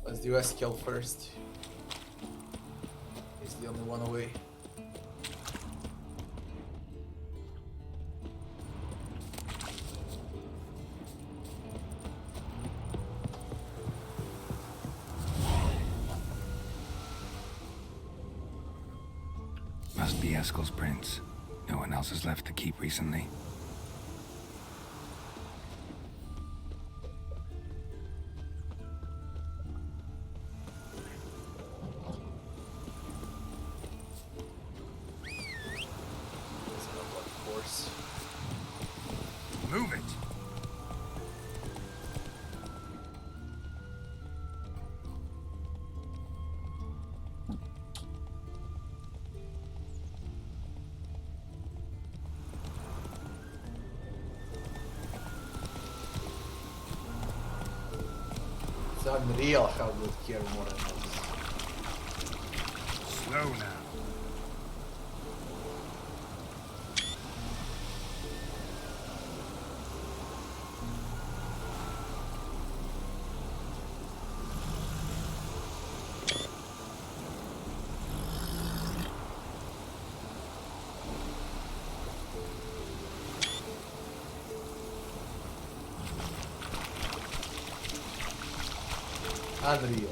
Let's do SQL first. He's the only one away. Must be Eskel's prints. No one else has left the keep recently. Move it! It's unreal how good Kiermoren is. Slow now. Unreal.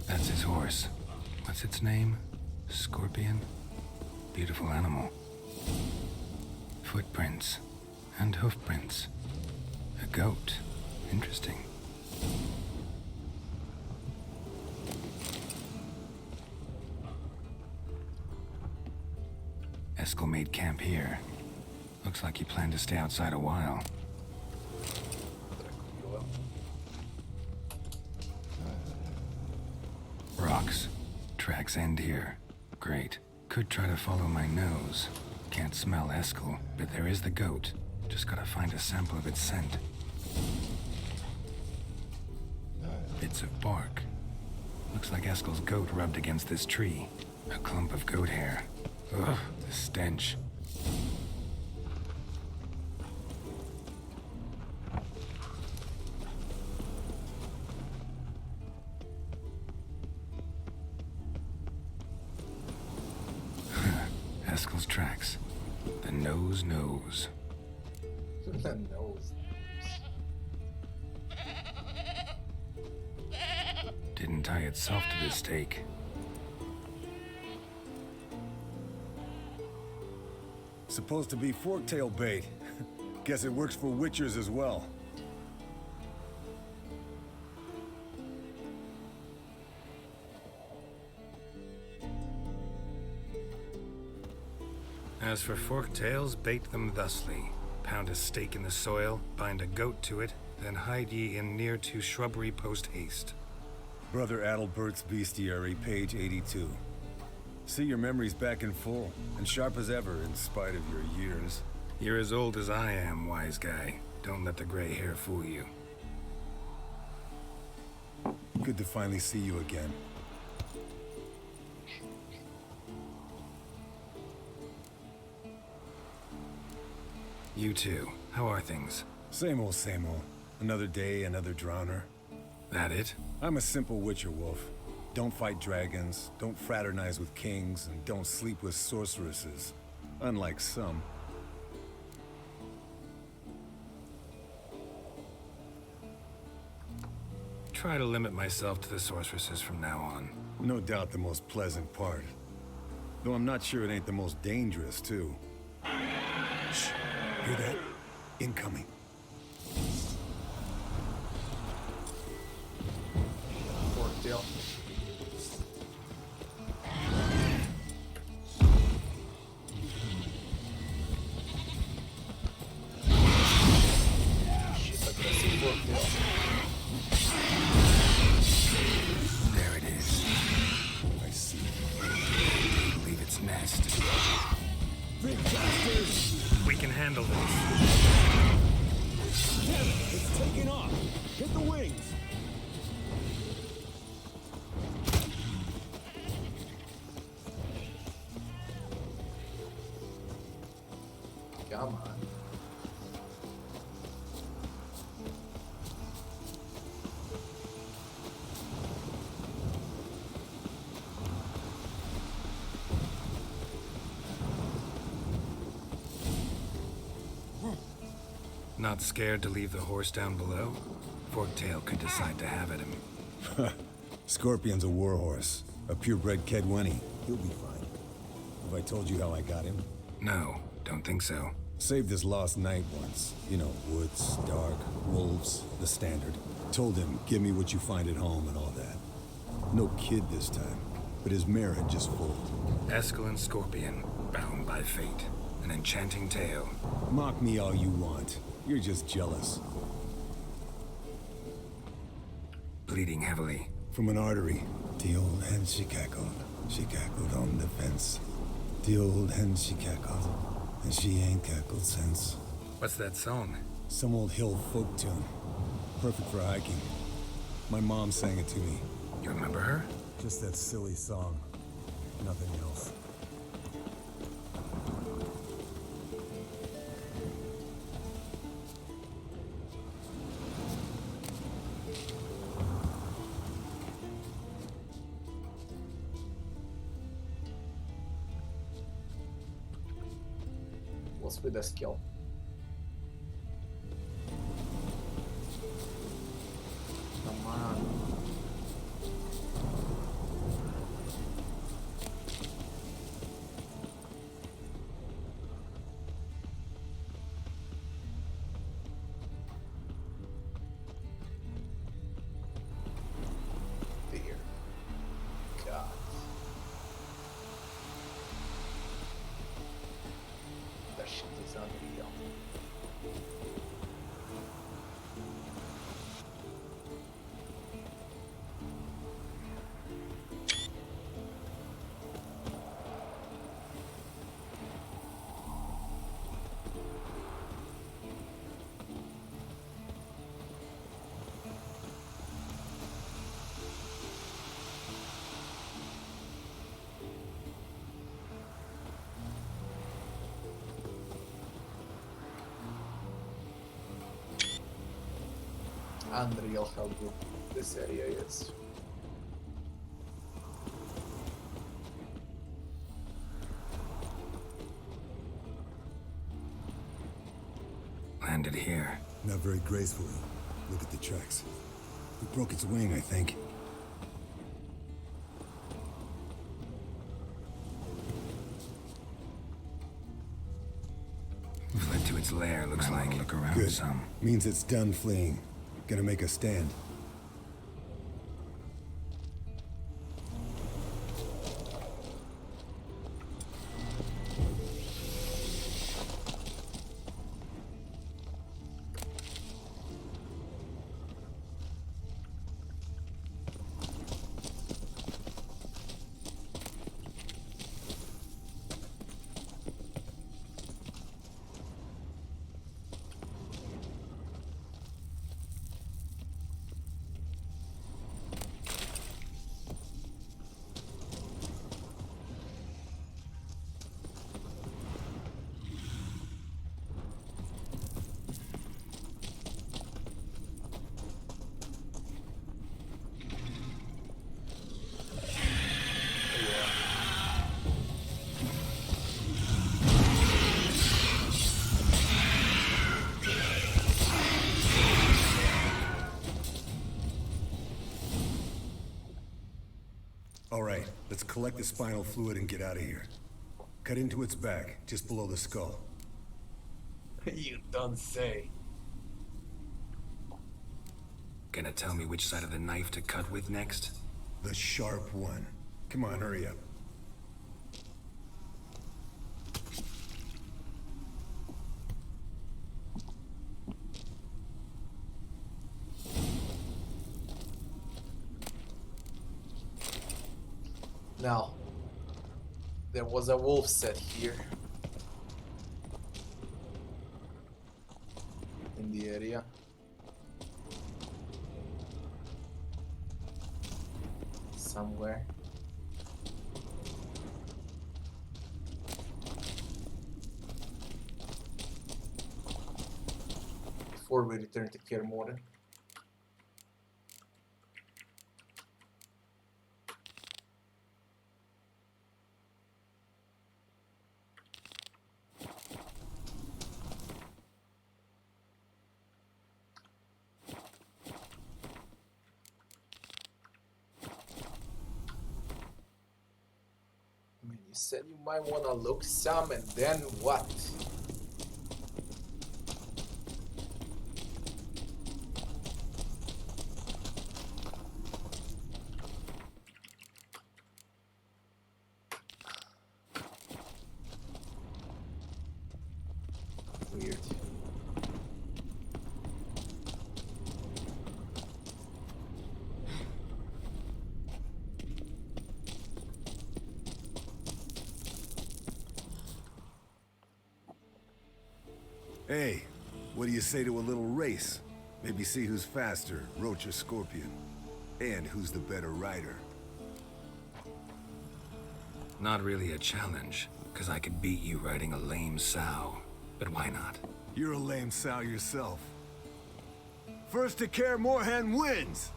That's his horse. What's its name? Scorpion? Beautiful animal. Footprints. And hoofprints. A goat. Interesting. Eskel made camp here. Looks like he planned to stay outside a while. Rocks. Tracks end here. Great. Could try to follow my nose. Can't smell Eskel, but there is the goat. Just gotta find a sample of its scent. Bits of bark. Looks like Eskel's goat rubbed against this tree. A clump of goat hair. Ugh, the stench. Eskel's tracks. The nose knows. The nose. Didn't tie itself to the stake. Supposed to be forktail bait. Guess it works for witchers as well. As for forktails, bait them thusly. Pound a stake in the soil, bind a goat to it, then hide ye in near to shrubbery post haste. Brother Adalbert's Bestiary, page 82. See your memories back in full, and sharp as ever in spite of your years. You're as old as I am, wise guy. Don't let the gray hair fool you. Good to finally see you again. You too. How are things? Same old, same old. Another day, another drowner. That it? I'm a simple witcher wolf. Don't fight dragons, don't fraternize with kings, and don't sleep with sorceresses. Unlike some. Try to limit myself to the sorceresses from now on. No doubt the most pleasant part. Though I'm not sure it ain't the most dangerous, too. Shh. Hear that? Incoming. Fork tail. Shit, look at that fork tail. There it is. I see. Leave its nest. Big bastards! We can handle this. Damn it! It's taking off! Hit the wings! Come on. Not scared to leave the horse down below? Forktail could decide to have at him. Scorpion's a warhorse. A purebred Kedwenny. He'll be fine. Have I told you how I got him? No, don't think so. Saved his lost knight once. You know, woods, dark, wolves, the standard. Told him, give me what you find at home and all that. No kid this time, but his mare had just foaled. Eskel and Scorpion, bound by fate. An enchanting tale. Mock me all you want. You're just jealous. Bleeding heavily. From an artery. The old hen she cackled. She cackled on the fence. The old hen she cackled. And she ain't cackled since. What's that song? Some old hill folk tune. Perfect for hiking. My mom sang it to me. You remember her? Just that silly song. Nothing else. What's with the skill? Come on. Dear God. That shit is unreal. Unreal how good this area is. Landed here. Not very gracefully. Look at the tracks. It broke its wing, I think. Fled to its lair, looks like. Look around Good. some. Means it's done fleeing. Gonna make a stand. All right, let's collect the spinal fluid and get out of here. Cut into its back, just below the skull. You don't say. Gonna tell me which side of the knife to cut with next? The sharp one. Come on, hurry up. Now, there was a wolf set here in the area. Somewhere. Before we return to Kaer Morhen. You said you might want to look some, and then what? Weird. Hey, what do you say to a little race? Maybe see who's faster, Roach or Scorpion. And who's the better rider. Not really a challenge, because I could beat you riding a lame sow. But why not? You're a lame sow yourself. First to Kaer Morhen wins!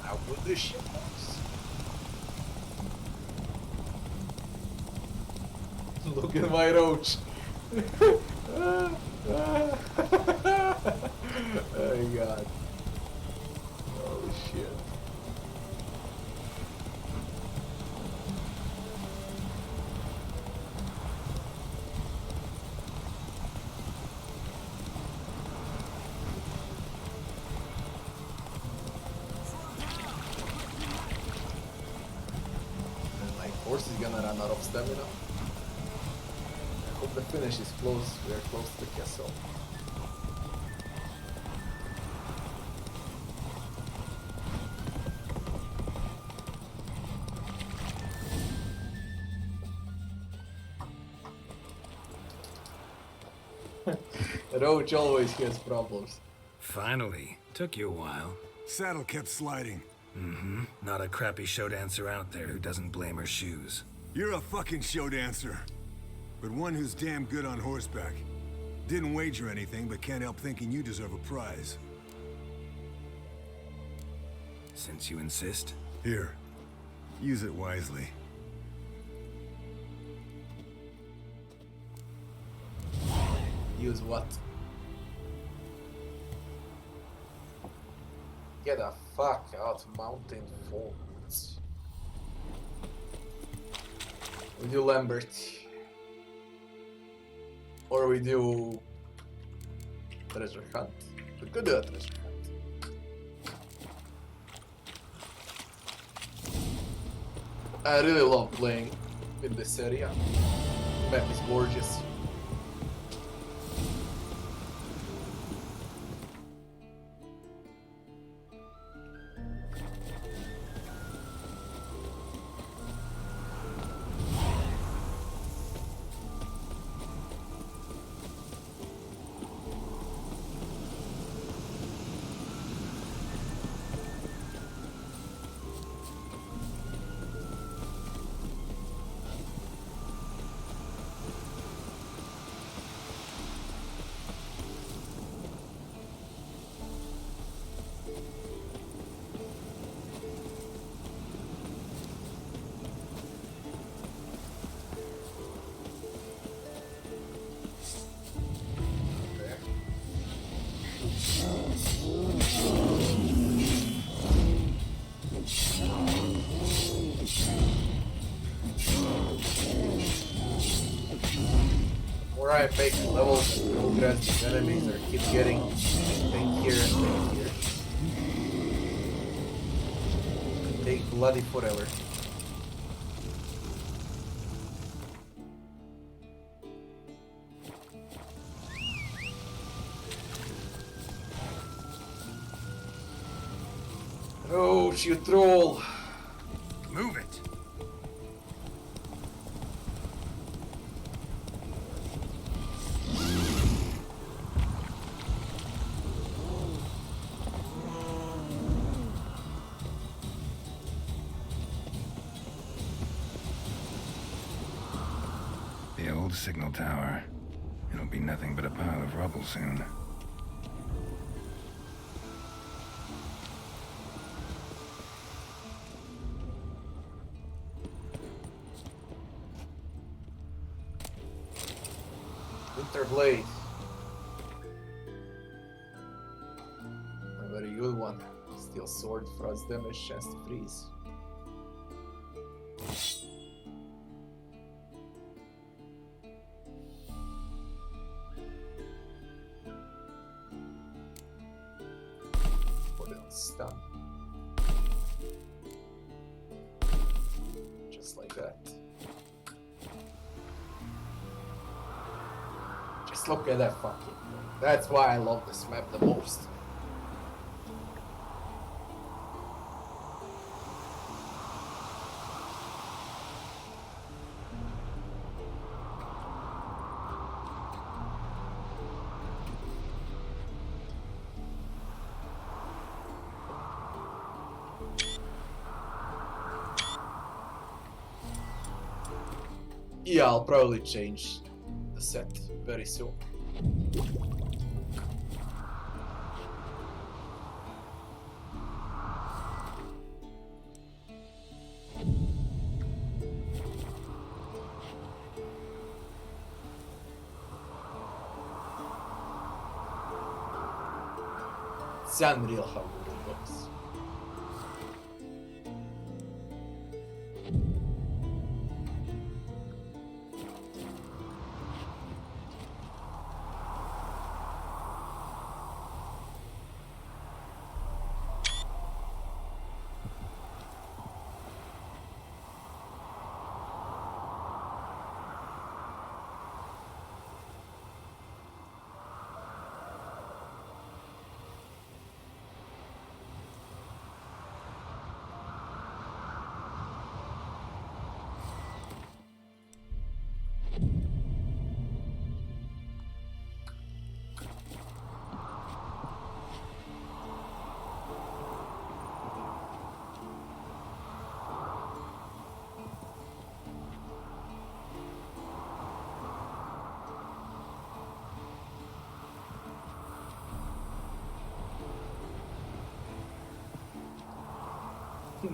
How good this shit was. Look at my roach. Oh my god. Holy shit. And my horse is gonna run out of stamina. I hope the finish is close. We are close to the castle. Roach always has problems. Finally. Took you a while. Saddle kept sliding. Mm-hmm. Not a crappy show dancer out there who doesn't blame her shoes. You're a fucking show dancer. But one who's damn good on horseback. Didn't wager anything, but can't help thinking you deserve a prize. Since you insist. Here. Use it wisely. Use what? Get the fuck out, mountain folks. We do Lambert. Or we do treasure hunt. We could do a treasure hunt. I really love playing in this area. Map is gorgeous. where I make levels and progress, these enemies are keep getting tankier and tankier. Take bloody forever. Oh, you troll! Move it! The old signal tower. It'll be nothing but a pile of rubble soon. Blade. A very good one. Steel sword, frost damage, chance to freeze. Put it on stun. Just like that. Look at that fucking. That's why I love this map the most. Yeah, I'll probably change the set very soon. It's unreal how good it looks.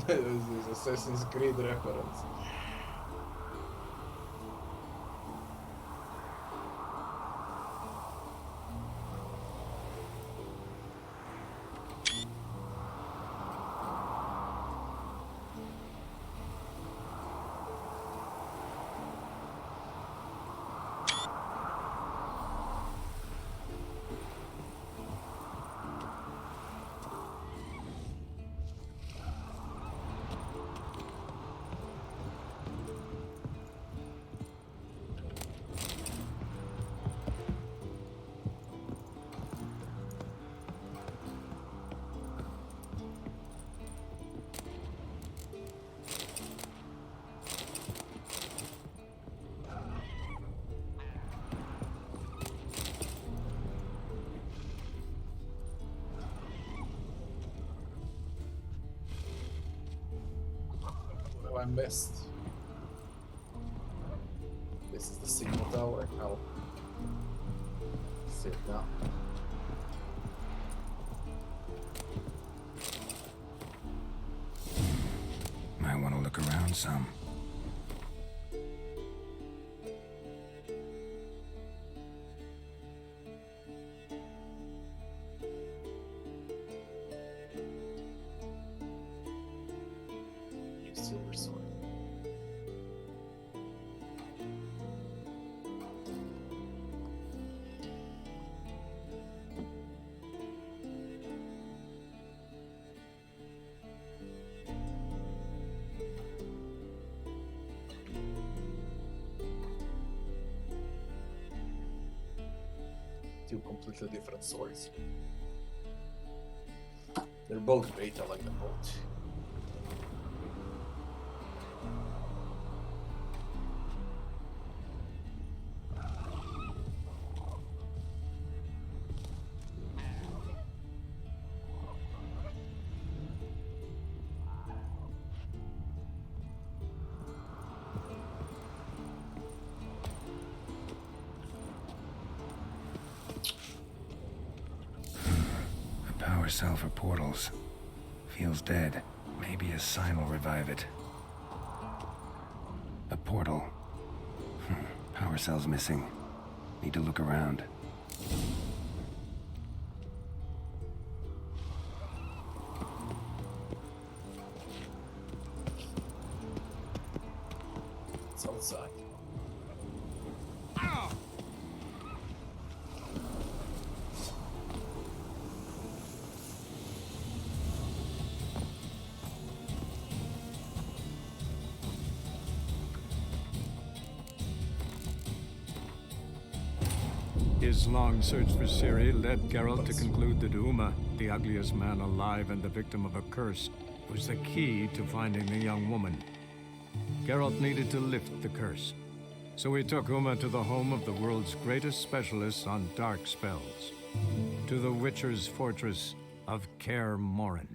This is Assassin's Creed reference. I missed. This is the signal tower. I'll see it now. Might want to look around some. Silver sword. two completely different swords. They're both great, I like them both. Power cell for portals. Feels dead. Maybe a sign will revive it. A portal. Power cell's missing. Need to look around. It's outside. His long search for Ciri led Geralt to conclude that Uma, the ugliest man alive and the victim of a curse, was the key to finding the young woman. Geralt needed to lift the curse, so he took Uma to the home of the world's greatest specialists on dark spells, to the Witcher's fortress of Kaer Morhen.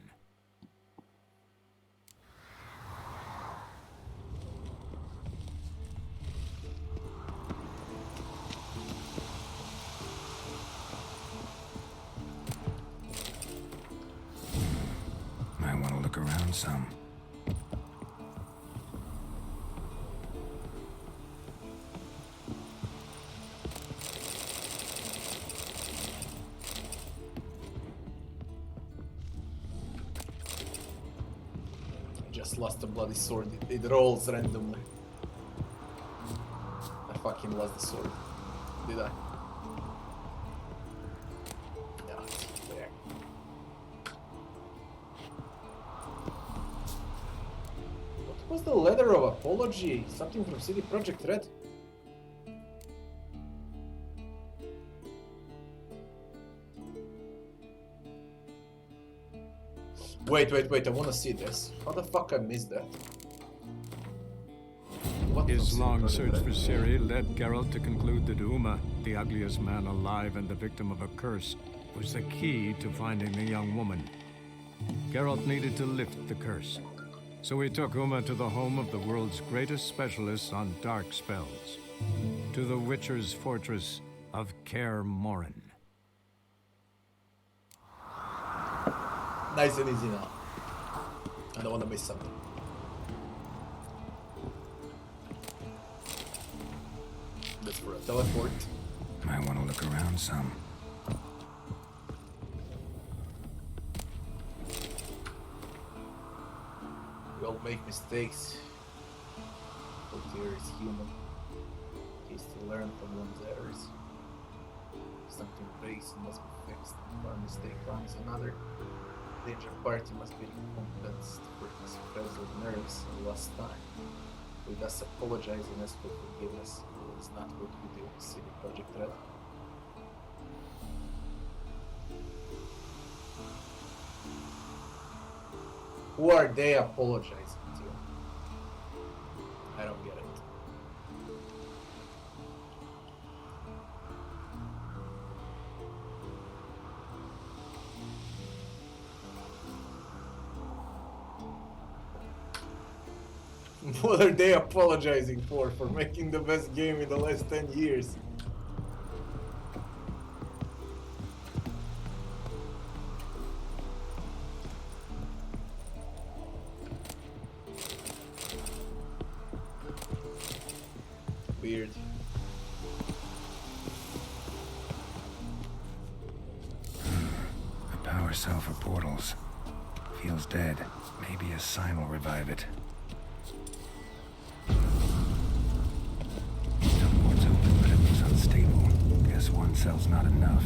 Around some. I just lost a bloody sword. It rolls randomly. I fucking lost the sword. Did I? Yeah, it's there. What was the letter of apology? Something from CD Projekt Red? Wait, I wanna see this. How the fuck I missed that? What His from long CD Projekt search Red? for Ciri led Geralt to conclude that Uma, the ugliest man alive and the victim of a curse, was the key to finding the young woman. Geralt needed to lift the curse, so he took Uma to the home of the world's greatest specialists on dark spells, to the Witcher's fortress of Kaer Morhen. Nice and easy now. I don't wanna miss something. That's for a teleport. Might want to look around some. We all make mistakes. But here is human. He's to learn from one's errors. Something breaks and must be fixed. One mistake comes another. Danger party must be recompensed for his frazzled nerves and lost time. We thus apologize and ask for forgiveness. It is not what we do in CD Projekt Red. Who are they apologizing to? I don't get it. What are they apologizing for making the best game in the last 10 years? Weird. A power cell for portals. Feels dead. Maybe a sign will revive it. Teleport's open, but it looks unstable. Guess one cell's not enough.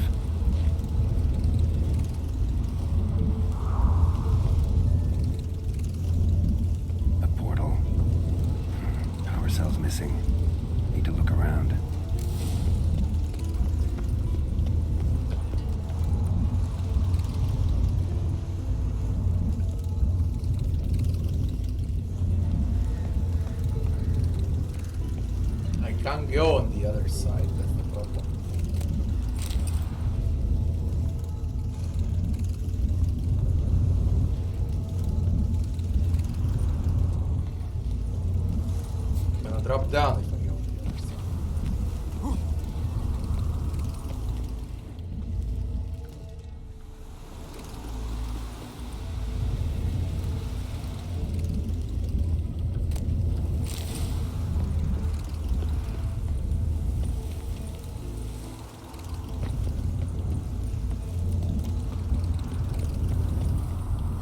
A portal. Power cell's missing. Need to look around. can't go on the other side, that's the problem. I'm gonna drop down if I go on the other side.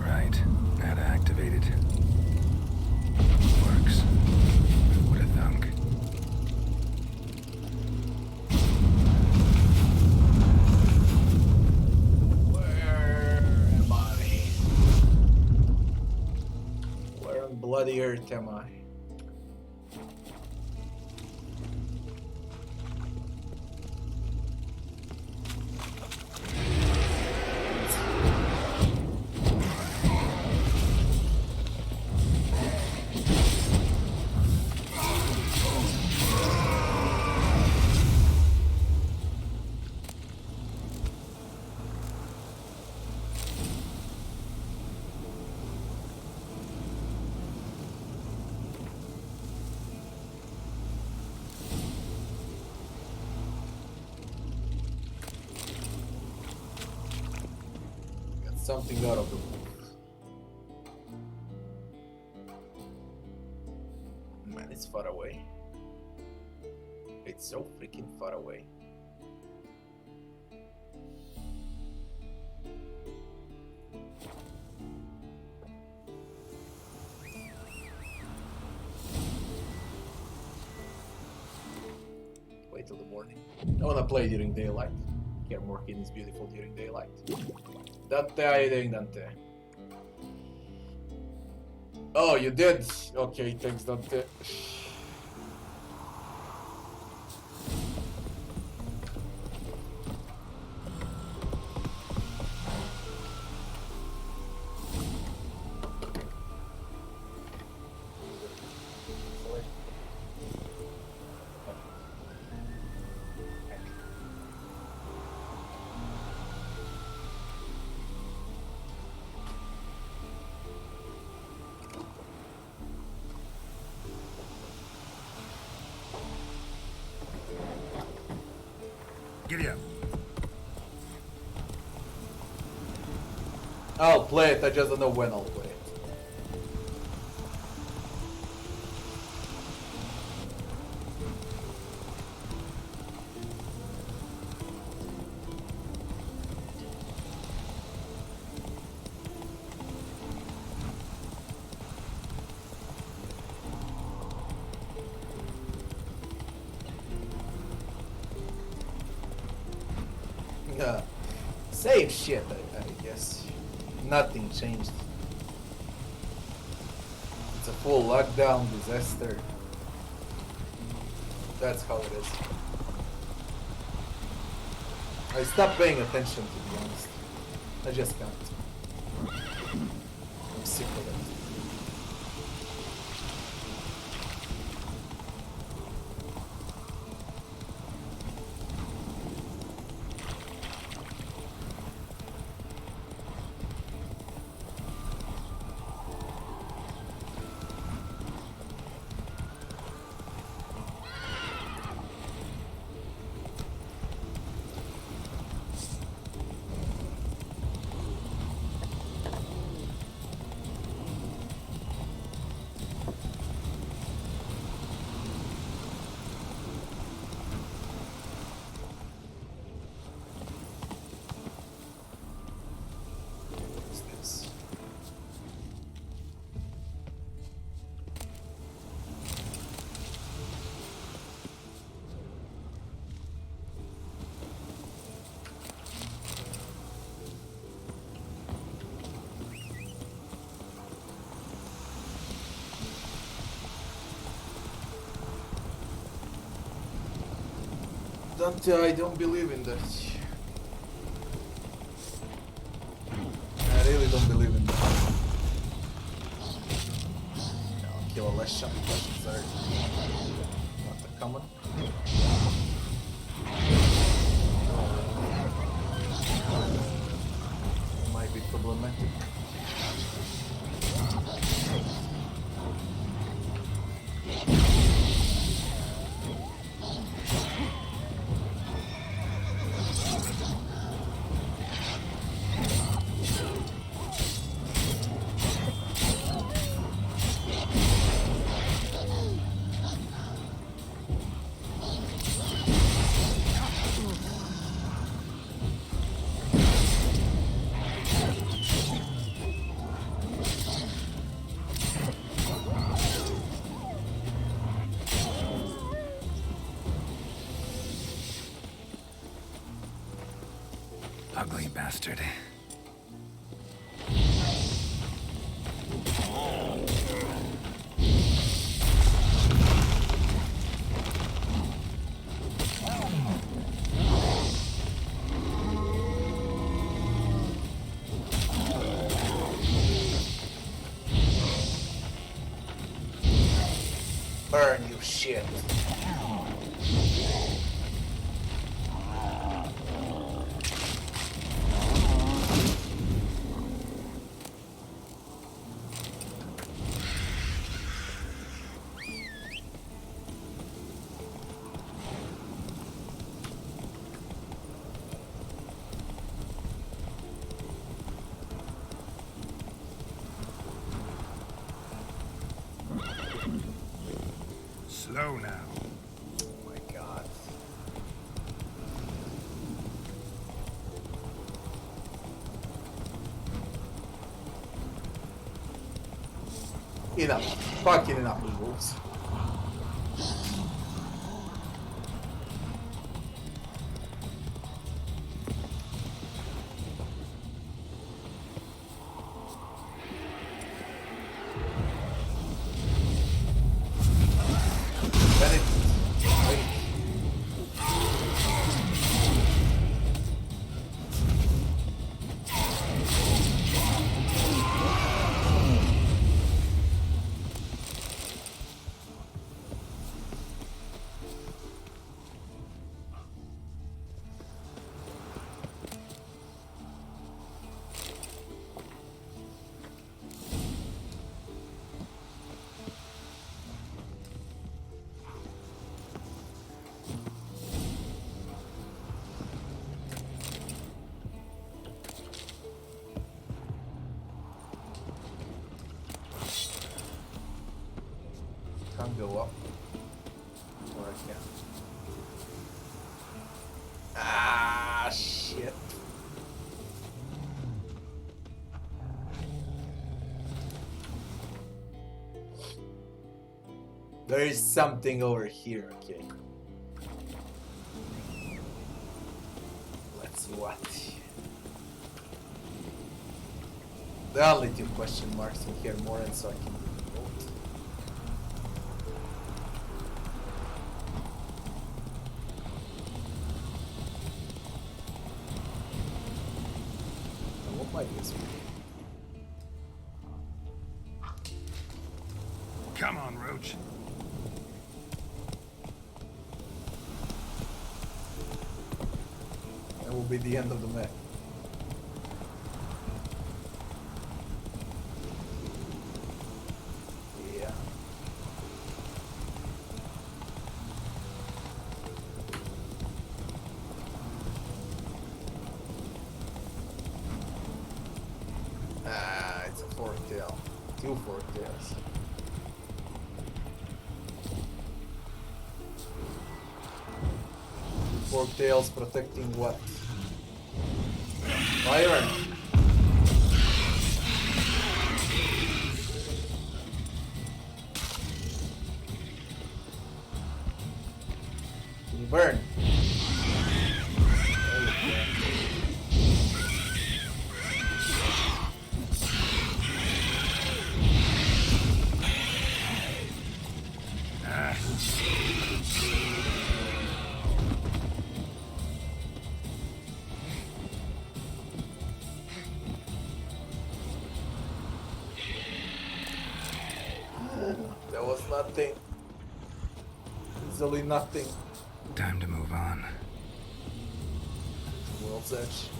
Right. Data activated. Works. Who would have thunk? Where am I? Where on bloody earth am I? Something out of the blue. Man, it's far away. It's so freaking far away. Wait till the morning. I wanna play during daylight. Care working is beautiful during daylight. Dante, how you doing, Dante? Oh, you did? Okay, thanks, Dante. Giddy up. I'll play it, I just don't know when I'll play it. Same shit, I guess. Nothing changed. It's a full lockdown disaster. That's how it is. I stopped paying attention, to be honest. I just can't. I'm sick of it. I don't believe in that. I really don't believe in that. I'll kill a less shot questions there. Not the coming. Might be problematic. Ugly bastard. Burn, you shit. Slow now. Oh my god. Enough. Fucking enough, wolves. Can't go up. Or I can. Ah, shit. There is something over here, okay. Let's see what. There are only two question marks in here, more and so I can vote. What might this be? Come on, Roach. That will be the end of the map. Yeah. Ah, it's a fork tail. Two fork tails. Fork tails protecting what? Fire! Can you burn? There was nothing. Easily nothing. Time to move on. World's Edge.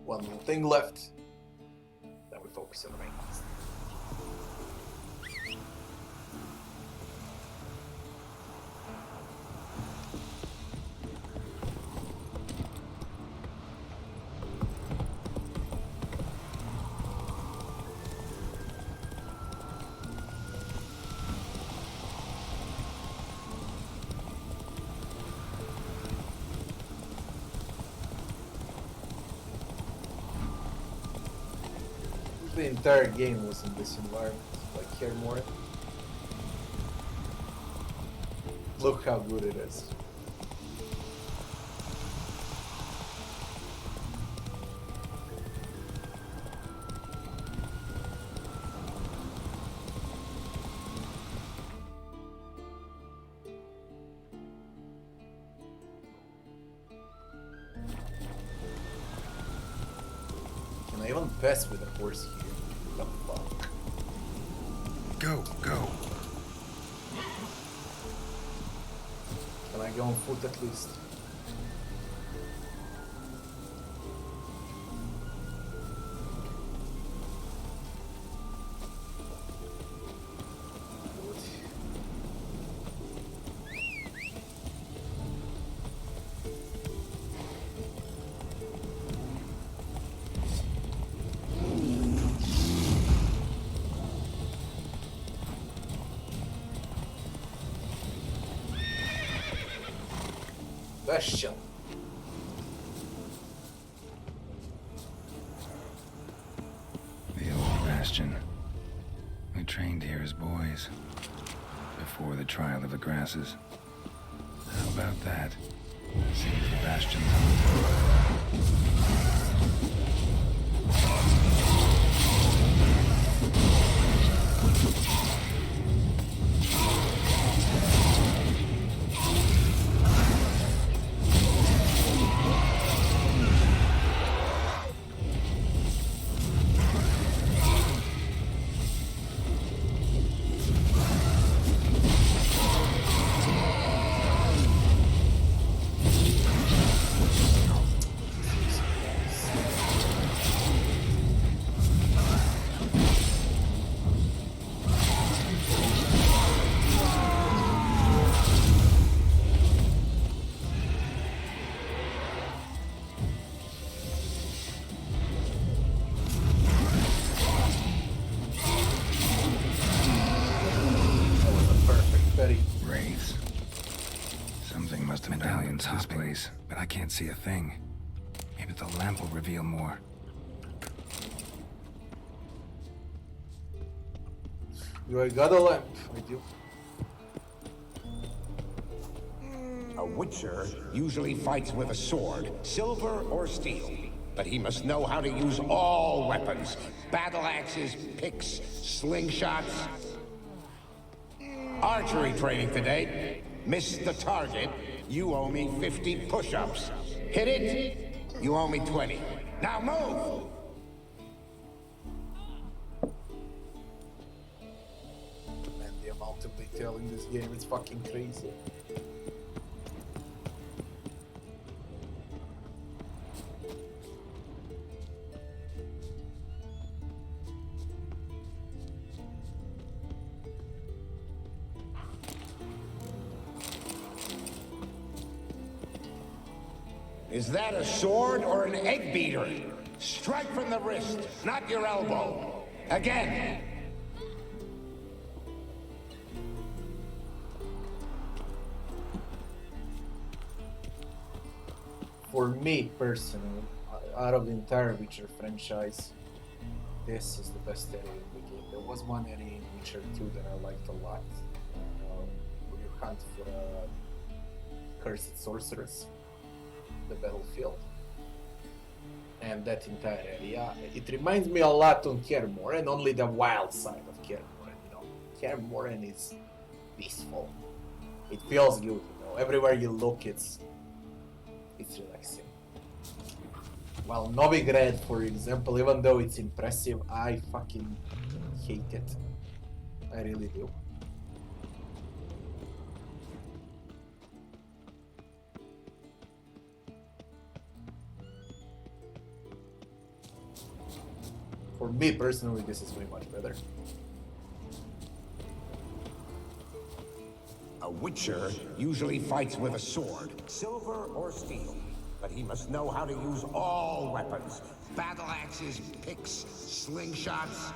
One more thing left. Then we focus on the main quest. The entire game was in this environment, like here more. Look how good it is. Can I even pass with a horse here? What the fuck? Go, go. Can I go on foot at least? Good. Bastion. The old Bastion. We trained here as boys. Before the trial of the grasses. How about that? See if the Bastion's this place, but I can't see a thing. Maybe the lamp will reveal more. Do I got a lamp? I do. A witcher usually fights with a sword, silver or steel. But he must know how to use all weapons. Battle axes, picks, slingshots. Archery training today. Missed the target, you owe me 50 push-ups. Hit it, you owe me 20. Now move! Man, the amount of detail in this game is fucking crazy. Is that a sword or an egg beater? Strike from the wrist, not your elbow. Again. For me personally, out of the entire Witcher franchise, this is the best area in the game. There was one area in Witcher 2 that I liked a lot, where you hunt for a cursed sorceress, the battlefield. And that entire area, it reminds me a lot on Kaer Morhen, only the wild side of Kaer Morhen, you know. Kaer Morhen is peaceful. It feels good, you know. Everywhere you look, it's relaxing. Well, Novigrad, for example, even though it's impressive, I fucking hate it. I really do. For me personally, this is way much better. A witcher usually fights with a sword, silver or steel. But he must know how to use all weapons. Battle axes, picks, slingshots.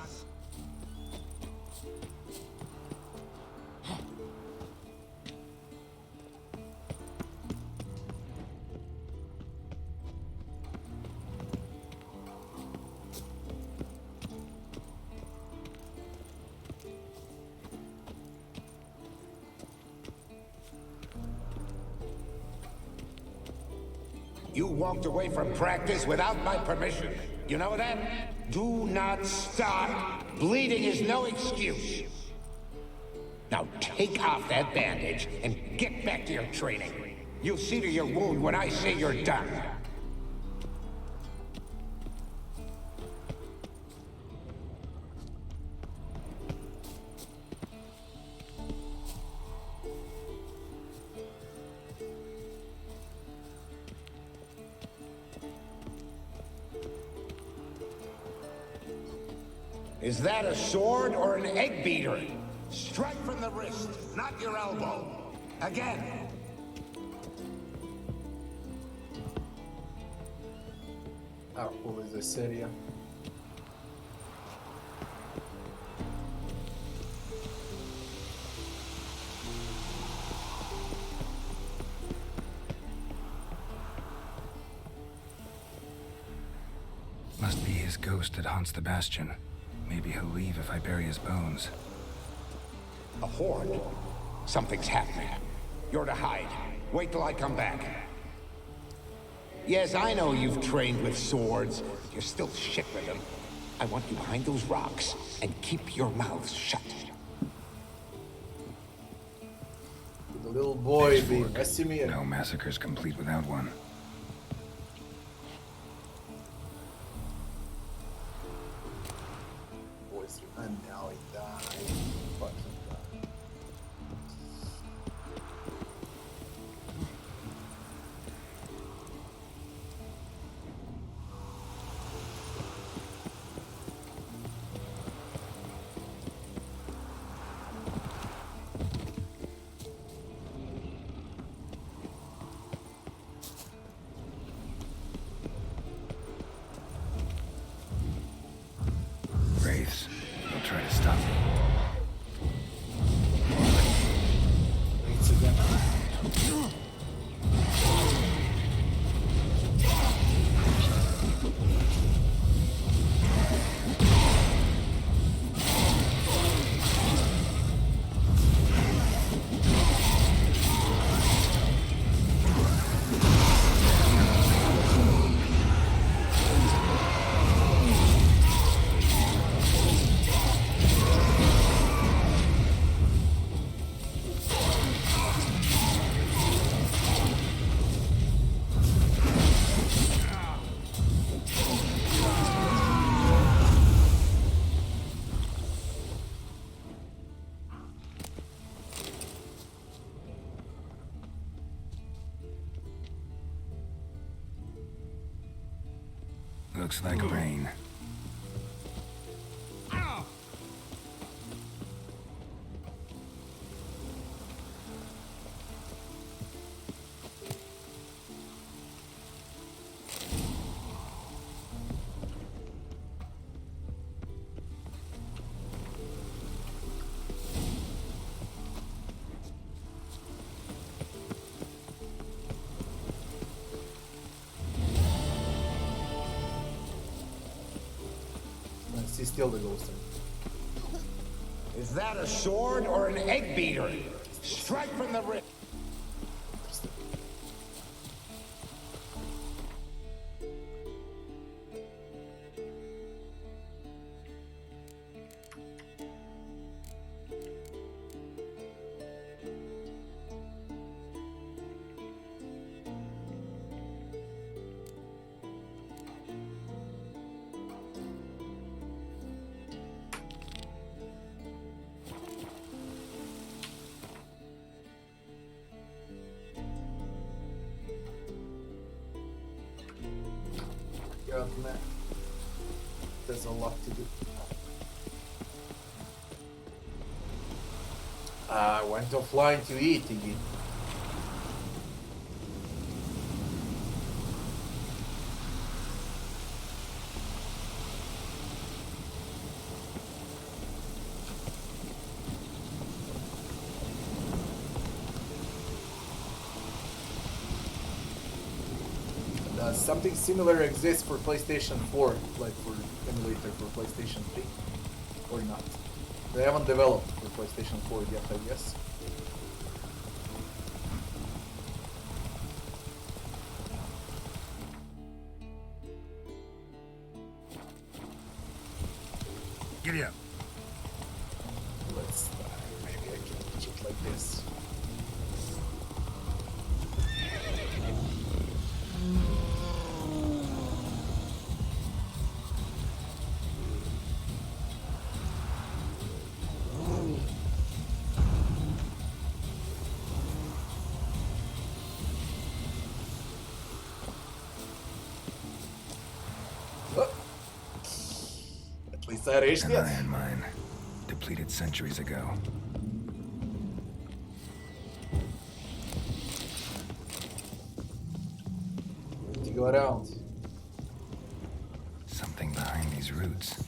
You walked away from practice without my permission. You know that? Do not stop. Bleeding is no excuse. Now take off that bandage and get back to your training. You'll see to your wound when I say you're done. Is that a sword or an egg beater? Strike from the wrist, not your elbow. Again. Ah, who is this area? Must be his ghost that haunts the Bastion. Maybe he'll leave if I bury his bones. A horde? Something's happening. You're to hide. Wait till I come back. Yes, I know you've trained with swords. You're still shit with them. I want you behind those rocks and keep your mouths shut. The little boy being messy me. No massacre's complete without one. And now he died. Fucking died. Wraiths. They'll try to stop me. It's again. Looks like rain. He's still the ghost. Is that a sword or an egg beater? Strike from the wrist. God, man. There's a lot to do. I went offline to eat again. Something similar exists for PlayStation 4, like for emulator for PlayStation 3, or not. They haven't developed for PlayStation 4 yet, I guess. Giddy up. Let's maybe I can reach it like this. That is An iron mine, depleted centuries ago. To go around. Something behind these roots.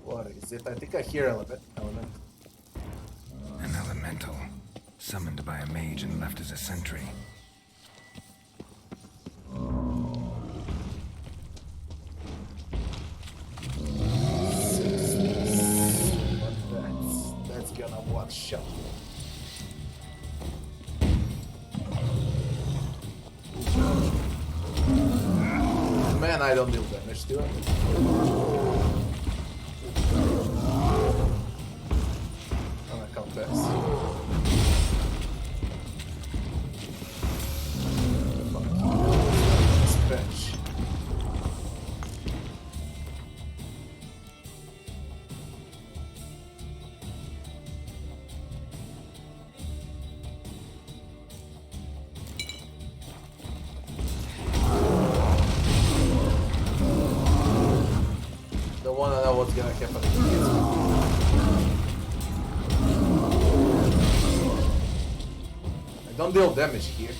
What is it? I think I hear element. An elemental, summoned by a mage and left as a sentry. That's gonna one shot. Man, I don't deal damage to it. I'm gonna confess. Bench. Don't wanna know what's gonna happen if it gets me. I don't deal damage here.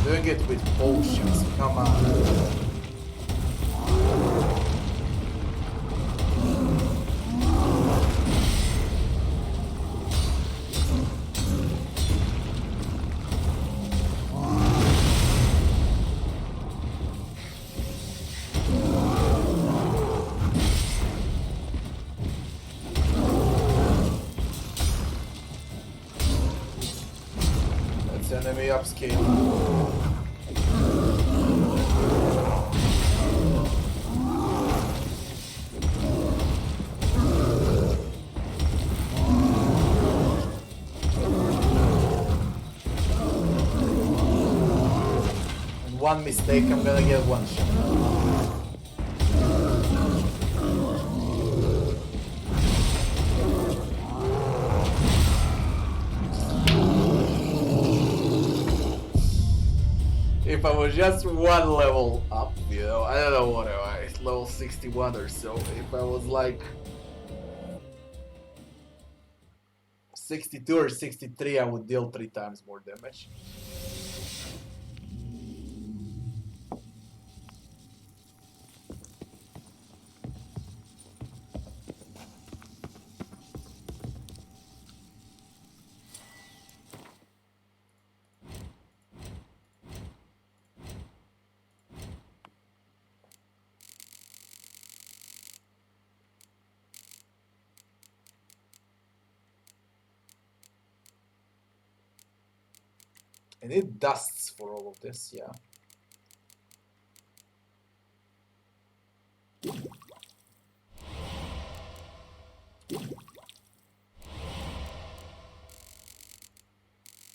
Doing it with potions, come on. That's enemy upscale. One mistake, I'm gonna get one shot. if I was just one level up, you know, I don't know what am I, level 61 or so. If I was like 62 or 63, I would deal 3 times more damage. And it dusts for all of this, yeah.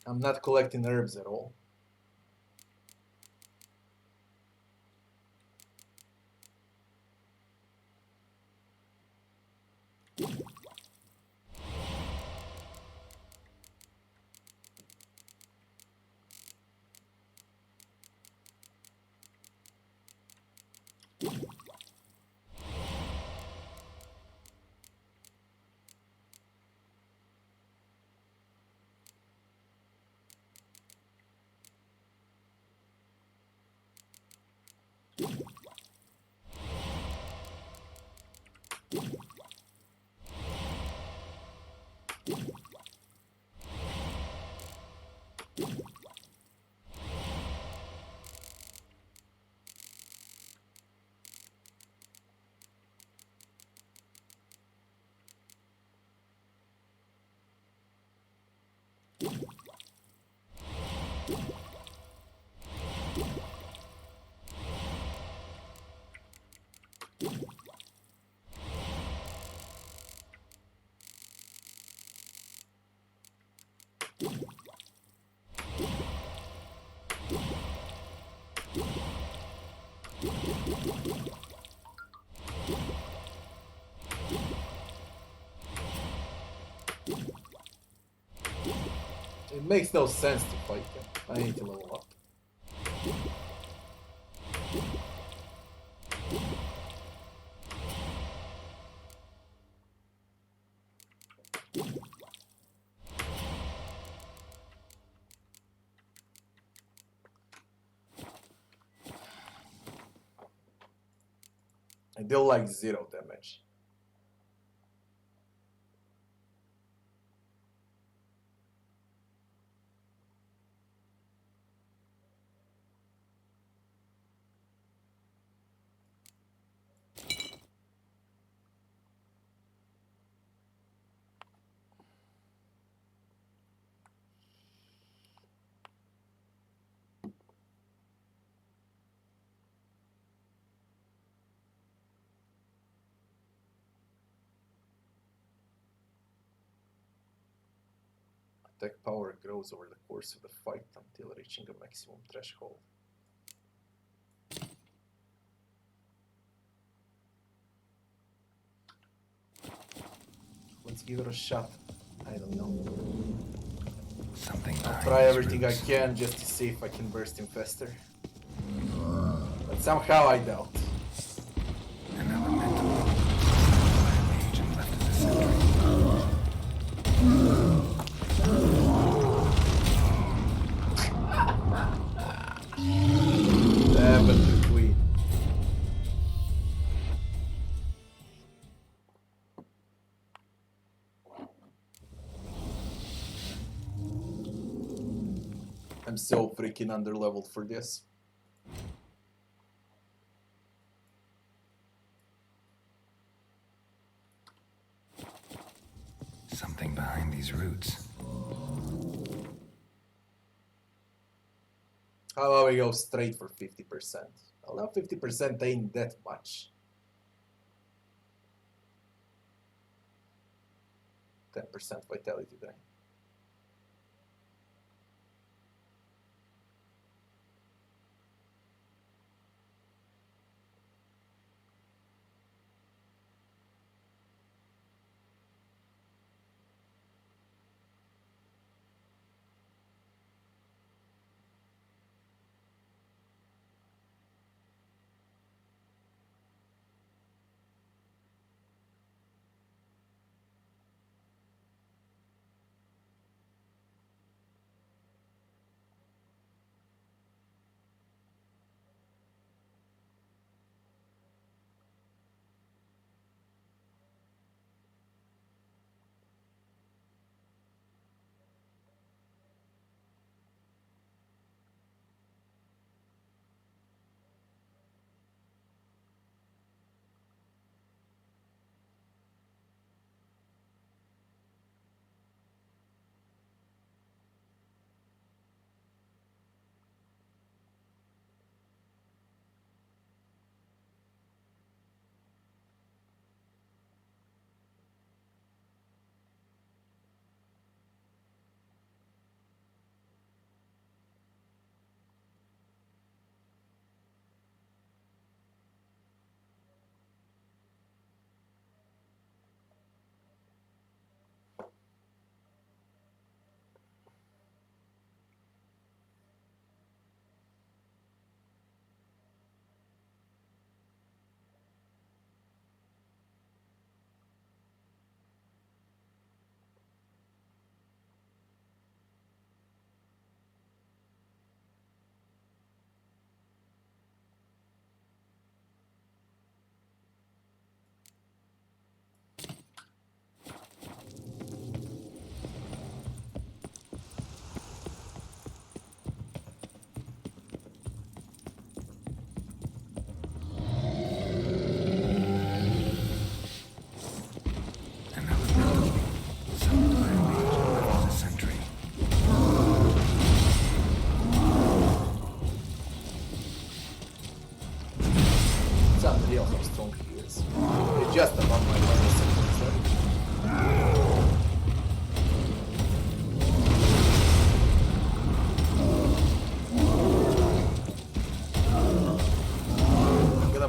I'm not collecting herbs at all. It makes no sense to fight them. I need to level up. I deal like 0 damage. Attack power grows over the course of the fight until reaching a maximum threshold. Let's give it a shot. I don't know. I'll try everything I can just to see if I can burst him faster. But somehow I doubt. An elemental. Agent left as a sentry. Damn it, the queen. I'm so freaking underleveled for this. Something behind these roots. How about we go straight for 50%? Although 50% ain't that much. 10% vitality drain.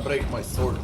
break my sword.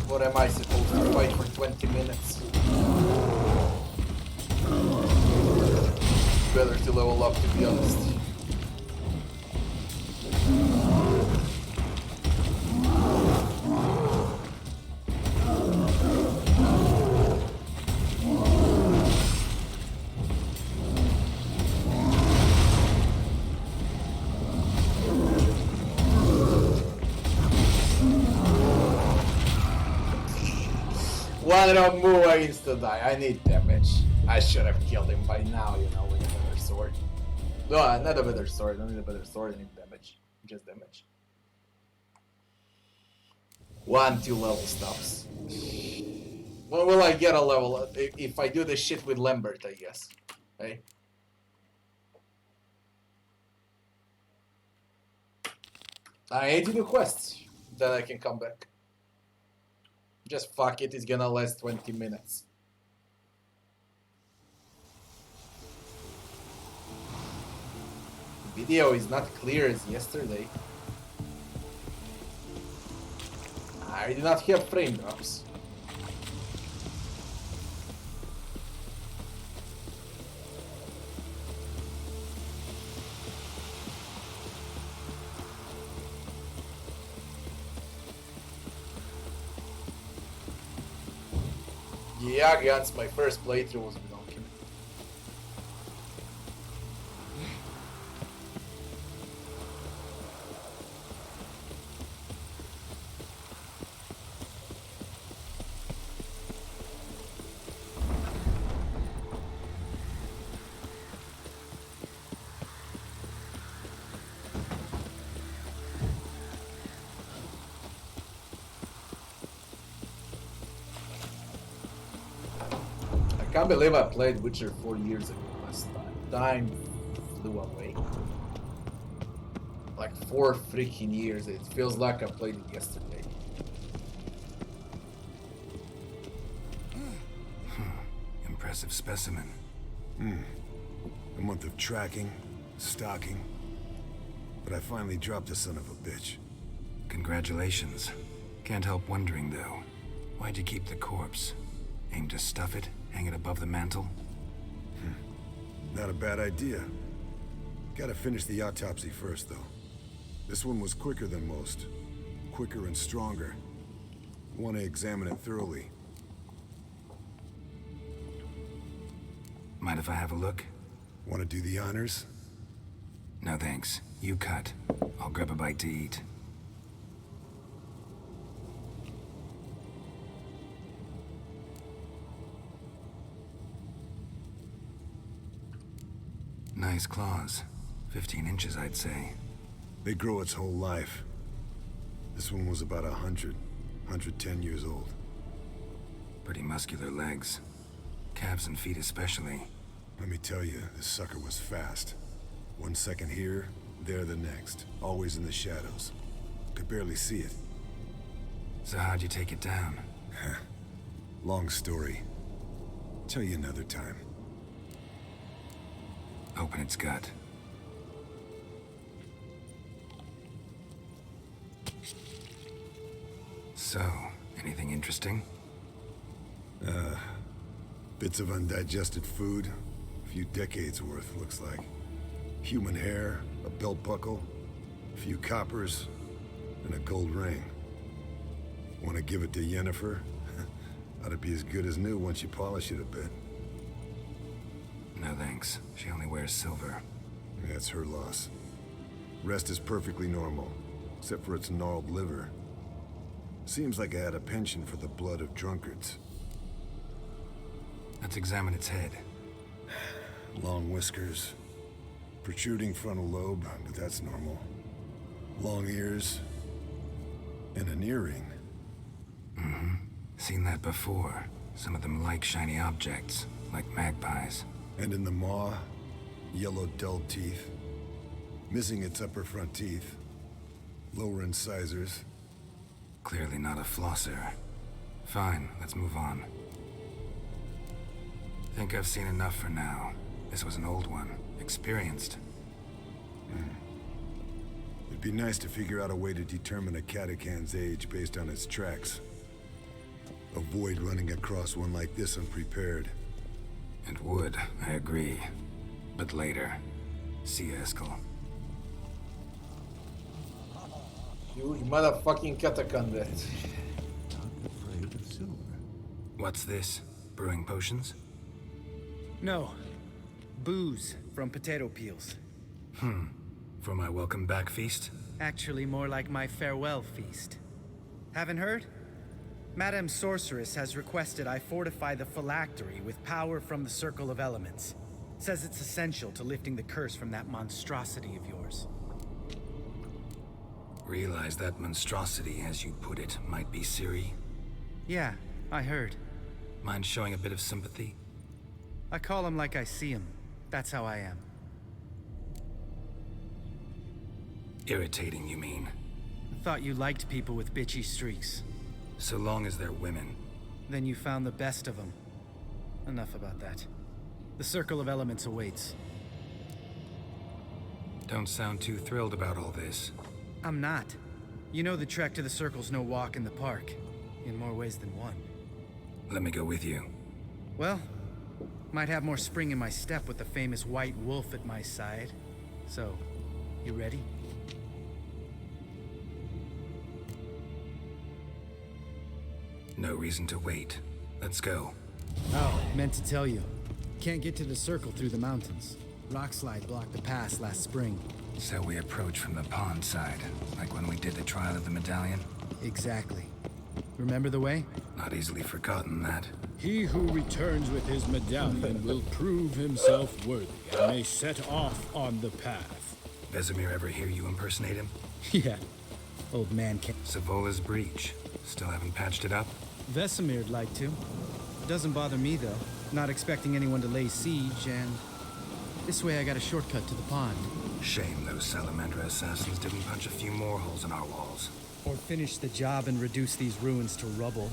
What am I supposed to fight for 20 minutes? Better to level up, to be honest. One wrong move, I insta die. I need damage. I should have killed him by now, you know, with a better sword. No, not a better sword. I don't need a better sword. I need damage. Just damage. 1, 2 level stops. When will I get a level up? If I do this shit with Lambert, I guess. Hey. I need to do quests. Then I can come back. Just fuck it, it's gonna last 20 minutes. Video is not clear as yesterday. I do not have frame drops. Yeah, Gans, my first playthrough was with Donkey. I can't believe I played Witcher 4 years ago last time. Time flew away. Like 4 freaking years. It feels like I played it yesterday. Impressive specimen. A month of tracking, stalking. But I finally dropped the son of a bitch. Congratulations. Can't help wondering, though. Why'd you keep the corpse? Aim to stuff it? Hang it above the mantle? Not a bad idea. Gotta finish the autopsy first, though. This one was quicker than most. Quicker and stronger. Want to examine it thoroughly. Mind if I have a look? Want to do the honors? No thanks. You cut. I'll grab a bite to eat. Nice claws. 15 inches, I'd say. They grow its whole life. This one was about 110 years old. Pretty muscular legs. Calves and feet especially. Let me tell you, this sucker was fast. 1 second here, there the next. Always in the shadows. Could barely see it. So how'd you take it down? Long story. Tell you another time. Open its gut. So, anything interesting? Bits of undigested food. A few decades worth, looks like. Human hair, a belt buckle, a few coppers, and a gold ring. Want to give it to Yennefer? Ought to be as good as new once you polish it a bit. No thanks. She only wears silver. That's her loss. Rest is perfectly normal, except for its gnarled liver. Seems like I had a penchant for the blood of drunkards. Let's examine its head. Long whiskers, protruding frontal lobe, but that's normal. Long ears, and an earring. Mm-hmm. Seen that before. Some of them like shiny objects, like magpies. And in the maw, yellow dull teeth. Missing its upper front teeth. Lower incisors. Clearly not a flosser. Fine, let's move on. Think I've seen enough for now. This was an old one. Experienced. It'd be nice to figure out a way to determine a catacan's age based on its tracks. Avoid running across one like this unprepared. And would, I agree. But later. See you, Eskel. Huge motherfucking catacomb there. What's this? Brewing potions? No. Booze from potato peels. For my welcome back feast? Actually, more like my farewell feast. Haven't heard? Madame Sorceress has requested I fortify the phylactery with power from the Circle of Elements. Says it's essential to lifting the curse from that monstrosity of yours. Realize that monstrosity, as you put it, might be Ciri? Yeah, I heard. Mind showing a bit of sympathy? I call him like I see him. That's how I am. Irritating, you mean? Thought you liked people with bitchy streaks. So long as they're women. Then you found the best of them. Enough about that. The Circle of Elements awaits. Don't sound too thrilled about all this. I'm not. You know the trek to the Circle's no walk in the park. In more ways than one. Let me go with you. Well, might have more spring in my step with the famous White Wolf at my side. So, you ready? No reason to wait. Let's go. Oh, meant to tell you. Can't get to the Circle through the mountains. Rockslide blocked the pass last spring. So we approach from the pond side, like when we did the trial of the medallion? Exactly. Remember the way? Not easily forgotten, that. He who returns with his medallion will prove himself worthy and may set off on the path. Vesemir ever hear you impersonate him? Yeah. Old man can't. Savola's breach. Still haven't patched it up? Vesemir'd like to. Doesn't bother me, though. Not expecting anyone to lay siege, and... this way I got a shortcut to the pond. Shame those Salamandra assassins didn't punch a few more holes in our walls. Or finish the job and reduce these ruins to rubble.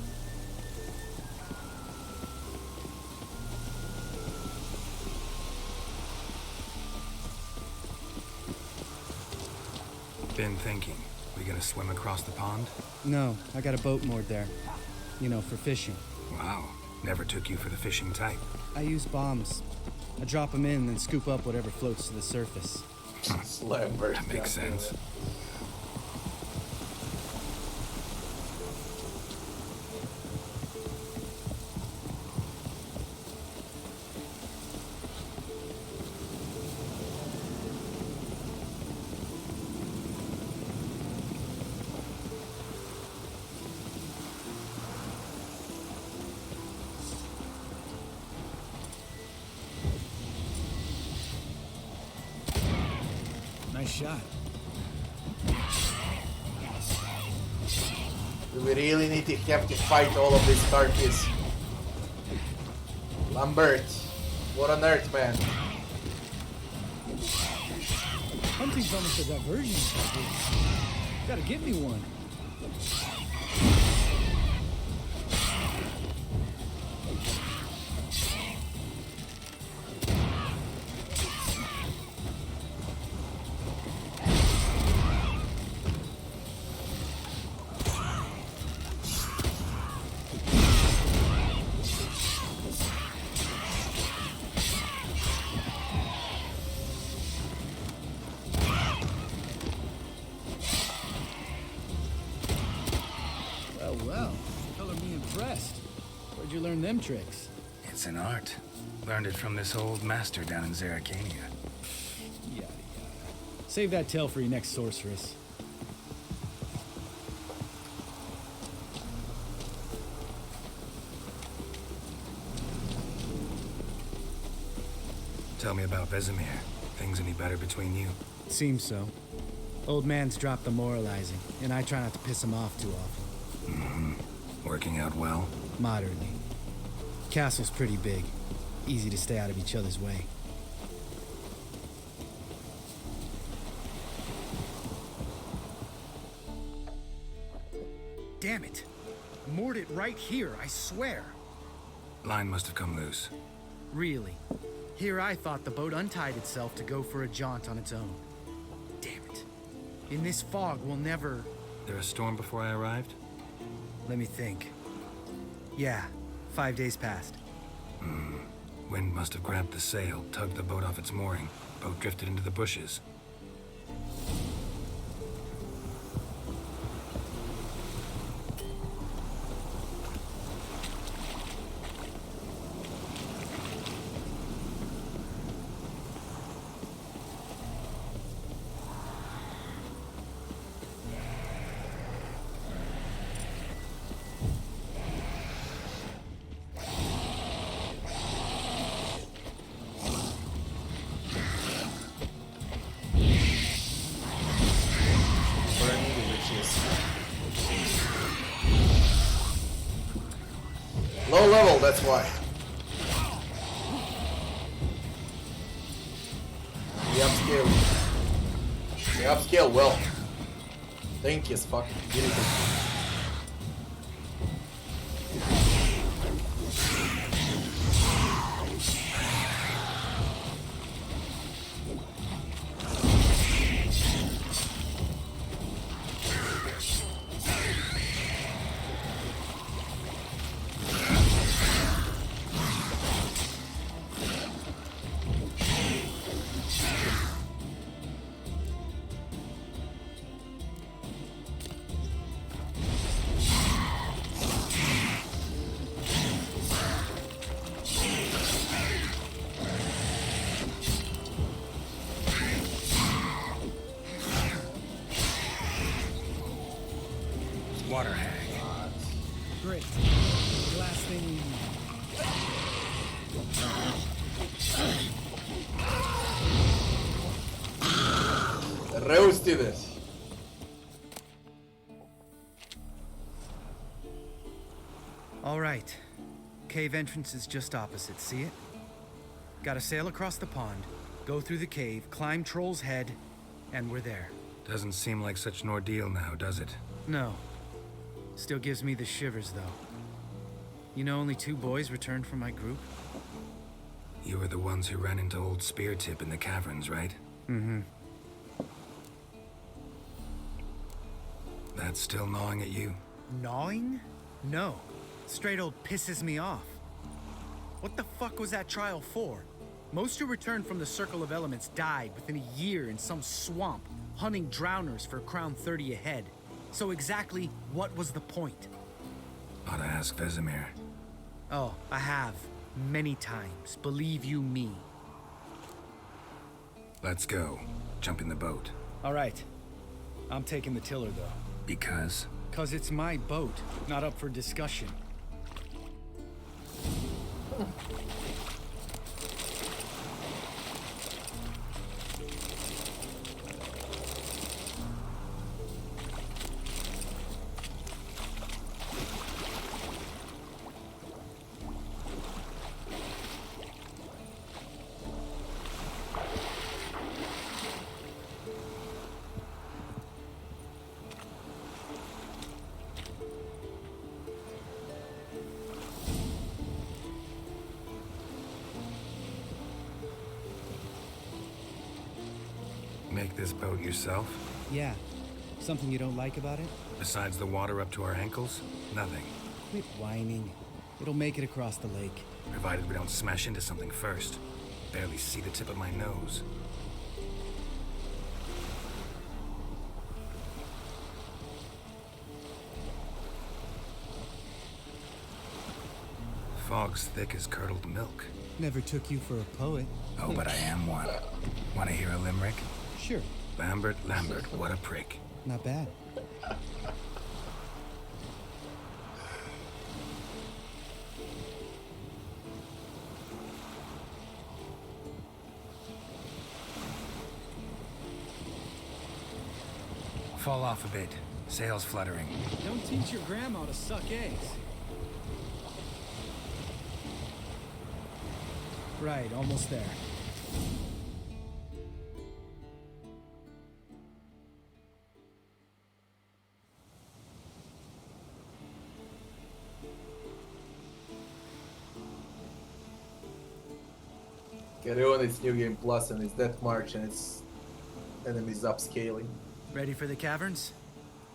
Been thinking. We gonna swim across the pond? No, I got a boat moored there. You know, for fishing. Wow. Never took you for the fishing type. I use bombs. I drop them in and scoop up whatever floats to the surface. Slammer. That makes sense. Nice shot. Do we really need to have to fight all of these turkeys? Lambert, what on earth, man? Hunting's almost a diversion. Gotta get me one. Well, color me impressed. Where'd you learn them tricks? It's an art. Learned it from this old master down in Zeracania. Yada yada. Save that tale for your next sorceress. Tell me about Vesemir. Things any better between you? Seems so. Old man's dropped the moralizing, and I try not to piss him off too often. Mm-hmm. Working out well? Moderately. Castle's pretty big. Easy to stay out of each other's way. Damn it! Moored it right here, I swear! Line must have come loose. Really? Here I thought the boat untied itself to go for a jaunt on its own. Damn it. In this fog, we'll never... There a storm before I arrived? Let me think. Yeah, 5 days passed. Wind must have grabbed the sail, tugged the boat off its mooring. Boat drifted into the bushes. Low level, that's why. We upscale. We upscale well. Thank you, fucking beautiful. Water hag. Great. The last thing we need. Roasty this. All right. Cave entrance is just opposite, see it? Gotta sail across the pond, go through the cave, climb Troll's Head, and we're there. Doesn't seem like such an ordeal now, does it? No. Still gives me the shivers, though. You know only 2 boys returned from my group? You were the ones who ran into old Speartip in the caverns, right? Mm-hmm. That's still gnawing at you? Gnawing? No. Straight old pisses me off. What the fuck was that trial for? Most who returned from the Circle of Elements died within a year in some swamp, hunting drowners for Crown 30 a head. So exactly what was the point? Ought to ask Vesemir. Oh, I have. Many times. Believe you me. Let's go. Jump in the boat. All right. I'm taking the tiller, though. Because? 'Cause it's my boat, not up for discussion. Make this boat yourself? Yeah. Something you don't like about it? Besides the water up to our ankles? Nothing. Quit whining. It'll make it across the lake. Provided we don't smash into something first. Barely see the tip of my nose. Fog's thick as curdled milk. Never took you for a poet. Oh, but I am one. Want to hear a limerick? Sure. Lambert, what a prick. Not bad. Fall off a bit. Sails fluttering. Don't teach your grandma to suck eggs. Right, almost there. Get on, it's New Game Plus and it's Death March and it's enemies upscaling. Ready for the caverns?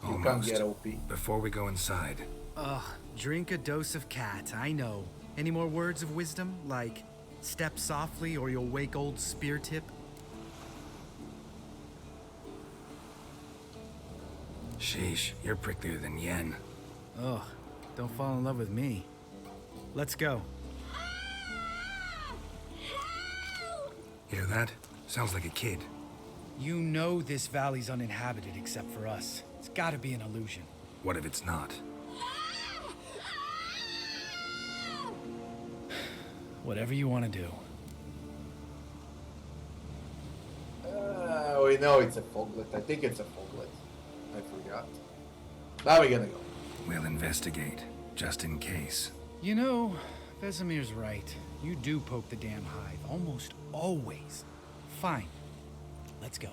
You can't Almost. get OP. Before we go inside, Ugh, drink a dose of cat, I know. Any more words of wisdom? Like, step softly or you'll wake old Spear Tip? sheesh, you're pricklier than Yen. Ugh, don't fall in love with me. Let's go. Hear that? Sounds like a kid. You know this valley's uninhabited except for us. It's gotta be an illusion. What if it's not? Whatever you want to do. We know it's a foglet. I think it's a foglet. I forgot. Now we're gonna go. We'll investigate, just in case. You know, Vesemir's right. You do poke the damn hive, almost always. Fine. Let's go.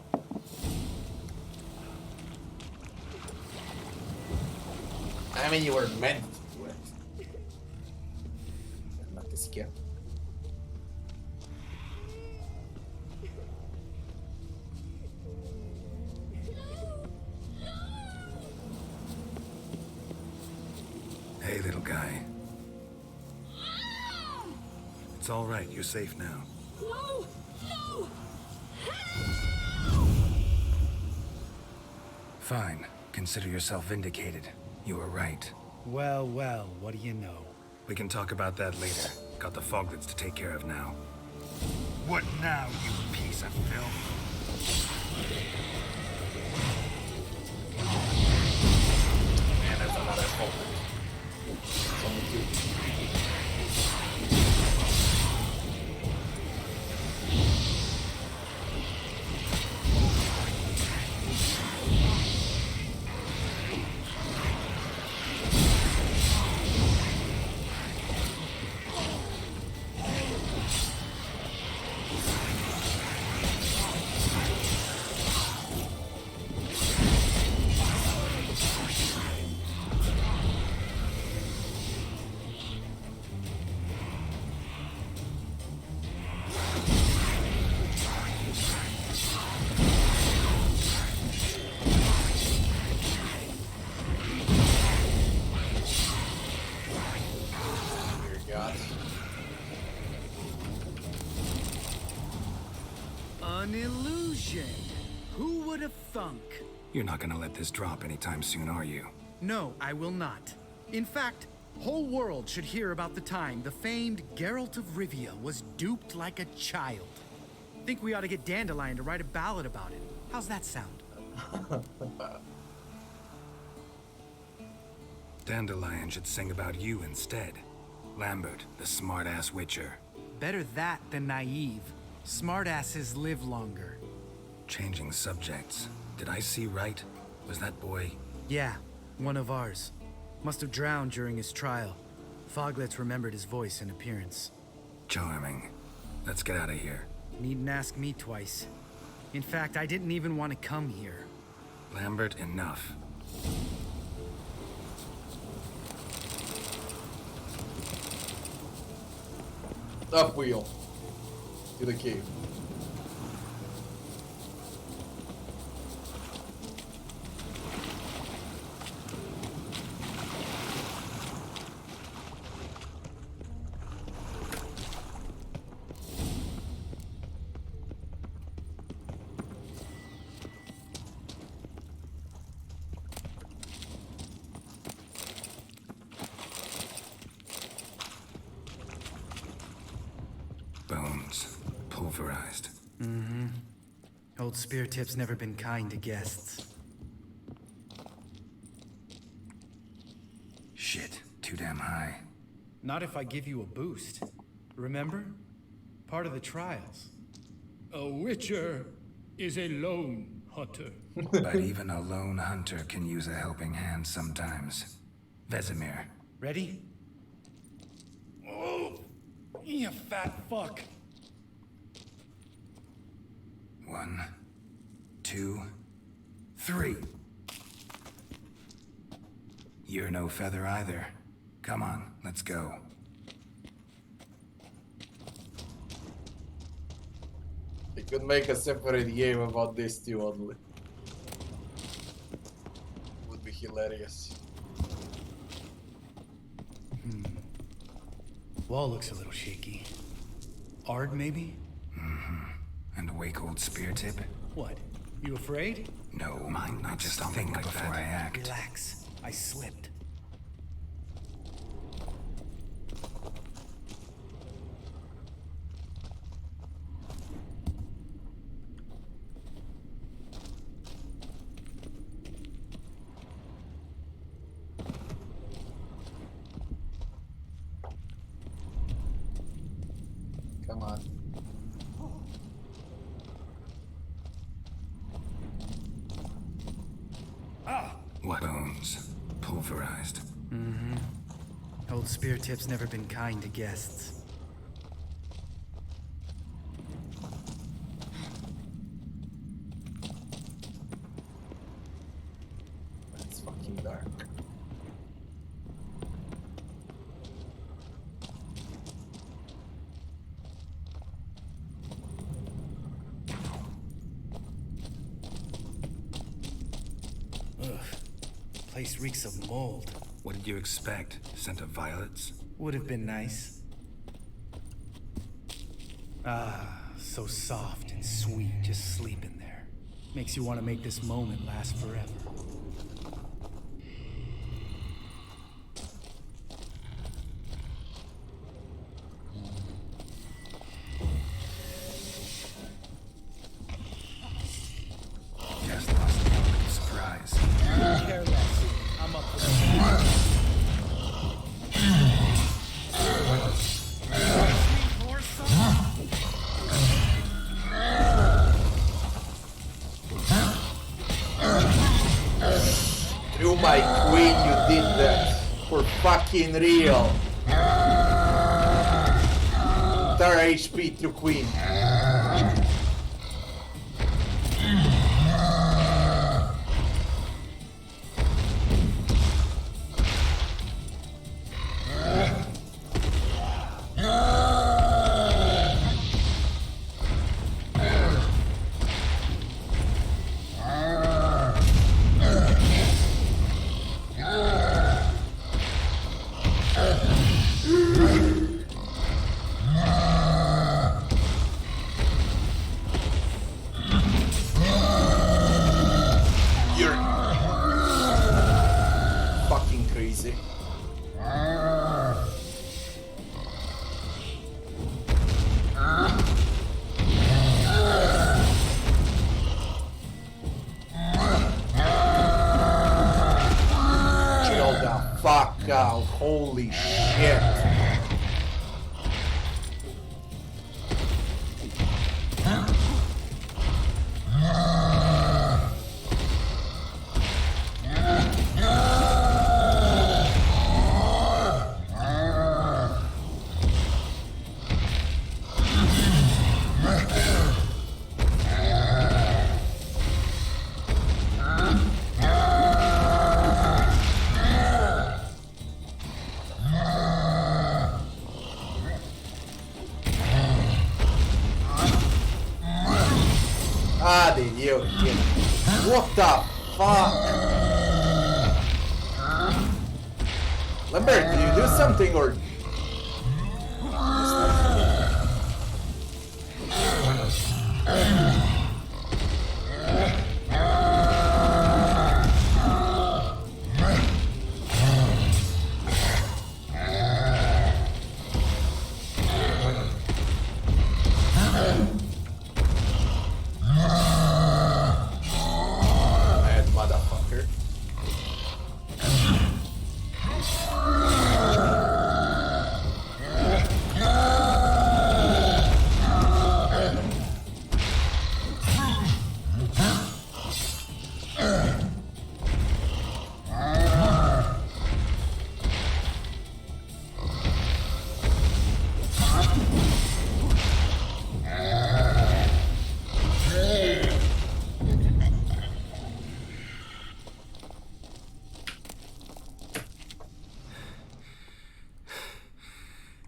I mean, you were meant to do it. Not to skip. Hey, little guy. It's all right. You're safe now. No! No! Fine. Consider yourself vindicated. You were right. Well, well, what do you know? We can talk about that later. Got the foglets to take care of now. What now, you piece of filth? Man, that's another foglet. Only two. An illusion. Who would have thunk? You're not gonna let this drop anytime soon, are you? No, I will not. In fact, whole world should hear about the time the famed Geralt of Rivia was duped like a child. Think we ought to get Dandelion to write a ballad about it. How's that sound? Dandelion should sing about you instead. Lambert, the smart-ass witcher. Better that than naive. Smartasses live longer. Changing subjects. Did I see right? Was that boy? Yeah, one of ours. Must have drowned during his trial. Foglets remembered his voice and appearance. Charming. Let's get out of here. Needn't ask me twice. In fact, I didn't even want to come here. Lambert, enough. Up wheel. To the cave. pulverized. Old spear tip's never been kind to guests. Shit, too damn high. Not if I give you a boost. Remember? Part of the trials. A witcher is a lone hunter. But even a lone hunter can use a helping hand sometimes. Vesemir. Ready? Oh, you fat fuck. 1, 2, 3. You're no feather either. Come on, let's go. They could make a separate game about this too, oddly. Would be hilarious. Wall looks a little shaky. Ard, maybe? And wake old spear tip? What? You afraid? No, I just think before I act. Relax. I slipped. Come on. What bones? Pulverized. Old spear tip's never been kind to guests. It's fucking dark. Place reeks of mold. What did you expect? Scent of violets? Would have been nice. Ah, so soft and sweet, just sleeping there. Makes you want to make this moment last forever. Just lost the element of surprise. Care less. I'm up for it. You, my queen, you did that. For fucking real. Entire HP to queen. You're fucking crazy. Chill the fuck out, holy shit. Ah, did you? What the fuck? Lambert, did you do something or?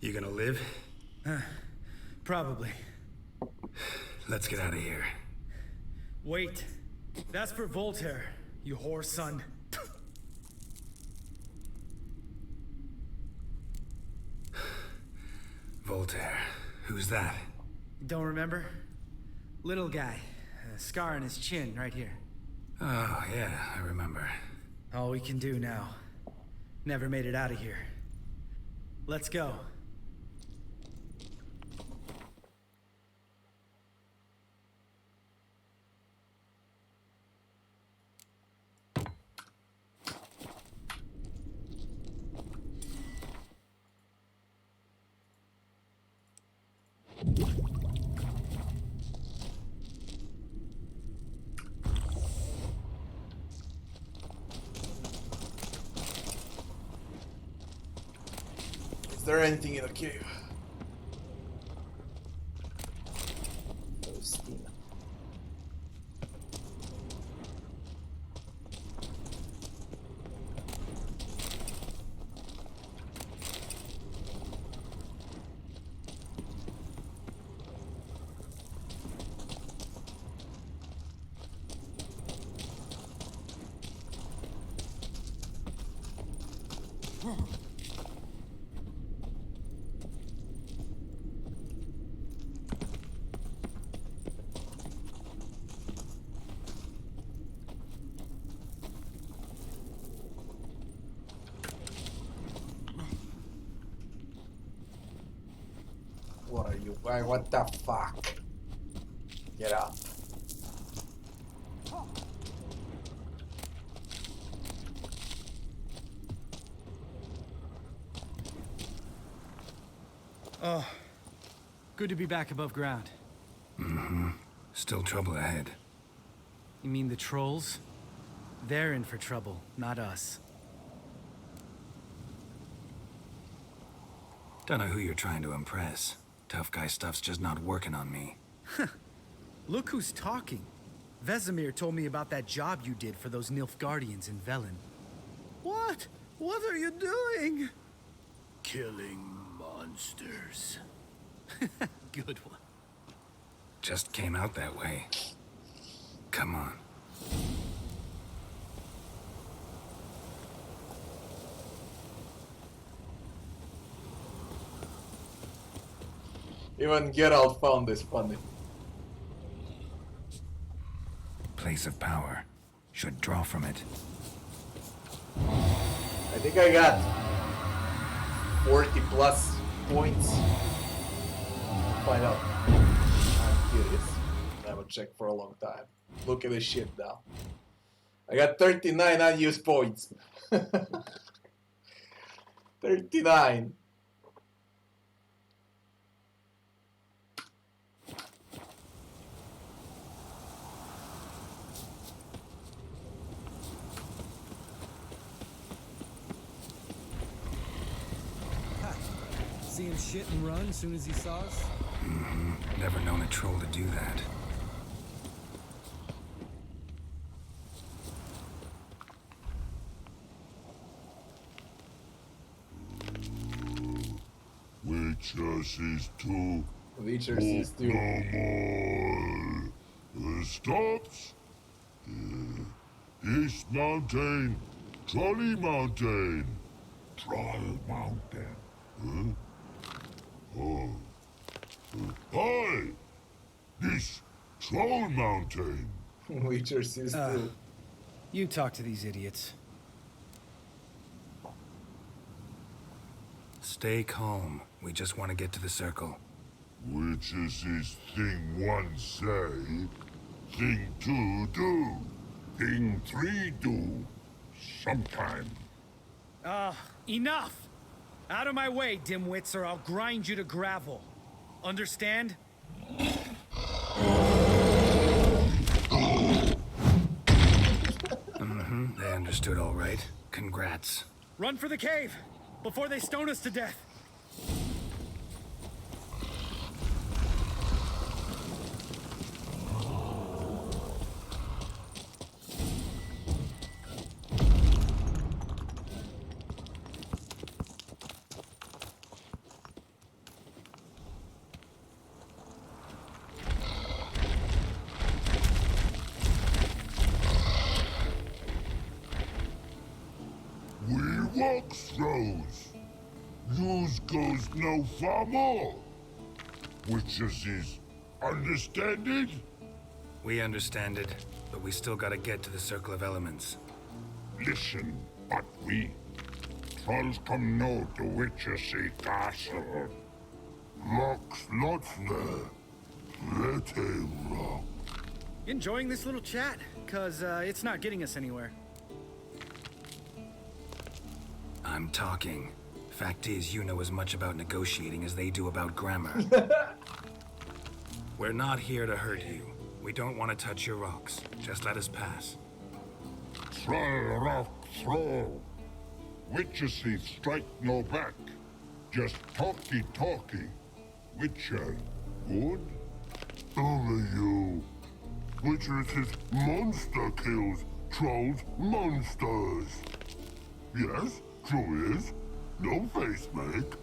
You gonna live? Probably. Let's get out of here. Wait. That's for Voltaire, you whore son. Voltaire. Who's that? Don't remember? Little guy. A scar on his chin right here. Oh, yeah, I remember. All we can do now. Never made it out of here. Let's go. Is there anything in the cave? What are you? Why? What the fuck? Get up. Oh, good to be back above ground. Mm-hmm. Still trouble ahead. You mean the trolls? They're in for trouble, not us. Don't know who you're trying to impress. Tough guy stuff's just not working on me. Look who's talking. Vesemir told me about that job you did for those Nilfgaardians in Velen. What? What are you doing? Killing monsters. Good one. Just came out that way. Come on. Even Geralt found this funny. Place of power. Should draw from it. I think I got 40 plus points. Find out. I'm curious. I haven't checked for a long time. Look at this shit now. I got 39 unused points. 39. See him shit and run as soon as he saw us? Mm-hmm. Never known a troll to do that. Witches is too. Witchers is too. No more. Stops. East Mountain. Trolley Mountain. Troll Mountain. Huh? Oh. Hi! This Troll Mountain. Witchers is too. You talk to these idiots. Stay calm. We just want to get to the circle. Witches is thing one say, thing two do, thing three do, sometime. Enough! Out of my way, dimwits, or I'll grind you to gravel. Understand? Mm-hmm. They understood all right. Congrats. Run for the cave! Before they stone us to death! Box throws. Yours goes no far more. Witches is understand it? We understand it, but we still gotta get to the Circle of Elements. Listen, but we trolls come no to Witches castle. Rocks lots there. Plenty rock. Enjoying this little chat? Cause it's not getting us anywhere. I'm talking. Fact is, you know as much about negotiating as they do about grammar. We're not here to hurt you. We don't want to touch your rocks. Just let us pass. Throw rock throw. Witches strike no back. Just talky. Witcher, good? Only you. Witches monster kills. Trolls monsters. Yes, true is. No face make.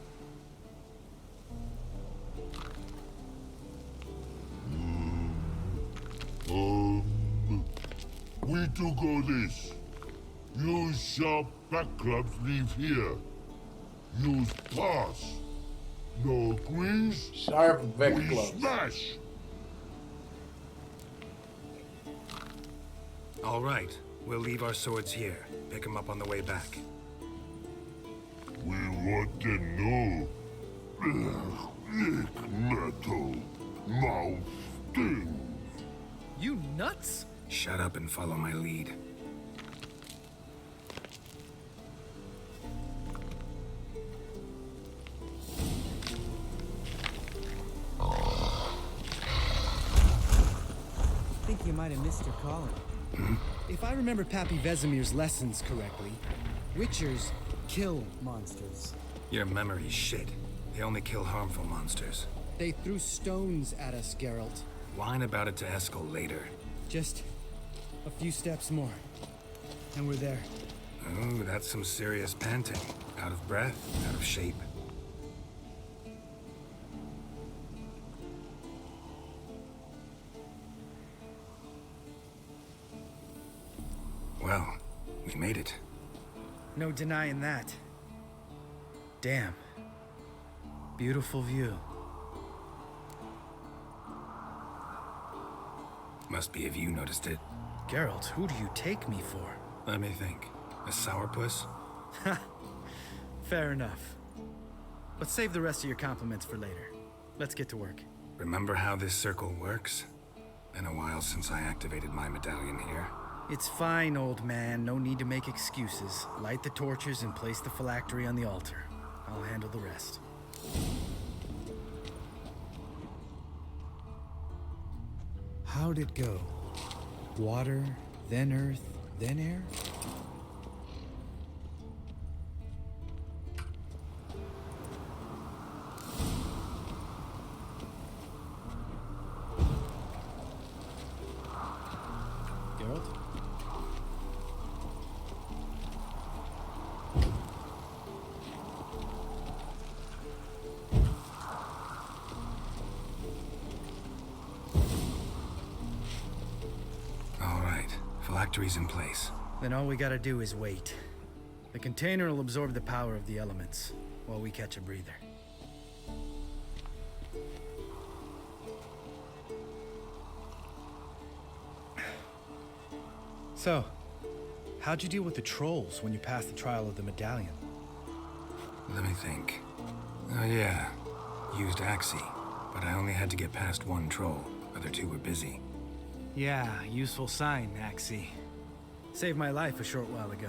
We do go this. Use sharp back clubs leave here. Use pass. No grease. Sharp back We clubs. smash. All right. We'll leave our swords here. Pick them up on the way back. We want to know. Lick metal. Mouth stings. You nuts? Shut up and follow my lead. I think you might have missed your calling. If I remember Pappy Vesemir's lessons correctly, Witchers kill Monsters. Your memory's shit. They only kill harmful monsters. They threw stones at us, Geralt. Whine about it to Eskel later. Just a few steps more, and we're there. Ooh, that's some serious panting. Out of breath, out of shape. Well, we made it. No denying that. Damn. Beautiful view. Must be if you noticed it. Geralt, who do you take me for? Let me think. A sourpuss? Fair enough. But save the rest of your compliments for later. Let's get to work. Remember how this circle works? Been a while since I activated my medallion here. It's fine, old man. No need to make excuses. Light the torches and place the phylactery on the altar. I'll handle the rest. How'd it go? Water, then earth, then air? Geralt? Phylactery's in place. Then all we gotta do is wait. The container will absorb the power of the elements, while we catch a breather. So, how'd you deal with the trolls when you passed the trial of the medallion? Let me think. Oh yeah, used Axie, but I only had to get past one troll. Other two were busy. Yeah, useful sign, Axie. Saved my life a short while ago.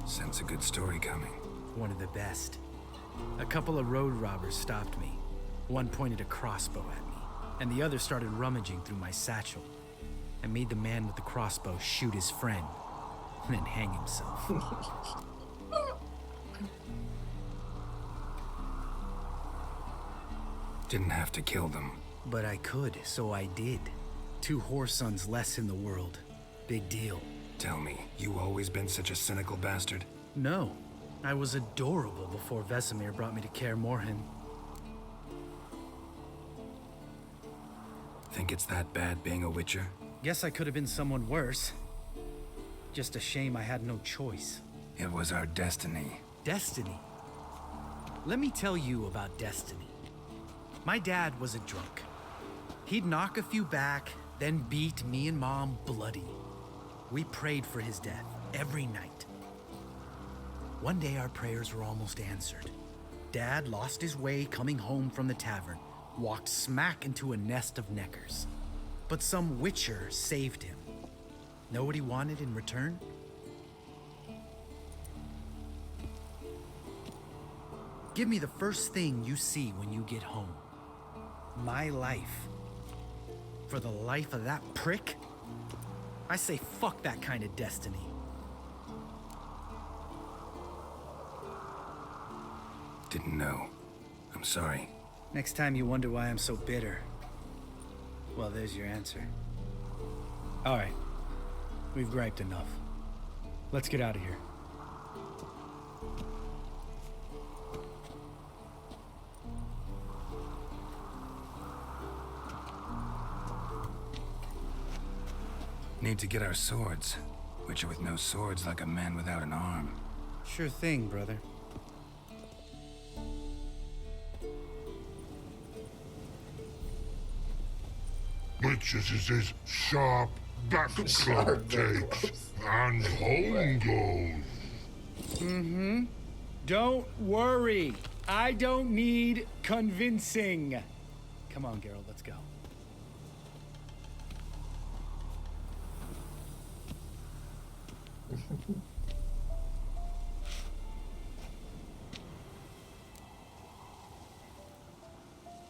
Sense a good story coming. One of the best. A couple of road robbers stopped me. One pointed a crossbow at me, and the other started rummaging through my satchel. I made the man with the crossbow shoot his friend, and then hang himself. Didn't have to kill them. But I could, so I did. 2 whoresons less in the world. Big deal. Tell me, you always been such a cynical bastard? No. I was adorable before Vesemir brought me to Kaer Morhen. Think it's that bad being a Witcher? Guess I could have been someone worse. Just a shame I had no choice. It was our destiny. Destiny? Let me tell you about destiny. My dad was a drunk. He'd knock a few back, then beat me and Mom bloody. We prayed for his death every night. One day our prayers were almost answered. Dad lost his way coming home from the tavern, walked smack into a nest of neckers. But some witcher saved him. Know what he wanted in return? Give me the first thing you see when you get home. My life. For the life of that prick? I say fuck that kind of destiny. Didn't know. I'm sorry. Next time you wonder why I'm so bitter, well, there's your answer. All right. We've griped enough. Let's get out of here. Need to get our swords. Witcher with no swords like a man without an arm. Sure thing, brother. Witches is his sharp back club takes, and home goes. Mm-hmm. Don't worry. I don't need convincing. Come on, Geralt, let's go.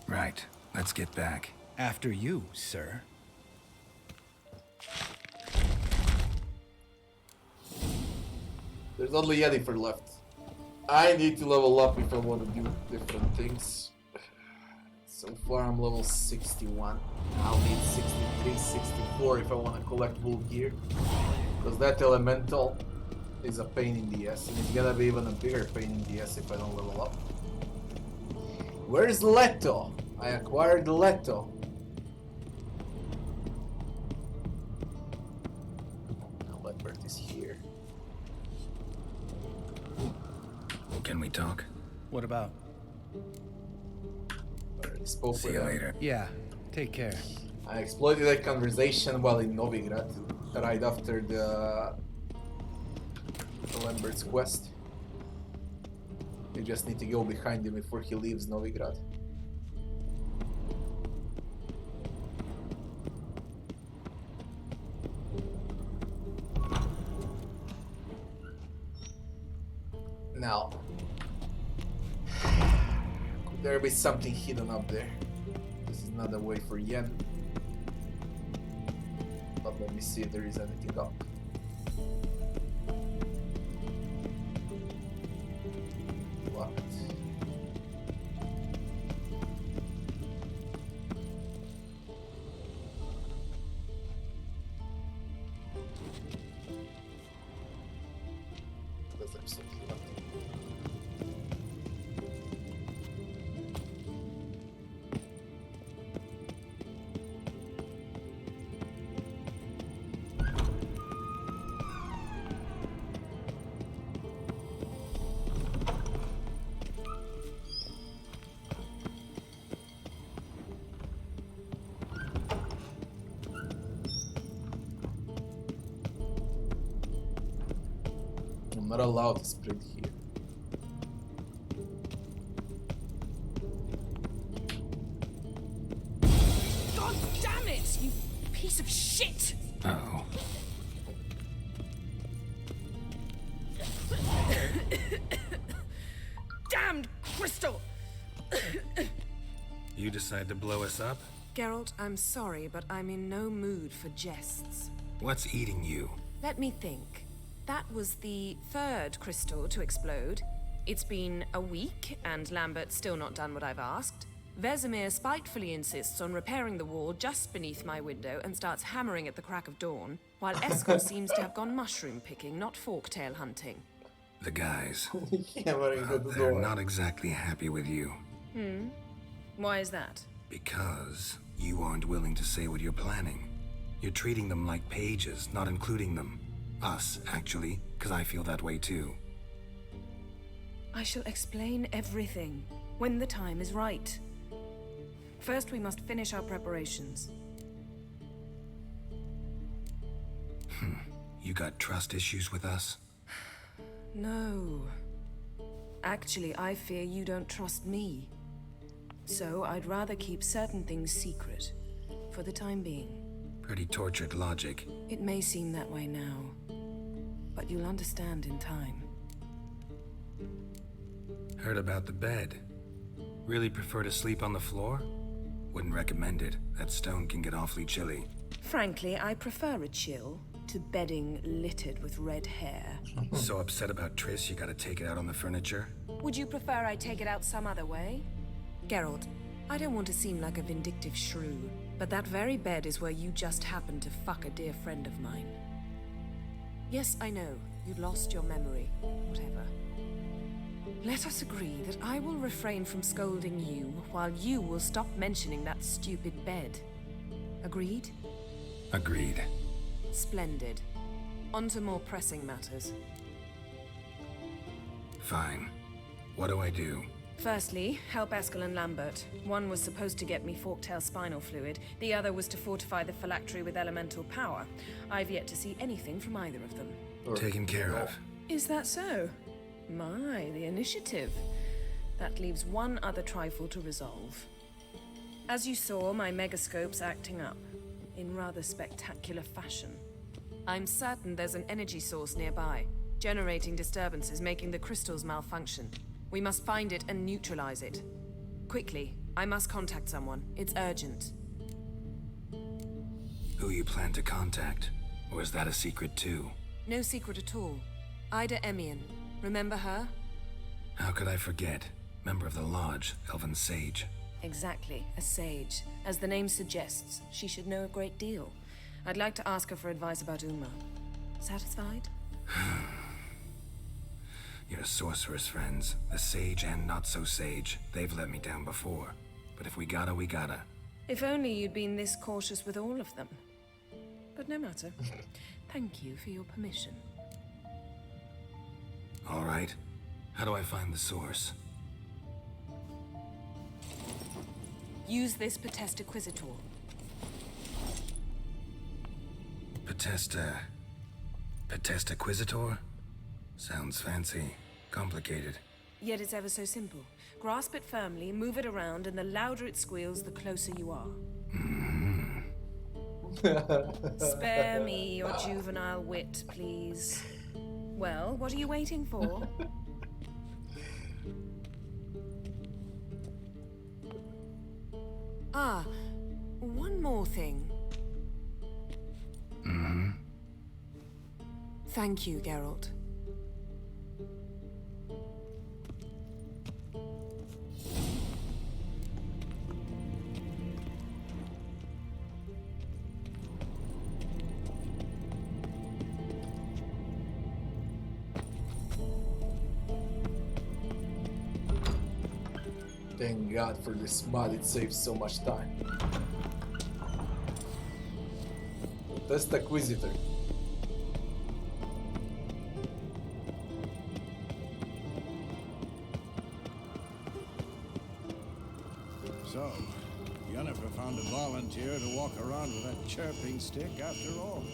Right. Let's get back. After you, sir. There's only Yennefer left. I need to level up if I want to do different things. So far I'm level 61. I'll need 63, 64 if I want to collect wool gear. Because that elemental is a pain in the ass. And it's gonna be even a bigger pain in the ass if I don't level up. Where's Leto? I acquired Leto. Now Lambert is here. Can we talk? What about? Already spoke See with you him. later. Yeah, take care. I exploited that conversation while in Novigrad, right after the Lambert's quest. You just need to go behind him before he leaves Novigrad. Now, could there be something hidden up there? This is not a way for Yen. But let me see if there is anything up. Locked. There's absolutely nothing. I'm not allowed to sprint here. God damn it, you piece of shit! Uh-oh. Damned crystal! You decide to blow us up? Geralt, I'm sorry, but I'm in no mood for jests. What's eating you? Let me think. That was the third crystal to explode. It's been a week, and Lambert's still not done what I've asked. Vesemir spitefully insists on repairing the wall just beneath my window and starts hammering at the crack of dawn, while Eskel seems to have gone mushroom picking, not forktail hunting. The guys. They're not exactly happy with you. Why is that? Because you aren't willing to say what you're planning. You're treating them like pages, not including them. Us, actually, because I feel that way too. I shall explain everything when the time is right. First, we must finish our preparations. You got trust issues with us? No. Actually, I fear you don't trust me. So I'd rather keep certain things secret, for the time being. Pretty tortured logic. It may seem that way now, but you'll understand in time. Heard about the bed. Really prefer to sleep on the floor? Wouldn't recommend it. That stone can get awfully chilly. Frankly, I prefer a chill to bedding littered with red hair. So upset about Triss, you gotta take it out on the furniture? Would you prefer I take it out some other way? Geralt, I don't want to seem like a vindictive shrew, but that very bed is where you just happened to fuck a dear friend of mine. Yes, I know, you'd lost your memory. Whatever. Let us agree that I will refrain from scolding you, while you will stop mentioning that stupid bed. Agreed? Agreed. Splendid. On to more pressing matters. Fine. What do I do? Firstly, help Eskel and Lambert. One was supposed to get me forktail spinal fluid, the other was to fortify the phylactery with elemental power. I've yet to see anything from either of them. Taken care of. Is that so? My, the initiative. That leaves one other trifle to resolve. As you saw, my megascope's acting up, in rather spectacular fashion. I'm certain there's an energy source nearby, generating disturbances, making the crystals malfunction. We must find it and neutralize it. Quickly, I must contact someone. It's urgent. Who you plan to contact? Or is that a secret too? No secret at all. Ida Emian. Remember her? How could I forget? Member of the Lodge, Elven Sage. Exactly, a sage. As the name suggests, she should know a great deal. I'd like to ask her for advice about Uma. Satisfied? Your sorceress friends, the sage and not-so-sage, they've let me down before. But if we gotta, we gotta. If only you'd been this cautious with all of them. But no matter. Thank you for your permission. All right. How do I find the source? Use this Potest Acquisitor. Potest Acquisitor? Sounds fancy. Complicated. Yet it's ever so simple. Grasp it firmly, move it around, and the louder it squeals, the closer you are. Spare me your juvenile wit, please. Well, what are you waiting for? Ah, one more thing. Thank you, Geralt. Thank God for this mod, it saves so much time. Test Acquisitor. So, Yennefer found a volunteer to walk around with that chirping stick after all.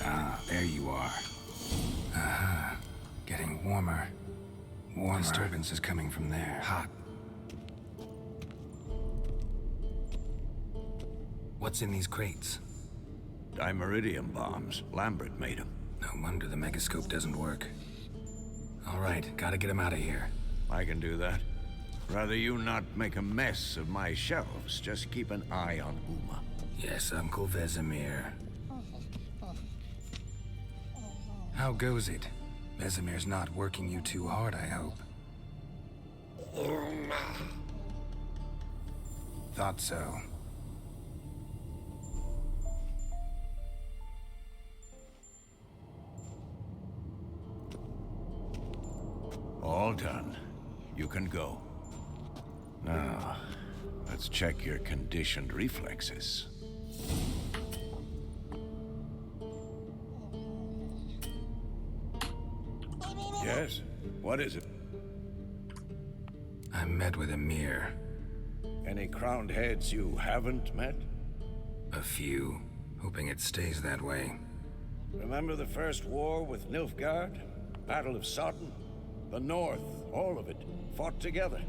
Ah, there you are. Aha. Getting warmer. Warmer. Disturbance is coming from there. Hot. What's in these crates? Dimeridium bombs. Lambert made them. No wonder the megascope doesn't work. All right, gotta get him out of here. I can do that. Rather you not make a mess of my shelves. Just keep an eye on Uma. Yes, Uncle Vesemir. How goes it? Vesemir's not working you too hard, I hope. Thought so. All done. You can go. Now, let's check your conditioned reflexes. Yes? What is it? I met with Emir. Any crowned heads you haven't met? A few, hoping it stays that way. Remember the first war with Nilfgaard? Battle of Sodden? The North, all of it, fought together.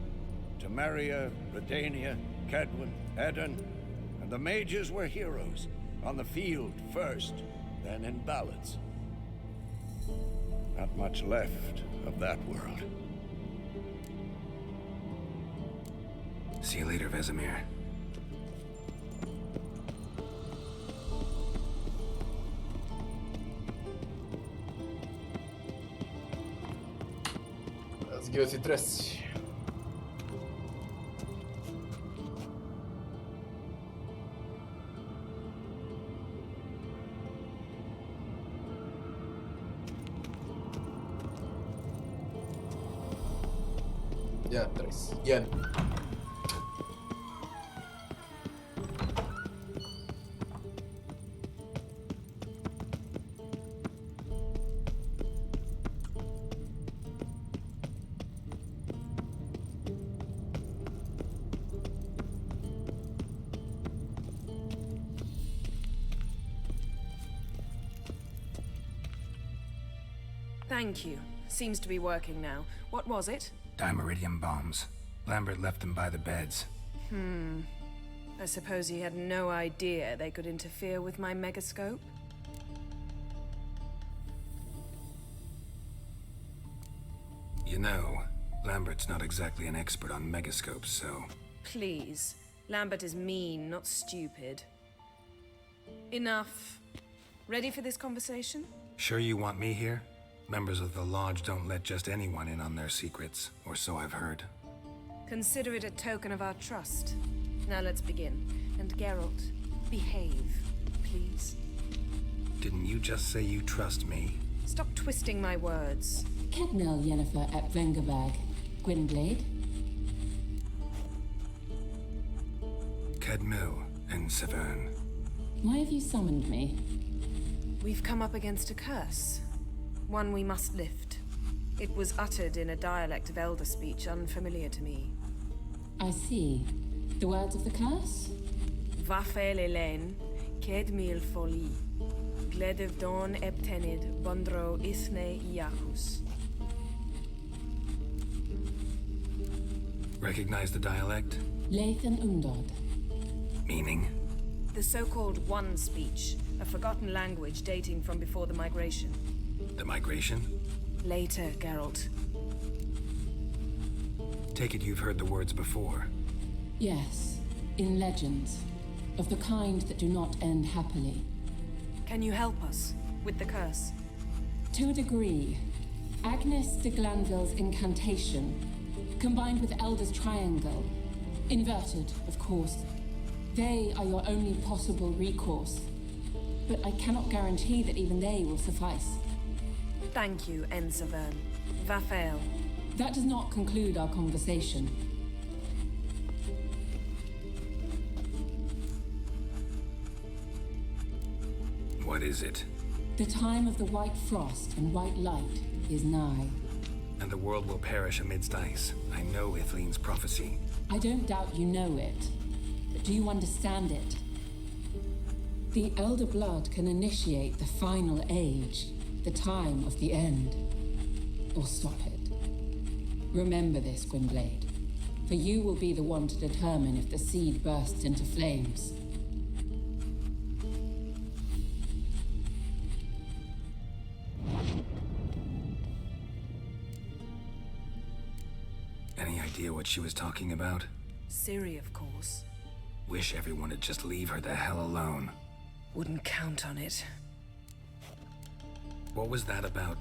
Temeria, Redania, Kedwin, Edirn, and the mages were heroes. On the field first, then in ballads. Not much left of that world. See you later, Vesemir. Let's go to dress. Ja, dress. Igen. Thank you. Seems to be working now. What was it? Dimeridium bombs. Lambert left them by the beds. I suppose he had no idea they could interfere with my megascope? You know, Lambert's not exactly an expert on megascopes, so... Please. Lambert is mean, not stupid. Enough. Ready for this conversation? Sure you want me here? Members of the Lodge don't let just anyone in on their secrets, or so I've heard. Consider it a token of our trust. Now let's begin. And Geralt, behave, please. Didn't you just say you trust me? Stop twisting my words. Kednel Yennefer at Vengerberg. Gwynblade? Kedmil and Severn. Why have you summoned me? We've come up against a curse. One we must lift. It was uttered in a dialect of Elder speech unfamiliar to me. I see. The words of the curse? Vafel Elen, Kedmil Foli, Gledev Don Ebtenid, Bondro Isne Iacus. Recognize the dialect? Lathan Undod. Meaning? The so-called One speech, a forgotten language dating from before the migration. The migration? Later, Geralt. Take it you've heard the words before. Yes, in legends. Of the kind that do not end happily. Can you help us with the curse? To a degree. Agnes de Glanville's incantation, combined with Elder's triangle, inverted, of course. They are your only possible recourse. But I cannot guarantee that even they will suffice. Thank you, Severn. Vafel. That does not conclude our conversation. What is it? The time of the white frost and white light is nigh. And the world will perish amidst ice. I know Ithleen's prophecy. I don't doubt you know it. But do you understand it? The Elder Blood can initiate the final age, the time of the end. Or stop it. Remember this, Gwynblade. For you will be the one to determine if the seed bursts into flames. Any idea what she was talking about? Ciri, of course. Wish everyone would just leave her the hell alone. Wouldn't count on it. What was that about?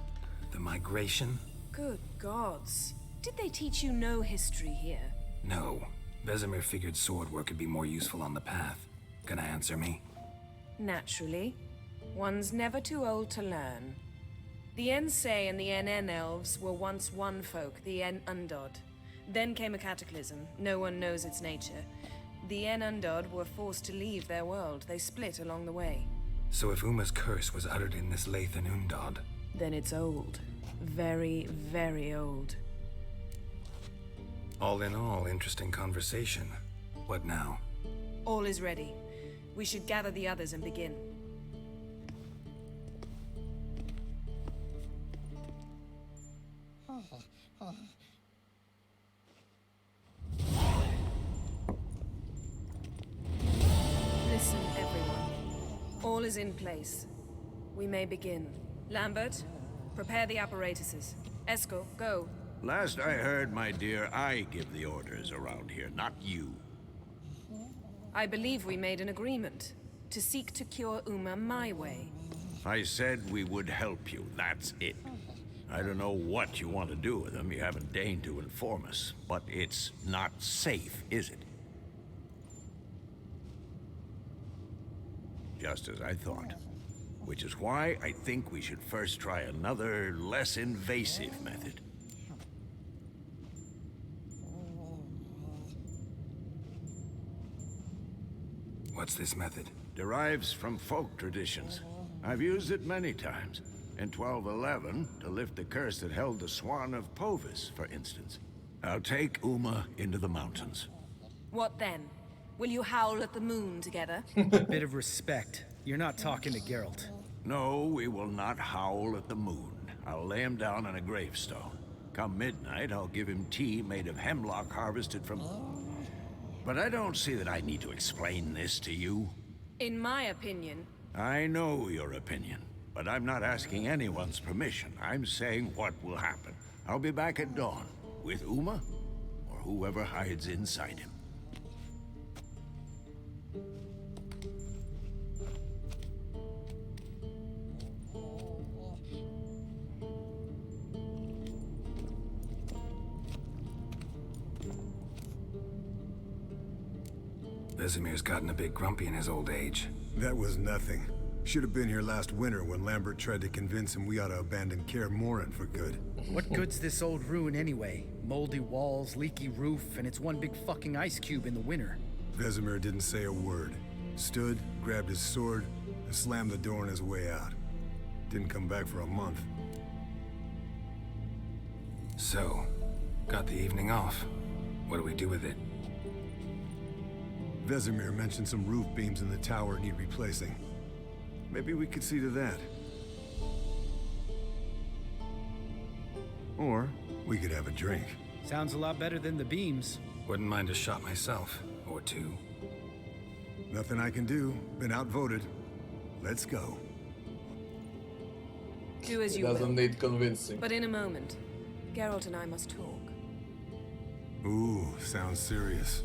The migration? Good gods. Did they teach you no history here? No. Vesemir figured sword work could be more useful on the path. Gonna answer me? Naturally. One's never too old to learn. The Ensei and the NN elves were once one folk, the En Undod. Then came a cataclysm. No one knows its nature. The Undod were forced to leave their world. They split along the way. So if Uma's curse was uttered in this Lathan Undod, Then it's old. Very, very old. all in all, interesting conversation. What now? All is ready. We should gather the others and begin. Listen, everyone. All is in place. We may begin. Lambert, prepare the apparatuses. Esco, go. Last I heard, my dear, I give the orders around here, not you. I believe we made an agreement to seek to cure Uma my way. I said we would help you, that's it. I don't know what you want to do with them, you haven't deigned to inform us, but it's not safe, is it? Just as I thought. Which is why I think we should first try another, less invasive method. What's this method? Derives from folk traditions. I've used it many times. In 1211, to lift the curse that held the Swan of Povis, for instance. I'll take Uma into the mountains. What then? Will you howl at the moon together? A bit of respect. You're not talking to Geralt. No, we will not howl at the moon. I'll lay him down on a gravestone. Come midnight, I'll give him tea made of hemlock harvested from... But I don't see that I need to explain this to you. In my opinion... I know your opinion, but I'm not asking anyone's permission. I'm saying what will happen. I'll be back at dawn, with Uma, or whoever hides inside him. Vesemir's gotten a bit grumpy in his old age. That was nothing. Should have been here last winter when Lambert tried to convince him we ought to abandon Kaer Morhen for good. What good's this old ruin anyway? Moldy walls, leaky roof, and it's one big fucking ice cube in the winter. Vesemir didn't say a word. Stood, grabbed his sword, and slammed the door on his way out. Didn't come back for a month. So, got the evening off. What do we do with it? Vesemir mentioned some roof beams in the tower need replacing. Maybe we could see to that. Or we could have a drink. Sounds a lot better than the beams. Wouldn't mind a shot myself, or two. Nothing I can do. Been outvoted. Let's go. Do as you Doesn't will. need convincing. But in a moment, Geralt and I must talk. Ooh, sounds serious.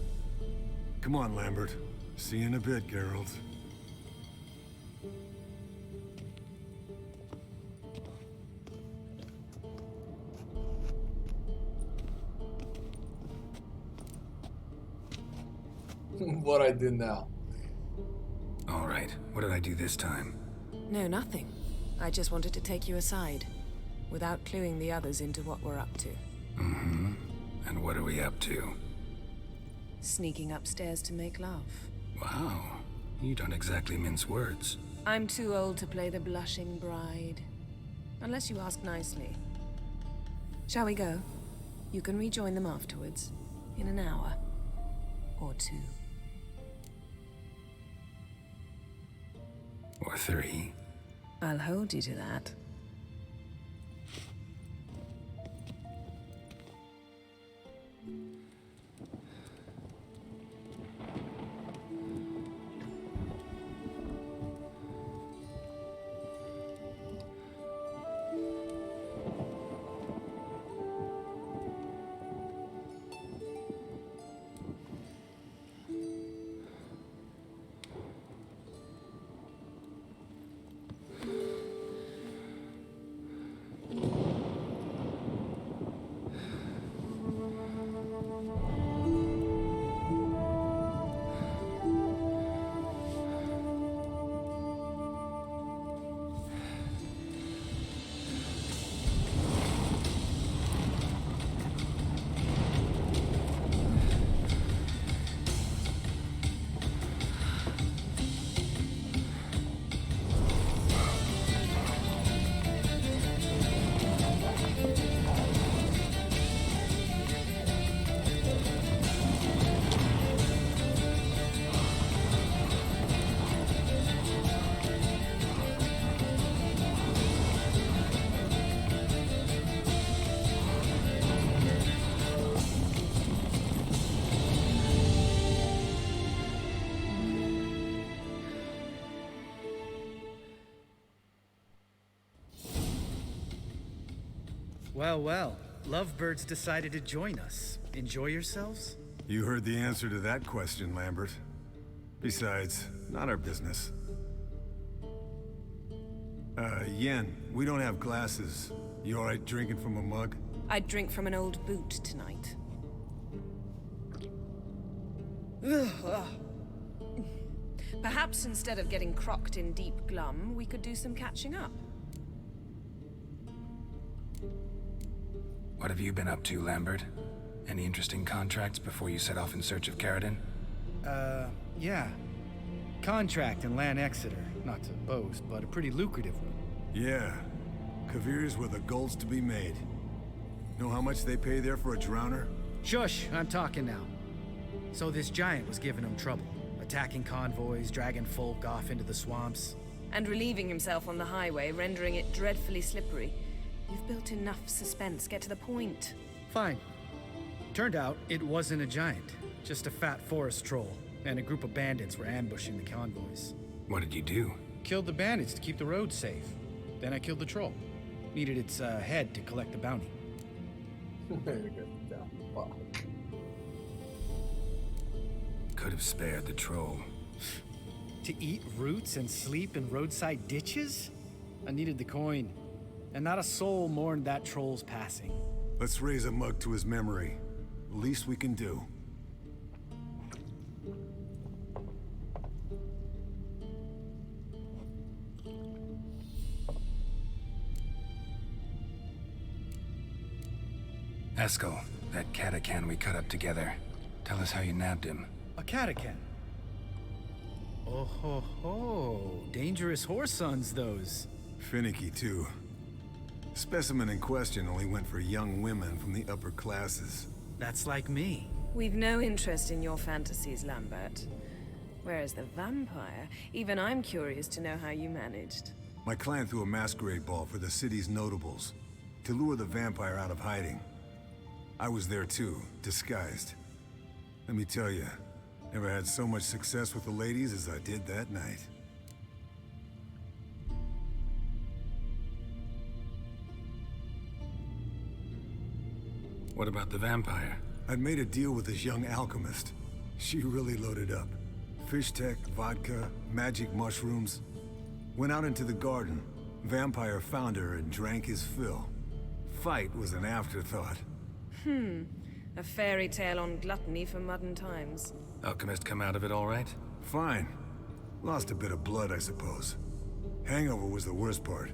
Come on, Lambert. See you in a bit, Geralt. What I do now. All right, what did I do this time? No, nothing. I just wanted to take you aside, without cluing the others into what we're up to. Mm-hmm. And what are we up to? Sneaking upstairs to make love. Wow, you don't exactly mince words. I'm too old to play the blushing bride. Unless you ask nicely. Shall we go? You can rejoin them afterwards. In an hour. Or two. Or three. I'll hold you to that. Well, well. Lovebirds decided to join us. Enjoy yourselves? You heard the answer to that question, Lambert. Besides, not our business. Yen, we don't have glasses. You alright drinking from a mug? I'd drink from an old boot tonight. Perhaps instead of getting crocked in deep glum, we could do some catching up. What have you been up to, Lambert? Any interesting contracts before you set off in search of Carradine? Yeah. Contract in Lan Exeter. Not to boast, but a pretty lucrative one. Yeah. Kavir's where the gold's to be made. Know how much they pay there for a drowner? Shush, I'm talking now. So this giant was giving him trouble. Attacking convoys, dragging folk off into the swamps. And relieving himself on the highway, rendering it dreadfully slippery. You've built enough suspense. Get to the point. Fine. Turned out it wasn't a giant. Just a fat forest troll. And a group of bandits were ambushing the convoys. What did you do? Killed the bandits to keep the roads safe. Then I killed the troll. Needed its head to collect the bounty. Wow. Could have spared the troll. To eat roots and sleep in roadside ditches? I needed the coin. And not a soul mourned that troll's passing. Let's raise a mug to his memory. The least we can do. Eskel, that catacan we cut up together. Tell us how you nabbed him. A catacan? Oh ho ho. Dangerous horse sons, those. Finicky, too. Specimen in question only went for young women from the upper classes. That's like me. We've no interest in your fantasies, Lambert. Whereas the vampire, even I'm curious to know how you managed. My client threw a masquerade ball for the city's notables, to lure the vampire out of hiding. I was there too, disguised. Let me tell you, never had so much success with the ladies as I did that night. What about the vampire? I'd made a deal with this young alchemist. She really loaded up. Fish tech, vodka, magic mushrooms. Went out into the garden. Vampire found her and drank his fill. Fight was an afterthought. A fairy tale on gluttony for modern times. Alchemist come out of it all right? Fine. Lost a bit of blood, I suppose. Hangover was the worst part.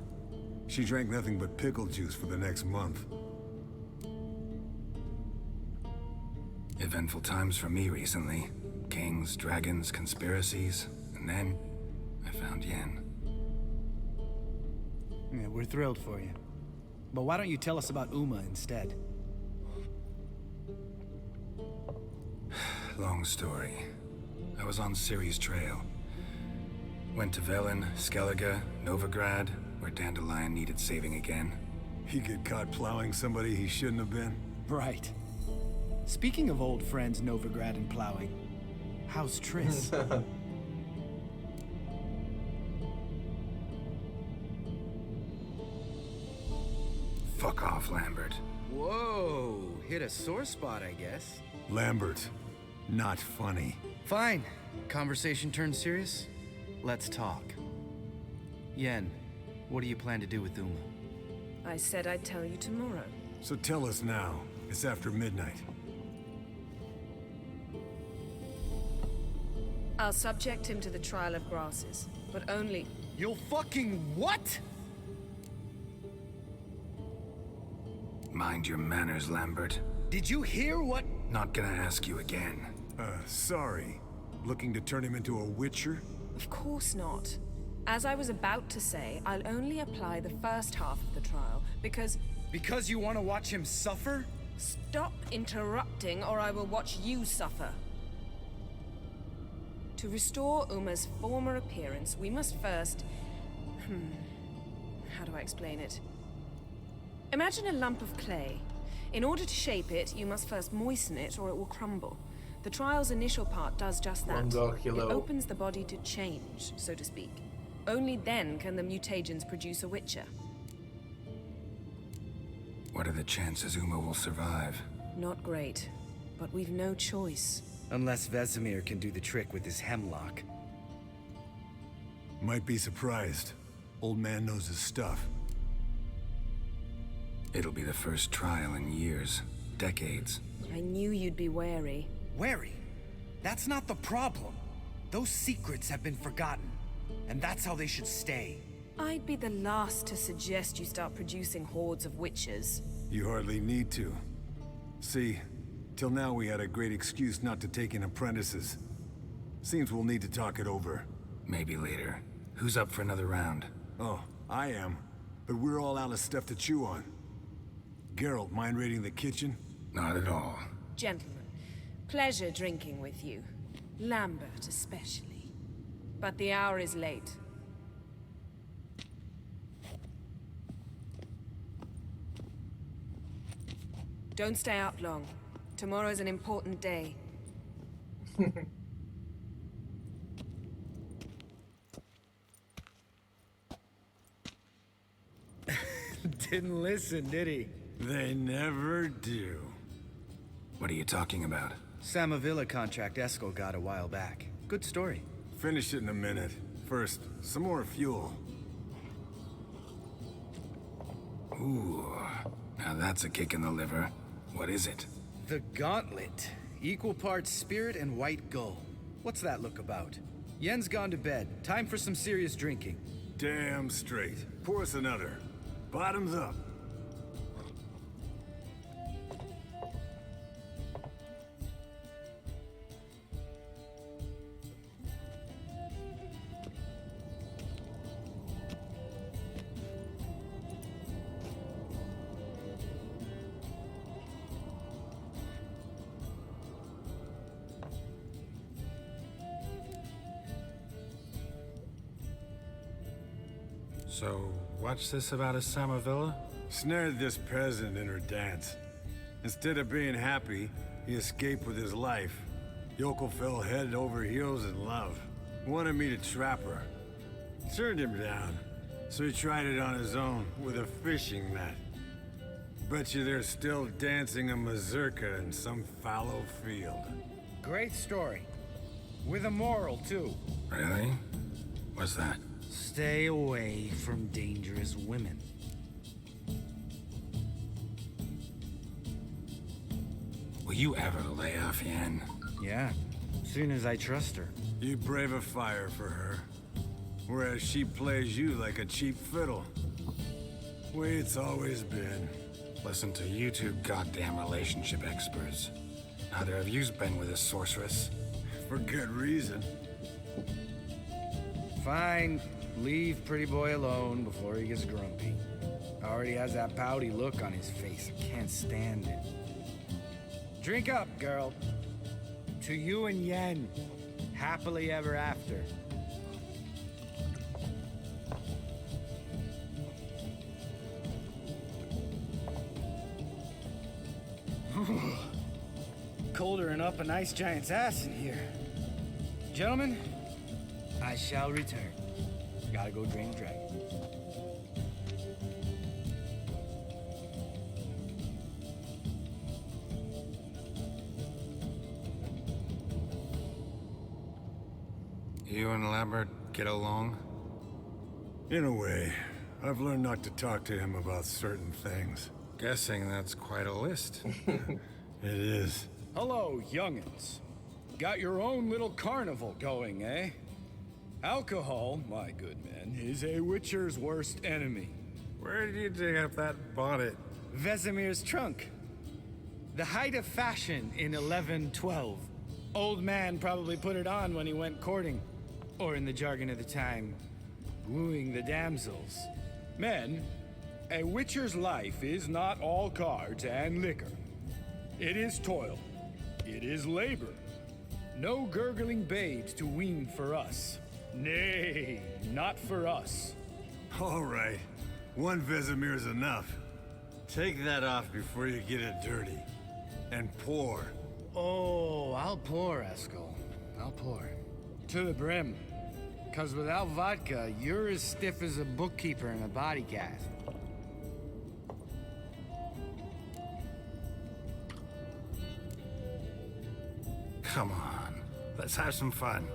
She drank nothing but pickle juice for the next month. Eventful times for me recently. Kings, dragons, conspiracies, and then I found Yen. Yeah, we're thrilled for you. But why don't you tell us about Uma instead? Long story. I was on Ciri's trail. Went to Velen, Skellige, Novigrad, where Dandelion needed saving again. He get caught plowing somebody he shouldn't have been? Right. Speaking of old friends Novigrad and plowing, how's Triss? Fuck off, Lambert. Whoa, hit a sore spot, I guess. Lambert, not funny. Fine. Conversation turned serious? Let's talk. Yen, what do you plan to do with Uma? I said I'd tell you tomorrow. So tell us now. It's after midnight. I'll subject him to the trial of grasses, but only... You'll fucking what? Mind your manners, Lambert. Did you hear what? Not gonna ask you again. Sorry. Looking to turn him into a witcher? Of course not. As I was about to say, I'll only apply the first half of the trial, because... Because you want to watch him suffer? Stop interrupting, or I will watch you suffer. To restore Uma's former appearance, we must first... How do I explain it? Imagine a lump of clay. In order to shape it, you must first moisten it, or it will crumble. The trial's initial part does just that. It opens the body to change, so to speak. Only then can the mutagens produce a witcher. What are the chances Uma will survive? Not great, but we've no choice. Unless Vesemir can do the trick with his hemlock. Might be surprised. Old man knows his stuff. It'll be the first trial in years, decades. I knew you'd be wary. Wary? That's not the problem. Those secrets have been forgotten, and that's how they should stay. I'd be the last to suggest you start producing hordes of witches. You hardly need to. See, till now we had a great excuse not to take in apprentices. Seems we'll need to talk it over. Maybe later. Who's up for another round? Oh, I am. But we're all out of stuff to chew on. Geralt, mind raiding the kitchen? Not at all. Gentlemen, pleasure drinking with you. Lambert especially. But the hour is late. Don't stay up long. Tomorrow's an important day. Didn't listen, did he? They never do. What are you talking about? Samavilla contract Eskel got a while back. Good story. Finish it in a minute. First, some more fuel. Ooh, now that's a kick in the liver. What is it? The Gauntlet. Equal parts spirit and white gull. What's that look about? Yen's gone to bed. Time for some serious drinking. Damn straight. Pour us another. Bottoms up. So, what's this about a Samavilla? Snared this peasant in her dance. Instead of being happy, he escaped with his life. Yokel fell head over heels in love. Wanted me to trap her. Turned him down, so he tried it on his own with a fishing net. Bet you they're still dancing a mazurka in some fallow field. Great story. With a moral, too. Really? What's that? Stay away from dangerous women. Will you ever lay off Yen? Yeah, soon as I trust her. You brave a fire for her, whereas she plays you like a cheap fiddle. Way it's always been. Listen to you two goddamn relationship experts. Neither of you's been with a sorceress. For good reason. Fine. Leave pretty boy alone before he gets grumpy. Already has that pouty look on his face. I can't stand it. Drink up, girl. To you and Yen. Happily ever after. Colder than up a nice giant's ass in here. Gentlemen, I shall return. Gotta go drain the dragon. You and Lambert get along? In a way. I've learned not to talk to him about certain things. Guessing that's quite a list. It is. Hello, young'uns. Got your own little carnival going, eh? Alcohol, my good men, is a witcher's worst enemy. Where did you dig up that bonnet? Vesemir's trunk. The height of fashion in 1112. Old man probably put it on when he went courting. Or in the jargon of the time, wooing the damsels. Men, a witcher's life is not all cards and liquor. It is toil. It is labor. No gurgling babes to wean for us. Nay, not for us. All right. One Vesemir's enough. Take that off before you get it dirty. And pour. Oh, I'll pour, Eskel. I'll pour. To the brim. 'Cause without vodka, you're as stiff as a bookkeeper in a body cast. Come on. Let's have some fun.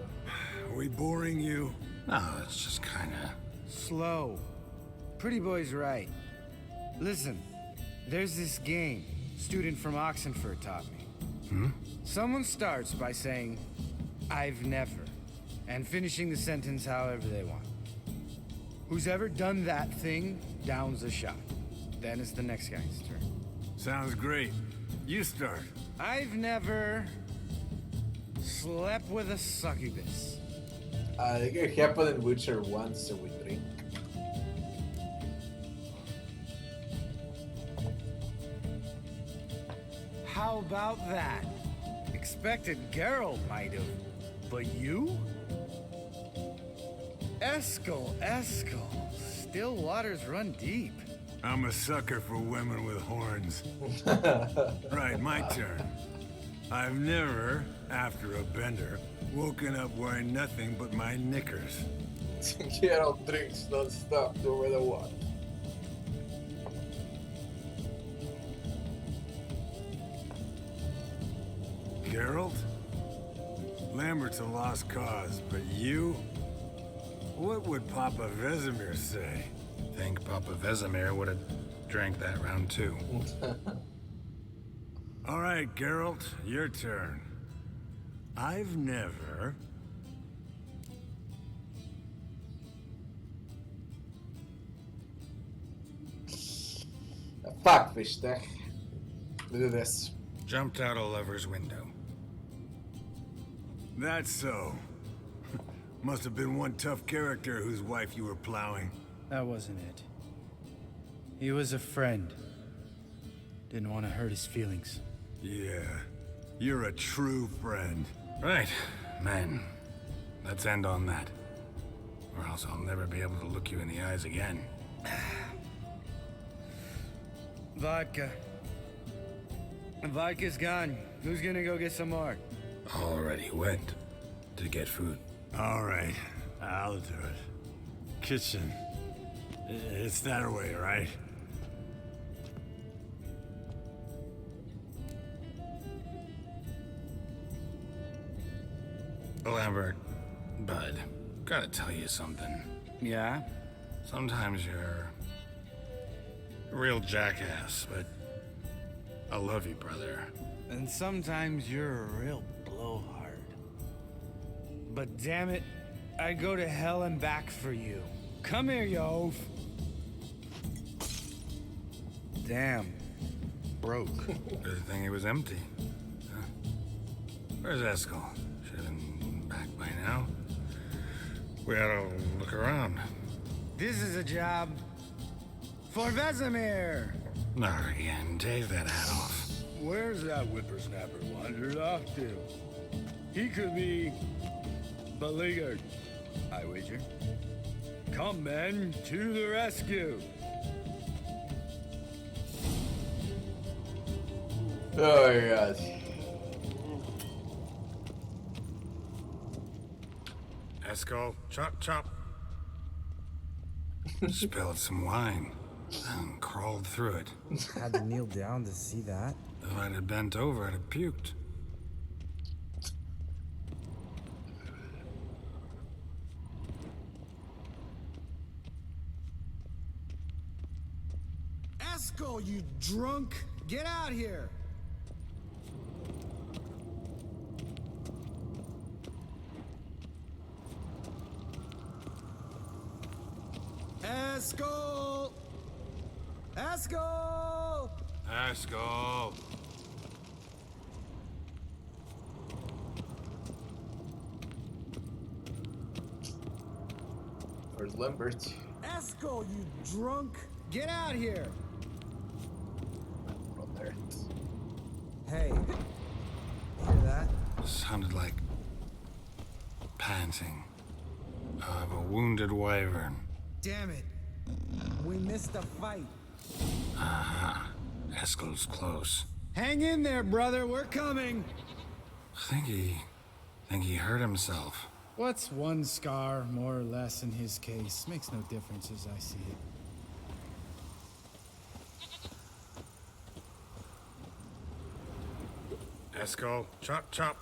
Are we boring you? No, it's just kinda... Slow. Pretty boy's right. Listen, there's this game student from Oxenford taught me. Someone starts by saying, I've never, and finishing the sentence however they want. Who's ever done that thing downs a shot. Then it's the next guy's turn. Sounds great. You start. I've never slept with a succubus. I think it happened in Witcher 1, so we drink. How about that? Expected Geralt might have, but you? Eskel. Still waters run deep. I'm a sucker for women with horns. Right, my turn. I've never, after a bender, woken up wearing nothing but my knickers. Geralt drinks non-stop, no matter what. Geralt? Lambert's a lost cause, but you? What would Papa Vesemir say? Think Papa Vesemir would have drank that round too. All right, Geralt, your turn. I've never... Fuck, Vishtek. Look at this. Jumped out a lover's window. That's so. Must have been one tough character whose wife you were plowing. That wasn't it. He was a friend. Didn't want to hurt his feelings. Yeah, you're a true friend. Right, man. Let's end on that. Or else I'll never be able to look you in the eyes again. Vodka. Vodka's gone. Who's gonna go get some more? Already went to get food. All right, I'll do it. Kitchen. It's that way, right? Lambert, bud, gotta tell you something. Yeah? Sometimes you're a real jackass, but I love you, brother. And sometimes you're a real blowhard. But damn it, I'd go to hell and back for you. Come here, you oaf. Damn. Broke. Good thing it was empty. Huh. Where's Eskel? Should have been back by now. We ought to look around. This is a job for Vesemir. Not again. Take that hat off. Where's that whippersnapper wandered off to? He could be beleaguered, I wager. Come, men, to the rescue. Oh my god. Eskel, chop, chop. Spilled some wine and crawled through it. Had to kneel down to see that. If I'd have bent over, I'd have puked. Eskel, you drunk! Get out here! Eskel! Eskel! Eskel! Where's Lambert? Eskel, you drunk! Get out here! From there. Hey, hear that? Sounded like panting of a wounded wyvern. Damn it! We missed a fight. Aha. Eskel's close. Hang in there, brother. We're coming. Think he hurt himself. What's one scar, more or less, in his case? Makes no difference as I see it. Eskel, chop, chop.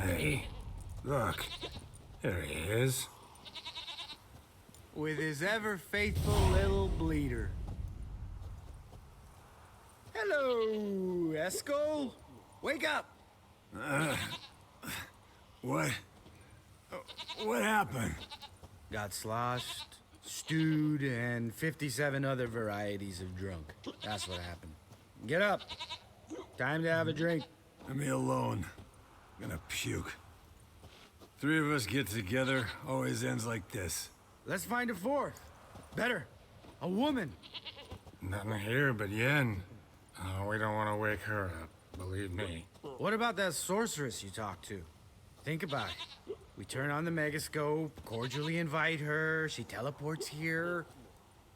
Hey, look. There he is. With his ever-faithful little bleeder. Hello, Esco. Wake up! What? What happened? Got sloshed, stewed, and 57 other varieties of drunk. That's what happened. Get up. Time to have a drink. Leave me alone. I'm gonna puke. Three of us get together, always ends like this. Let's find a fourth. Better. A woman. Nothing here but Yen. Oh, we don't want to wake her up, believe me. What about that sorceress you talked to? Think about it. We turn on the megascope, cordially invite her, she teleports here.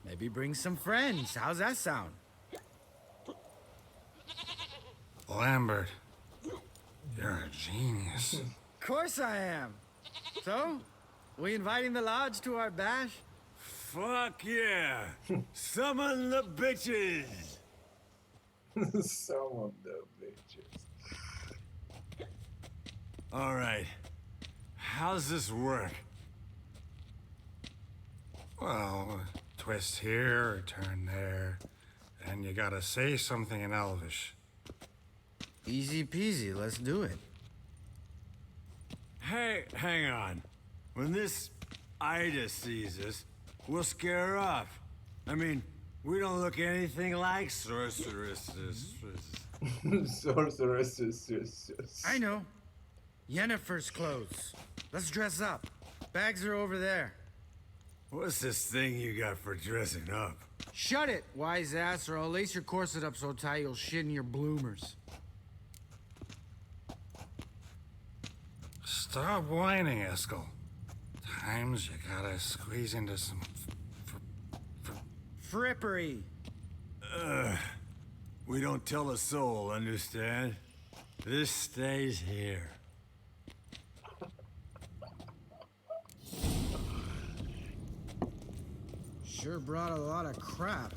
Maybe bring some friends. How's that sound? Lambert, you're a genius. Of course I am. So, we inviting the lodge to our bash? Fuck yeah! Summon the bitches! Summon the bitches. All right. How's this work? Well, twist here, turn there, and you gotta say something in Elvish. Easy peasy, let's do it. Hey, hang on. When this Ida sees us, we'll scare her off. I mean, we don't look anything like sorceresses. Sorceresses. I know. Yennefer's clothes. Let's dress up. Bags are over there. What's this thing you got for dressing up? Shut it, wise ass, or I'll lace your corset up so tight you'll shit in your bloomers. Stop whining, Eskel. Times you gotta squeeze into some frippery. We don't tell a soul, understand? This stays here. Sure brought a lot of crap.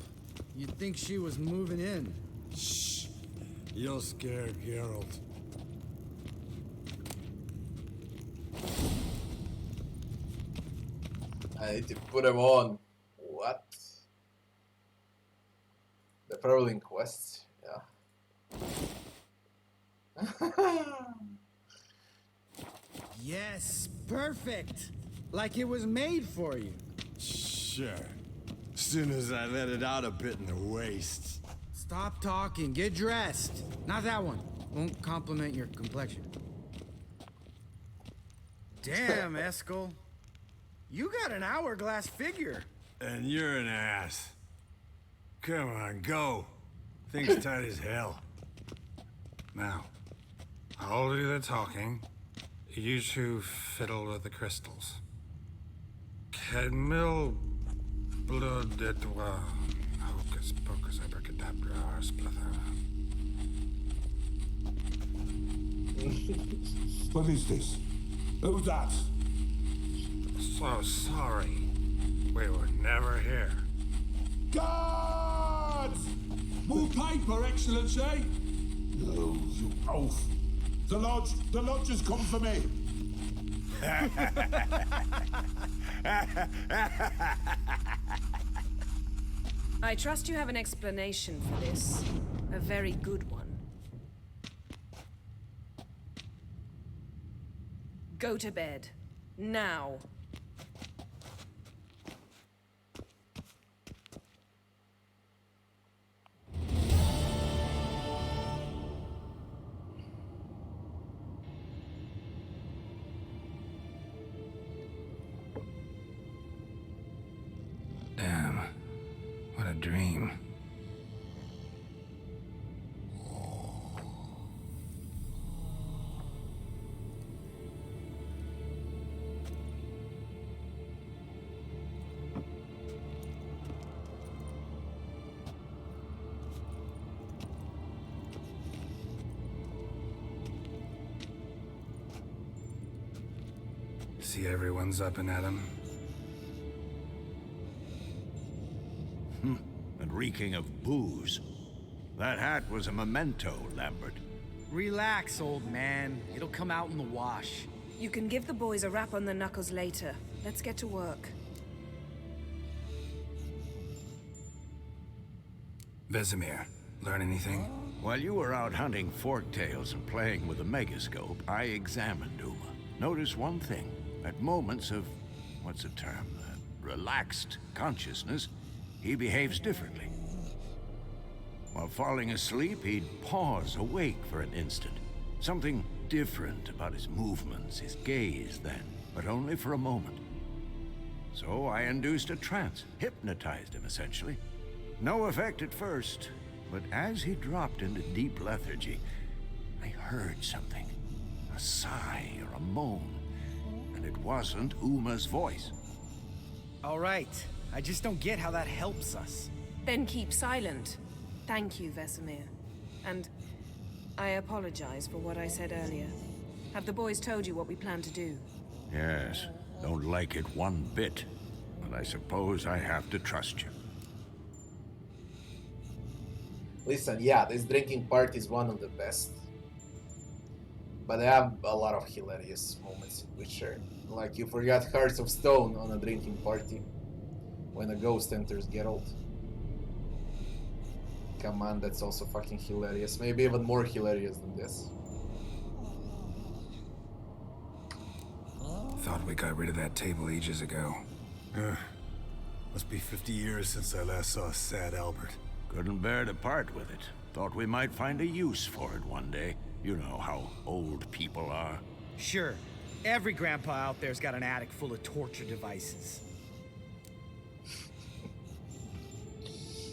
You'd think she was moving in. Shh. You'll scare Geralt. I need to put them on. What? They're probably in quests. Yeah. Yes, perfect. Like it was made for you. Sure. Soon as I let it out a bit in the waist. Stop talking, get dressed. Not that one. Won't compliment your complexion. Damn, Eskel. You got an hourglass figure. And you're an ass. Come on, go. Thing's tight as hell. Now, I'll do the talking. You two fiddle with the crystals. Kedmil blood et toi. Hocus pocus abracadabra splather. What is this? Who's that? So sorry. We were never here. Guards! More paper, Excellency! Oh, you oaf. The lodge has come for me. I trust you have an explanation for this. A very good one. Go to bed. Now. Damn. What a dream. See everyone's up and at 'em. And reeking of booze. That hat was a memento, Lambert. Relax, old man. It'll come out in the wash. You can give the boys a rap on the knuckles later. Let's get to work. Vesemir, learn anything? While you were out hunting forktails and playing with a megascope, I examined Uma. Notice one thing. At moments of, what's the term, relaxed consciousness, he behaves differently. While falling asleep, he'd pause awake for an instant. Something different about his movements, his gaze then, but only for a moment. So I induced a trance, hypnotized him essentially. No effect at first, but as he dropped into deep lethargy, I heard something. A sigh or a moan, and it wasn't Uma's voice. All right. I just don't get how that helps us. Then keep silent. Thank you, Vesemir. And I apologize for what I said earlier. Have the boys told you what we plan to do? Yes, don't like it one bit, but I suppose I have to trust you. Listen, yeah, this drinking part is one of the best. But they have a lot of hilarious moments in Witcher. Like you forgot Hearts of Stone on a drinking party. When a ghost enters Geralt. Come on, that's also fucking hilarious. Maybe even more hilarious than this. Thought we got rid of that table ages ago. Must be 50 years since I last saw sad Albert. Couldn't bear to part with it. Thought we might find a use for it one day. You know how old people are. Sure. Every grandpa out there's got an attic full of torture devices.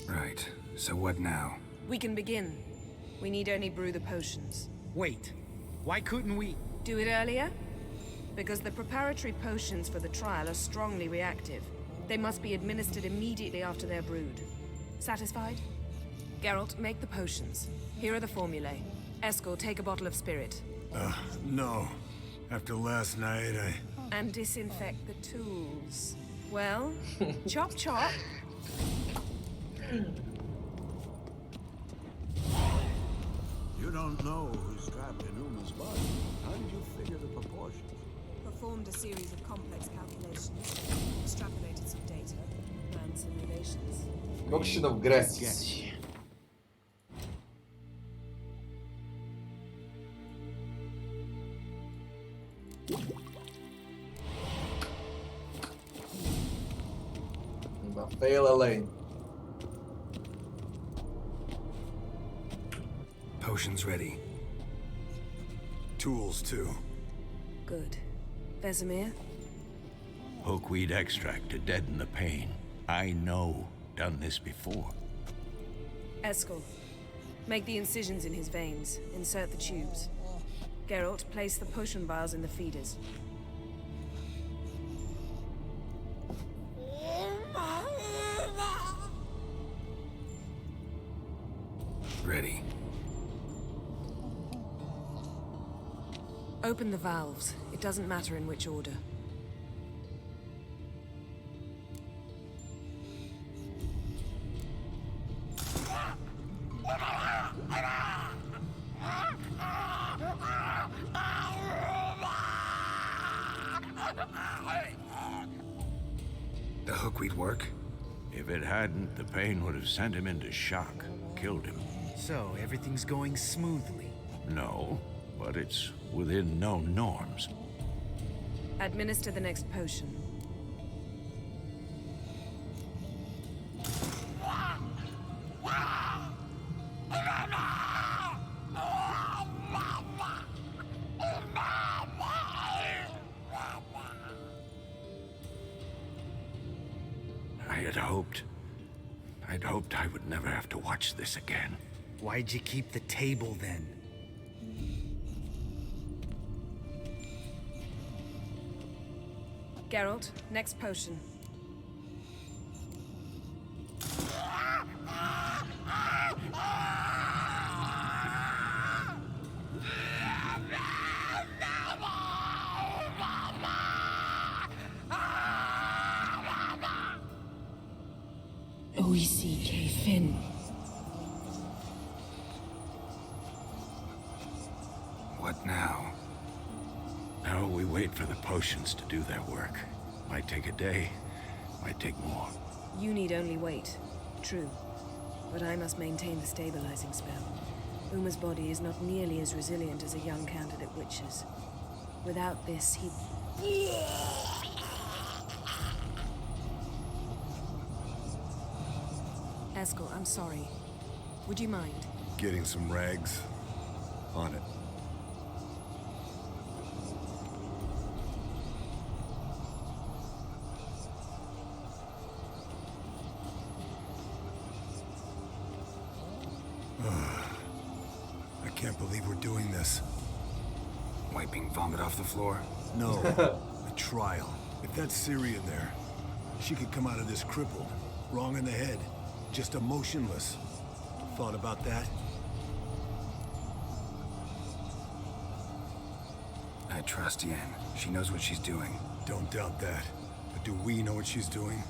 Right. So what now? We can begin. We need only brew the potions. Wait. Why couldn't we? Do it earlier? Because the preparatory potions for the trial are strongly reactive. They must be administered immediately after they're brewed. Satisfied? Geralt, make the potions. Here are the formulae. Eskel, take a bottle of spirit. No. After last night, And disinfect the tools. Well, chop chop. You don't know who's trapped in Uma's body. How did you figure the proportions? Performed a series of complex calculations, extrapolated some data, ran some relations. Auction of Grasses. Fail Elaine. Potions ready. tools too. Good. Vesemir? Hookweed extract to deaden the pain. I know. Done this before. Eskel, make the incisions in his veins. Insert the tubes. Geralt, place the potion vials in the feeders. Ready. Open the valves. It doesn't matter in which order. The hookweed work? If it hadn't, the pain would have sent him into shock, killed him. So, everything's going smoothly? No, but it's within known norms. Administer the next potion. I'd hoped I would never have to watch this again. Why'd you keep the table then? Geralt, next potion. OECK Finn. Now. Now we wait for the potions to do their work. Might take a day, might take more. You need only wait. True. But I must maintain the stabilizing spell. Uma's body is not nearly as resilient as a young candidate witch's. Without this, he... Eskel, I'm sorry. Would you mind? Getting some rags. On it. I can't believe we're doing this. Wiping vomit off the floor? No, a trial. If that's Syria there, she could come out of this crippled, wrong in the head, just emotionless. Thought about that? I trust Yen. She knows what she's doing. Don't doubt that. But do we know what she's doing?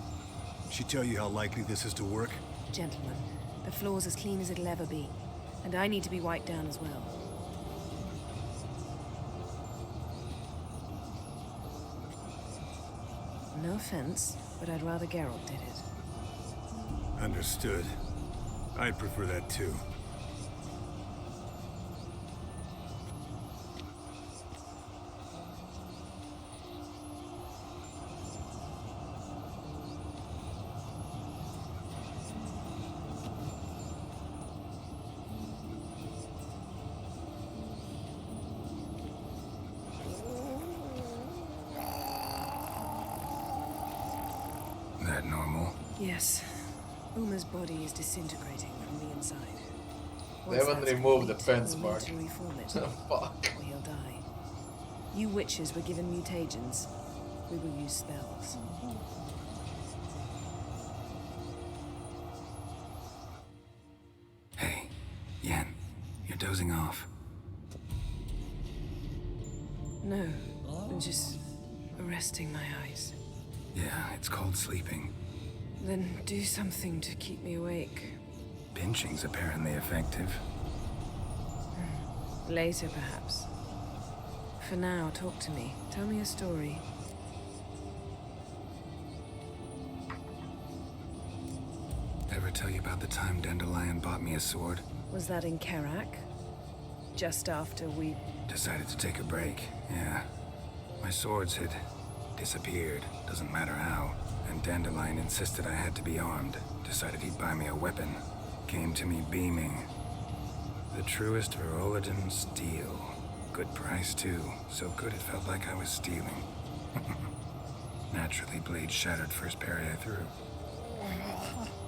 She tell you how likely this is to work? Gentlemen, the floor's as clean as it'll ever be. And I need to be wiped down as well. No offense, but I'd rather Geralt did it. Understood. I'd prefer that too. That normal? Yes. Uma's body is disintegrating from the inside. They haven't removed the fence we'll mark. need to reform it. Fuck. Or he'll die. You witches were given mutagens. We will use spells. Hey, Yen, you're dozing off. No, I'm just resting my eyes. Yeah, it's called sleeping. Then do something to keep me awake. Pinching's apparently effective. Later, perhaps. For now, talk to me. Tell me a story. Ever tell you about the time Dandelion bought me a sword? Was that in Kerak? Just after we... Decided to take a break, yeah. My swords had disappeared, doesn't matter how. And Dandelion insisted I had to be armed. Decided he'd buy me a weapon. Came to me beaming. The truest Verolidan steel. Good price, too. So good it felt like I was stealing. Naturally, blade shattered first parry I threw.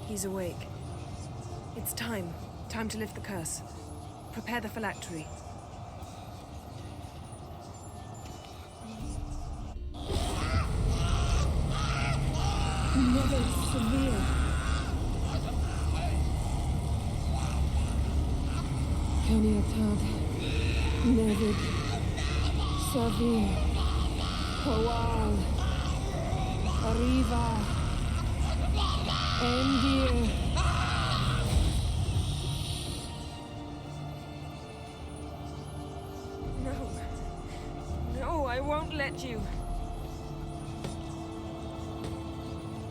He's awake. It's time. Time to lift the curse. Prepare the phylactery. Never severe. Kaniatad, Nevid, Savir, Kowal, Arriva, Endir. No. No, I won't let you.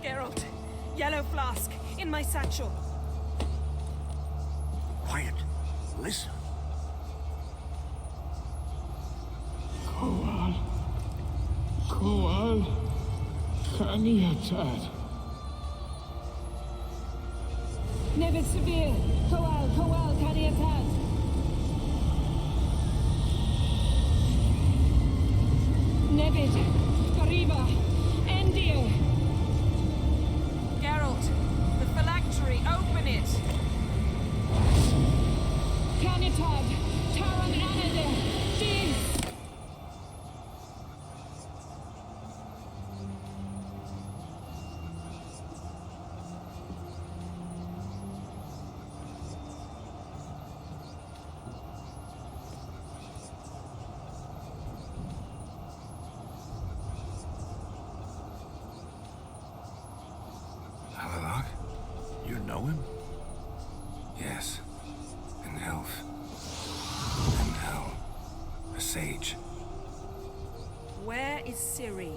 Geralt, yellow flask, in my satchel. Quiet. Listen. Kowal, Kaniatad. Nevid Severe, Kowal, Kaniatad. Nevid, Arriva, Endir. Geralt, the phylactery, open it! Kanitad, Taran Anade, Jeez. Alalak? You know him? Yes. An elf. And hell. A is Ciri?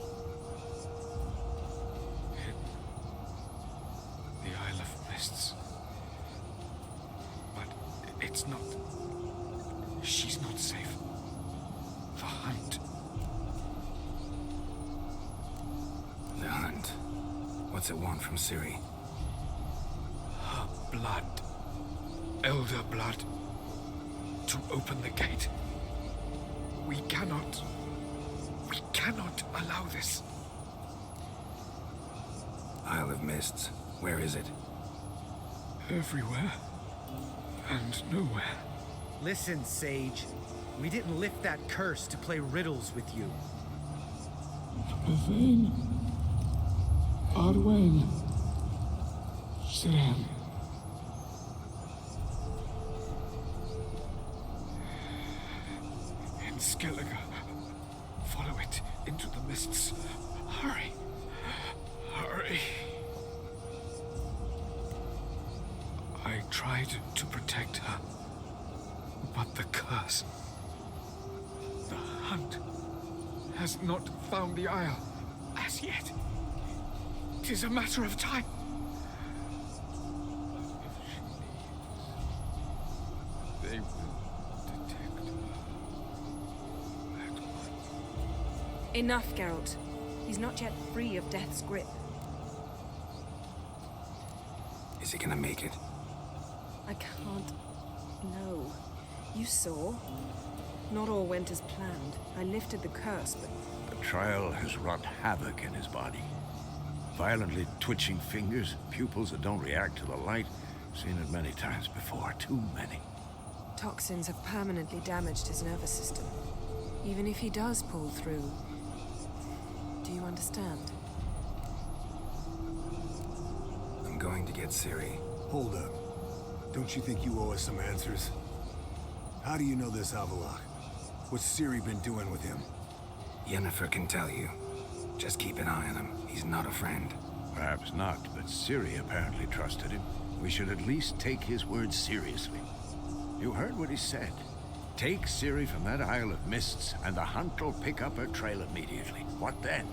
The Isle of Mists. But it's not... She's not safe. The hunt. The hunt. What's it want from Ciri? Her blood. Elder blood. To open the gate. We cannot allow this. Isle of Mists. Where is it? Everywhere. And nowhere. Listen, Sage. We didn't lift that curse to play riddles with you. Yfyn. Arwen. Siren. In Skellige. Follow it into the mists. Hurry. Hurry. I tried to protect her. But the curse... The hunt has not found the Isle as yet. It is a matter of time. If she leaves, they will detect her at once. Enough, Geralt. He's not yet free of death's grip. Is he gonna make it? I can't... No. You saw. Not all went as planned. I lifted the curse, but... The trial has wrought havoc in his body. Violently twitching fingers, pupils that don't react to the light. Seen it many times before, too many. Toxins have permanently damaged his nervous system. Even if he does pull through... Do you understand? I'm going to get Ciri. Hold up. Don't you think you owe us some answers? How do you know this Avalok? What's Ciri been doing with him? Yennefer can tell you. Just keep an eye on him. He's not a friend. Perhaps not, but Ciri apparently trusted him. We should at least take his words seriously. You heard what he said. Take Ciri from that Isle of Mists, and the hunt will pick up her trail immediately. What then?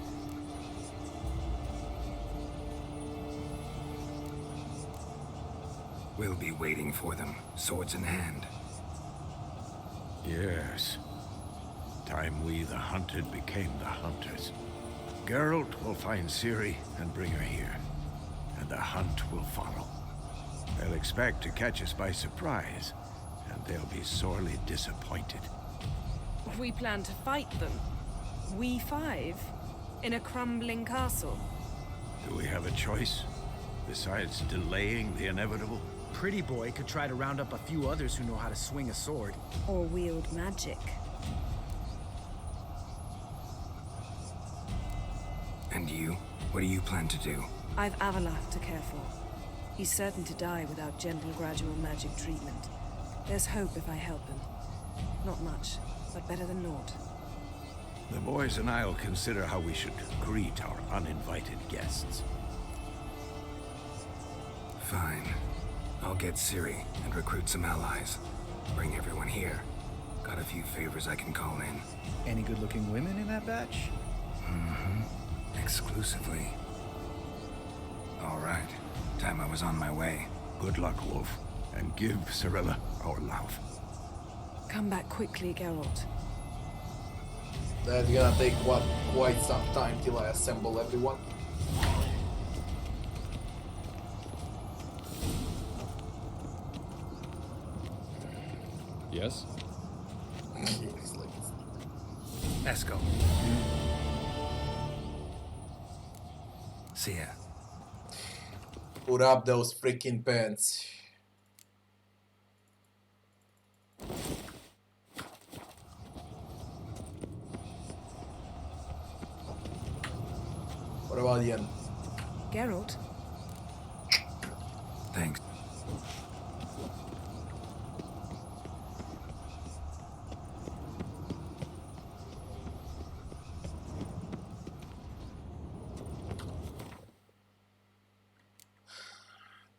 We'll be waiting for them, swords in hand. Yes. Time we, the hunted, became the hunters. Geralt will find Ciri and bring her here, and the hunt will follow. They'll expect to catch us by surprise, and they'll be sorely disappointed. We plan to fight them. We five? In a crumbling castle? Do we have a choice? Besides delaying the inevitable? Pretty Boy could try to round up a few others who know how to swing a sword. Or wield magic. And you? What do you plan to do? I've Avalok to care for. He's certain to die without gentle, gradual magic treatment. There's hope if I help him. Not much, but better than naught. The boys and I'll consider how we should greet our uninvited guests. Fine. I'll get Ciri and recruit some allies. Bring everyone here. Got a few favors I can call in. Any good-looking women in that batch? Mm-hmm. Exclusively. All right. Time I was on my way. Good luck, Wolf. And give Cirilla our love. Come back quickly, Geralt. That's gonna take quite some time till I assemble everyone. Yes? Let's go. See ya. Put up those freaking pants. What about Yen? Geralt? Thanks.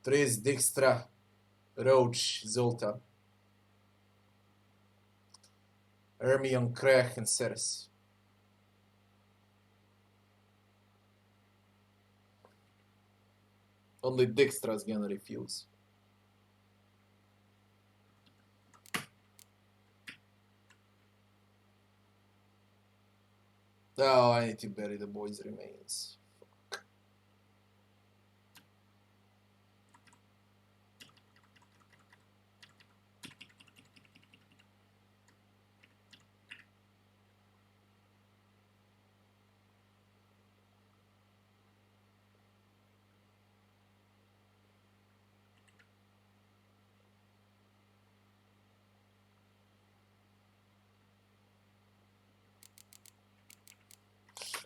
Tris, Dijkstra, Roach, Zoltan, Hermione, Craig, and Ceres. Only Dijkstra's gonna refuse. Oh, I need to bury the boy's remains. Fuck.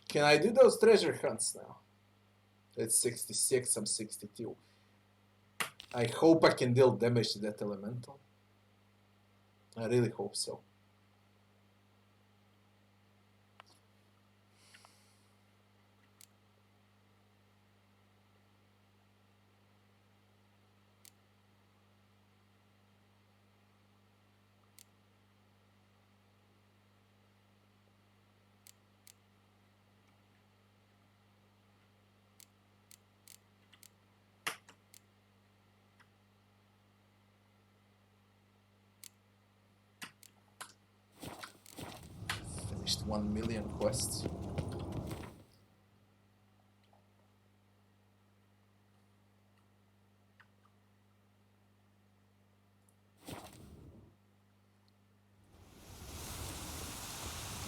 Can I do those treasure hunts now? It's 66, I'm 62. I hope I can deal damage to that elemental. I really hope so. Finished 1 million quests.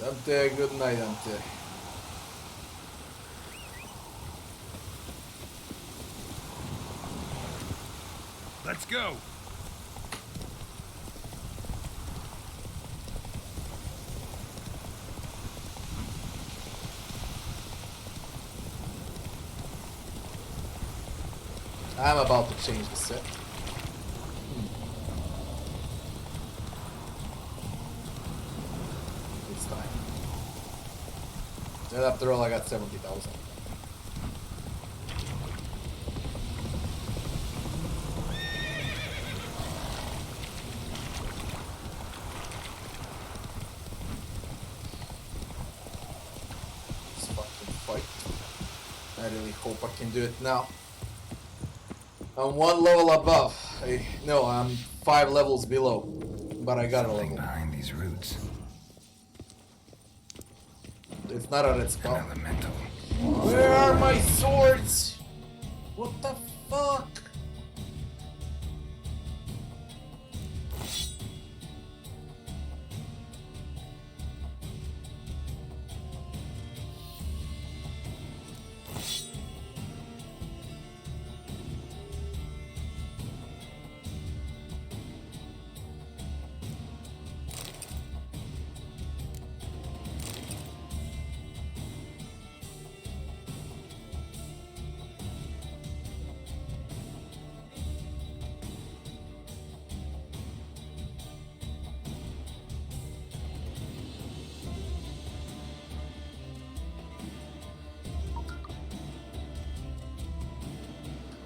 Dante, good night, Dante. Let's go. I'm about to change the set. It's time. And after all, I got 70,000. Let's fucking fight. I really hope I can do it now. I'm 1 level above. No, I'm 5 levels below. But I got a level. Behind these roots. It's not a red spell. Elemental. Where are my swords? What the fuck?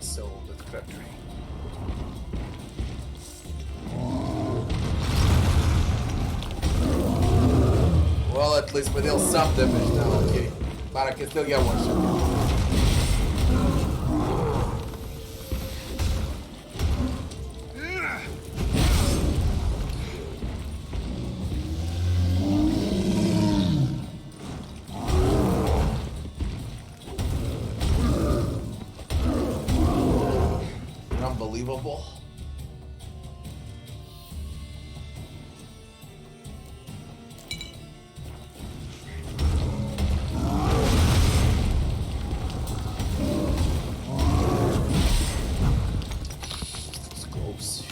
So the crap tree. Well, at least we deal some damage now, okay. But I can still get 1 shot. Unbelievable. It's gross.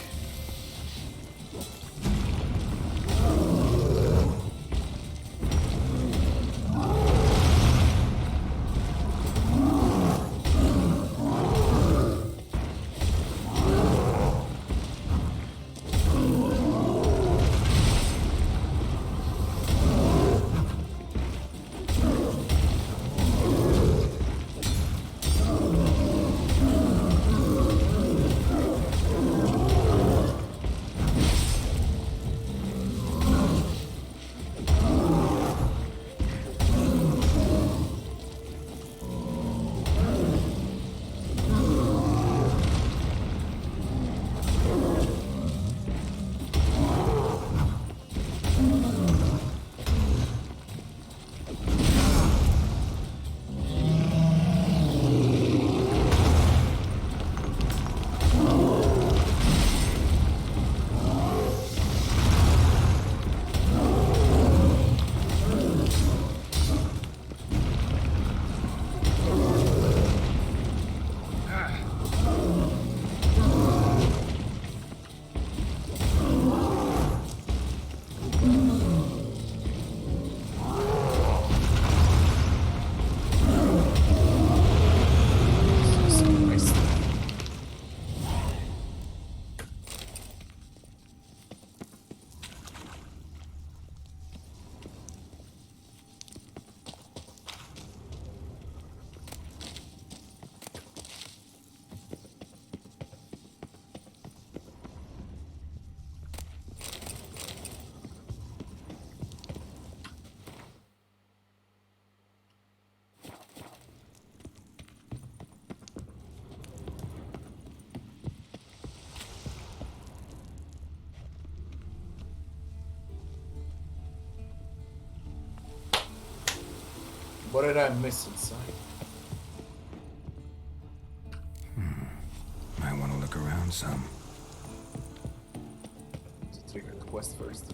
What did I miss inside? Might want to look around some. To trigger the quest first.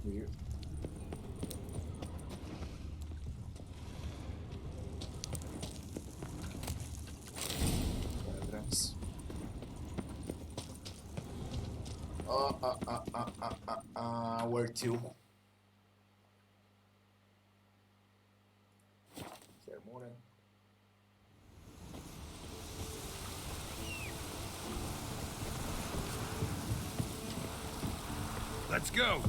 Weird. Diagrams. Where to? Fair morning. Let's go.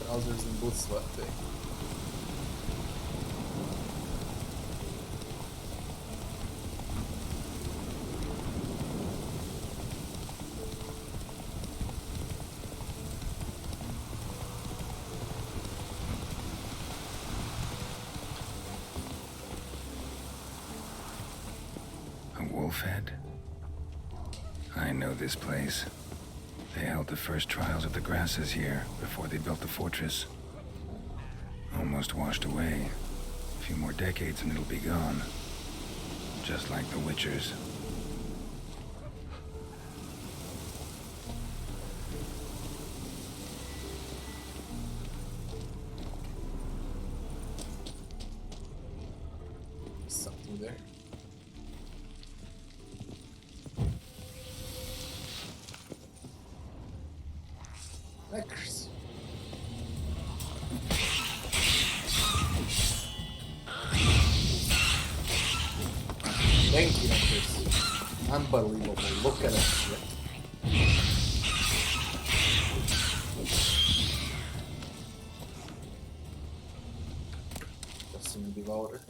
Trousers and boots left there. A wolf head? I know this place. They held the first trials of the grasses here before they built the fortress. Almost washed away. A few more decades and it'll be gone. Just like the Witchers. Something there. Leckers. Thank you, Leckers. Unbelievable. Look at that shit. Just in the devourer.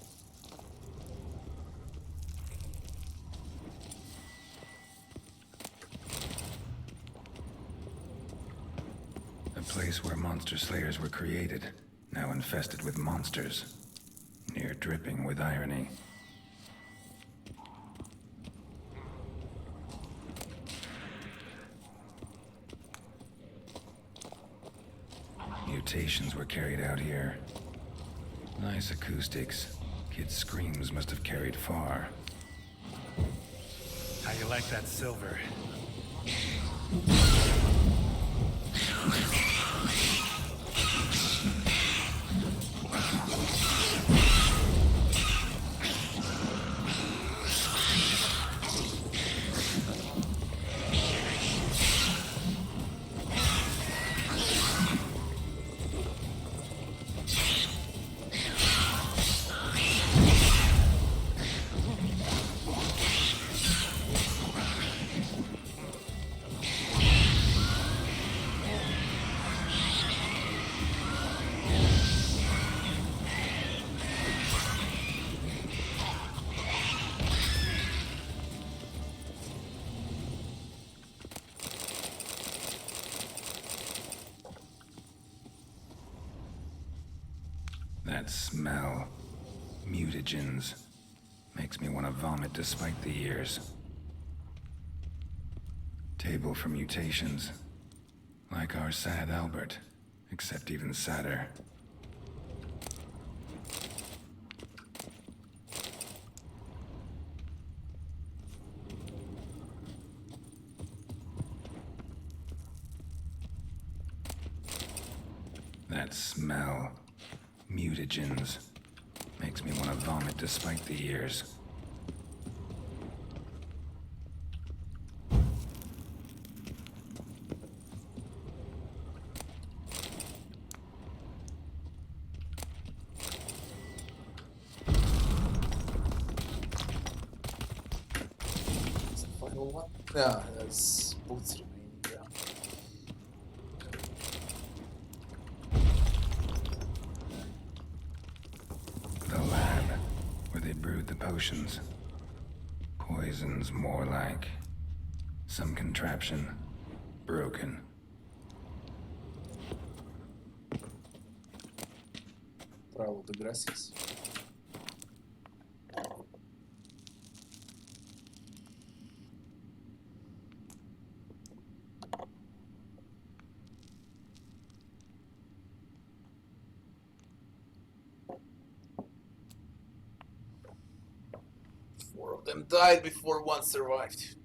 A place where monster slayers were created, now infested with monsters, near dripping with irony. Mutations were carried out here. Nice acoustics. Kids' screams must have carried far. How you like that silver? That smell. Mutagens. Makes me want to vomit despite the years. Table for mutations. Like our sad Albert, except even sadder. That smell. Mutagens. Makes me want to vomit despite the years. Is the final one? Yeah, there's boots remaining. Yeah. brewed the potions. Poisons, more like. Some contraption. Broken. Travel the grasses. Four of them died before one survived.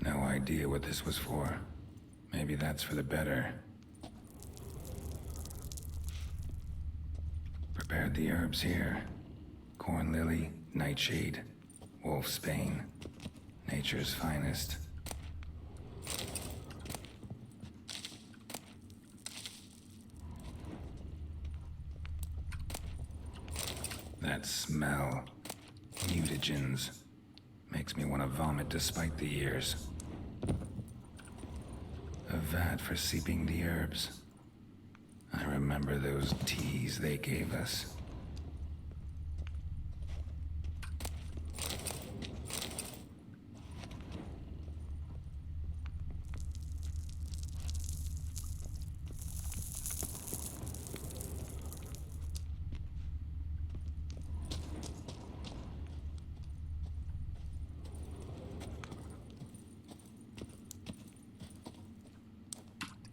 No idea what this was for. Maybe that's for the better. Prepared the herbs here. Corn lily, nightshade, wolfsbane. Nature's finest. That smell. Mutagens. Makes me want to vomit despite the years. A vat for seeping the herbs. I remember those teas they gave us.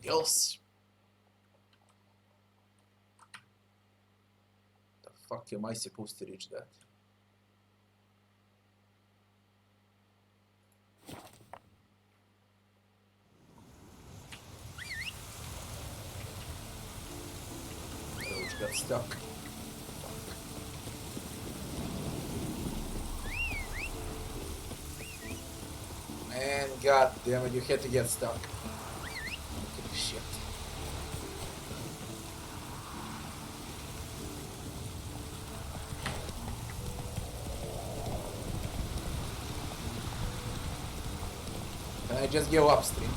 Else. The fuck am I supposed to reach that? Roach got stuck. Man, god damn it, you had to get stuck. Shit. Can I just go upstream?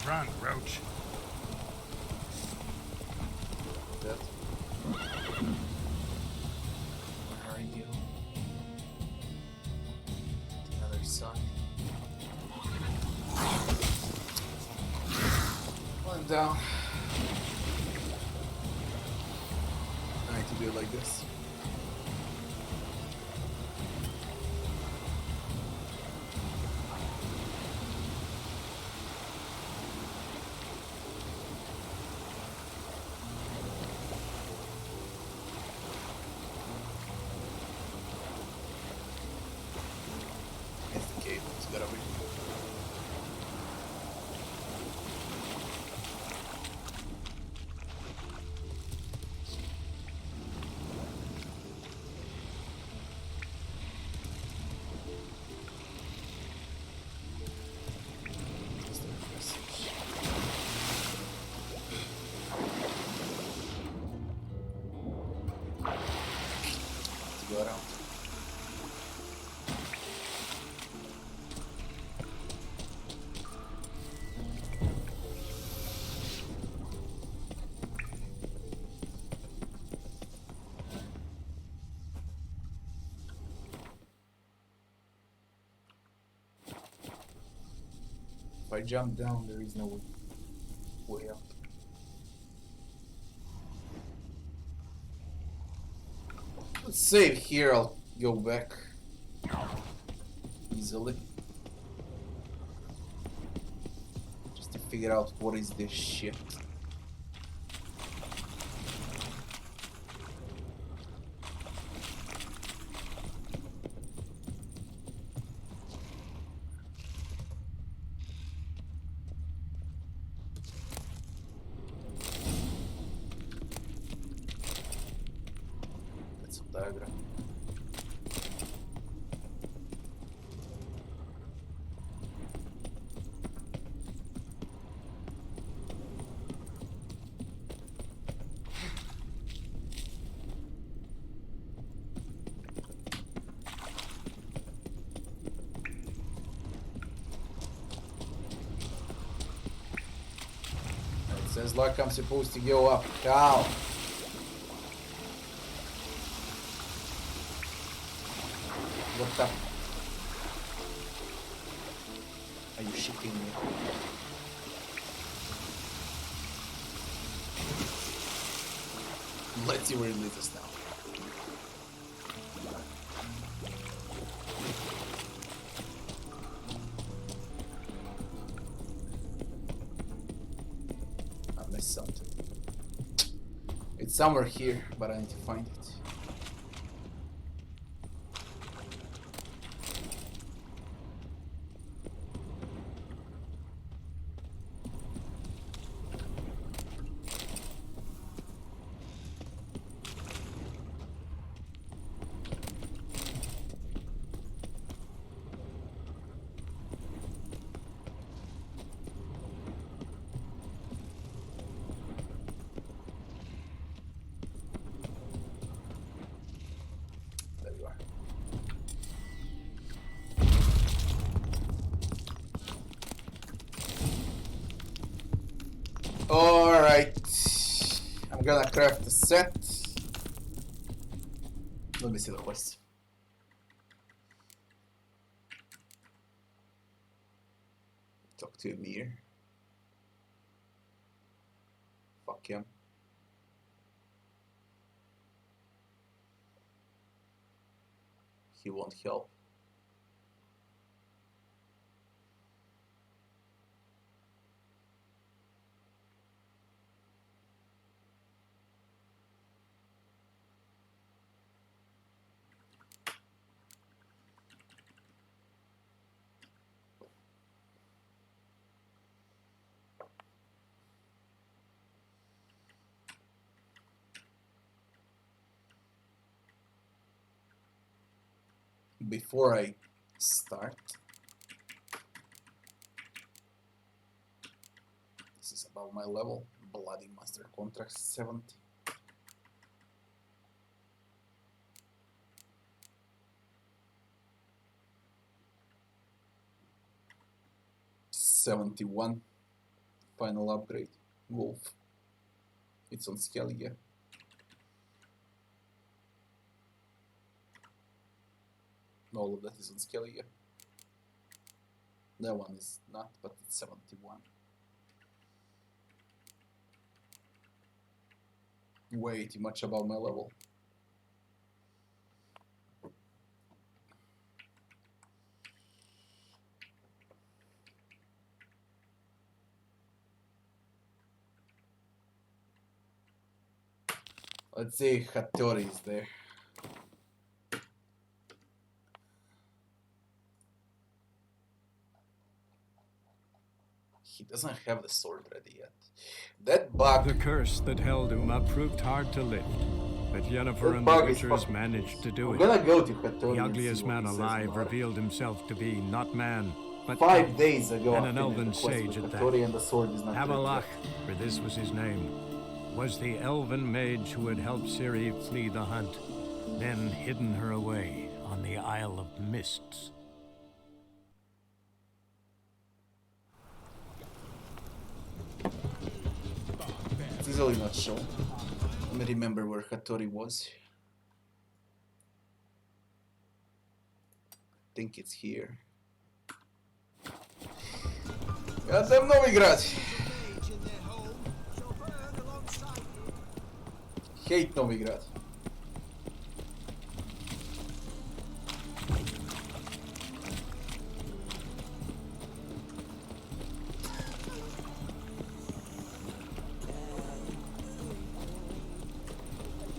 Run, Roach. That. Where are you? The other side. One down. I need to do it like this. Go around. I jump down, there is no way up. Let's save here, I'll go back easily. Just to figure out what is this shit. Diagram. It says like I'm supposed to go up. Cow. What up? Are you shitting me? Let's see where it leads us now. I missed something. It's somewhere here, but I need to find it. Alright, I'm gonna craft a set. Let me see the quest. Talk to Emir. Fuck him. He won't help. Before I start, this is above my level. Bloody Master Contract 70. $71. Final upgrade. Wolf. It's on scale, yeah. All of that is on scale, yeah. That one is not, but it's 71. Way too much above my level. Let's see, Hattori is there. He doesn't have the sword ready yet. That bug... The curse that held Uma proved hard to lift, but Yennefer and the Witchers managed to do it. I'm gonna go to Hattori. The ugliest man alive revealed himself to be not man, but 5 days ago, and an elven sage at that. And the sword is not Havelach, for this was his name, was the elven mage who had helped Ciri flee the hunt, then hidden her away on the Isle of Mists. It's easily not shown. Let me remember where Hattori was. I think it's here. Я давно играть. Hate Novigrad.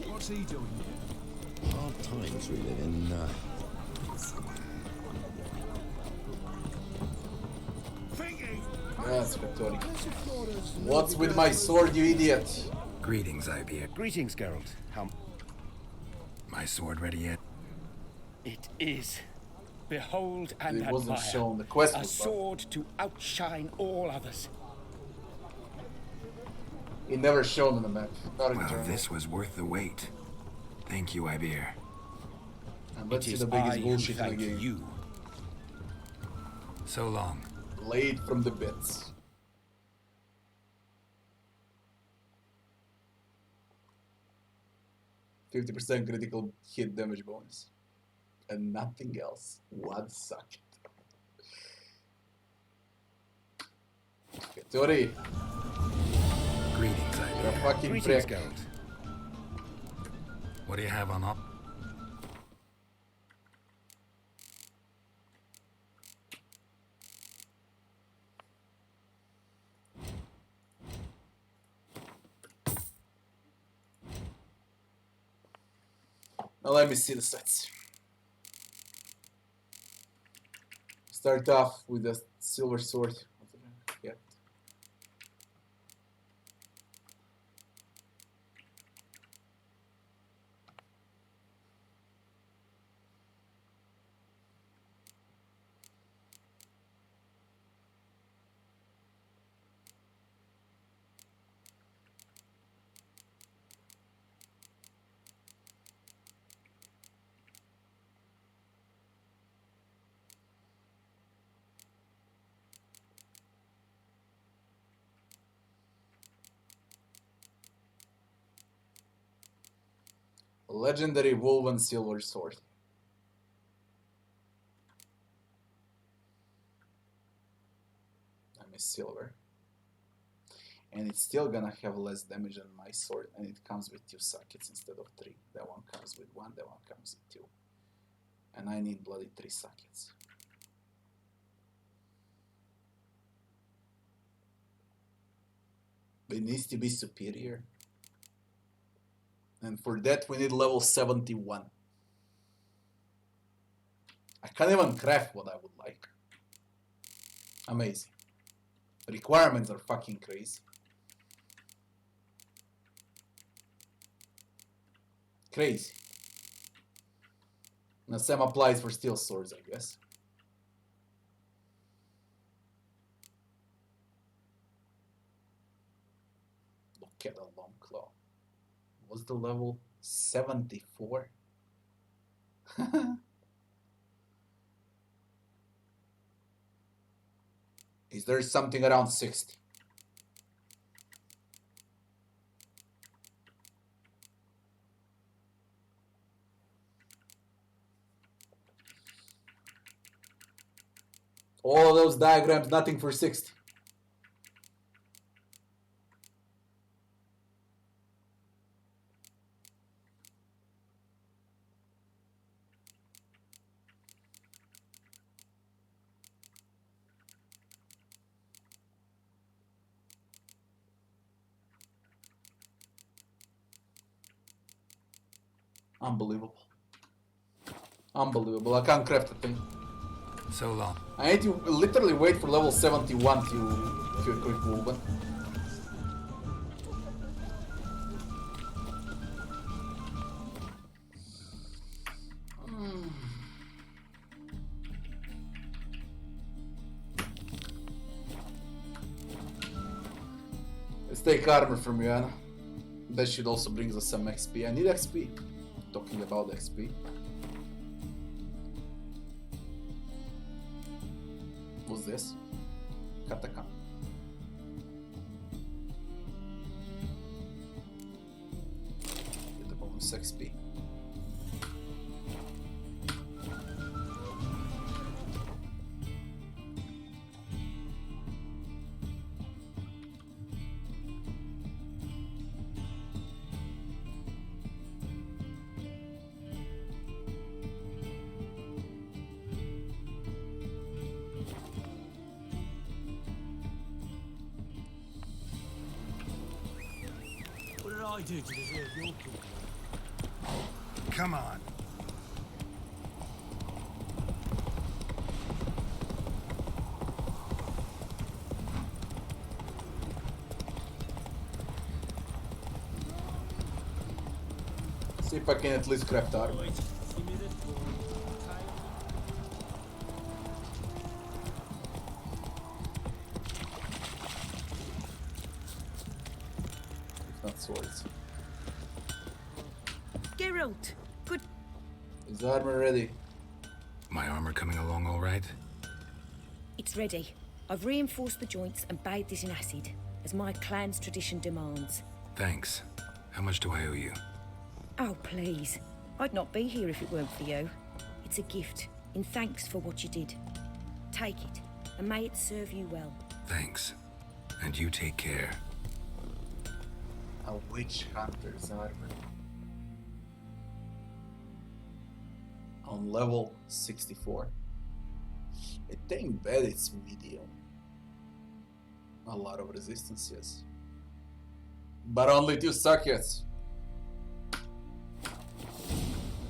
What's he doing here? Hard times we live in. Yes, Victoria. What's with my sword, you idiot? Greetings, Ibeer. Greetings, Geralt. How... My sword ready yet? It is. Behold and It wasn't admire. shown. The quest A was sword to outshine all others. It never shown on the map. Not in Well, general. this was worth the wait. Thank you, Ibeer. And let's It see is the biggest I bullshit who in the thank game. you. So long. Laid from the bits. %50 critical hit damage bonus. And nothing else. What sucked. Tori, Greetings, you're a Ibeer. fucking Greetings, prick. Geralt. What do you have on up? Now let me see the stats. Start off with a silver sword. Yeah. Legendary woven silver sword. I miss silver. And it's still gonna have less damage than my sword, and it comes with 2 sockets instead of 3. That one comes with 1, that one comes with 2. And I need bloody 3 sockets. It needs to be superior. And for that we need level 71. I can't even craft what I would like. Amazing. The requirements are fucking crazy. Crazy. Now same applies for steel swords, I guess. Look at the long claw. What's the level? 74? Is there something around 60? All of those diagrams, nothing for 60. Unbelievable. Unbelievable. I can't craft a thing. So long. I need to literally wait for level 71 to equip woven. Let's take armor from you, Anna. That should also bring us some XP. I need XP. Talking about XP. What's this? Katakan. Get the bonus XP. I do to deserve your company? Come on. See if I can at least craft armor. If not swords. Geralt, good. Is the armor ready? My armor coming along all right? It's ready. I've reinforced the joints and bathed it in acid, as my clan's tradition demands. Thanks. How much do I owe you? Oh, please. I'd not be here if it weren't for you. It's a gift, in thanks for what you did. Take it, and may it serve you well. Thanks. And you take care. A witch hunter's armor. On level 64. It ain't bad, it's medium. A lot of resistance, yes. But only 2 sockets.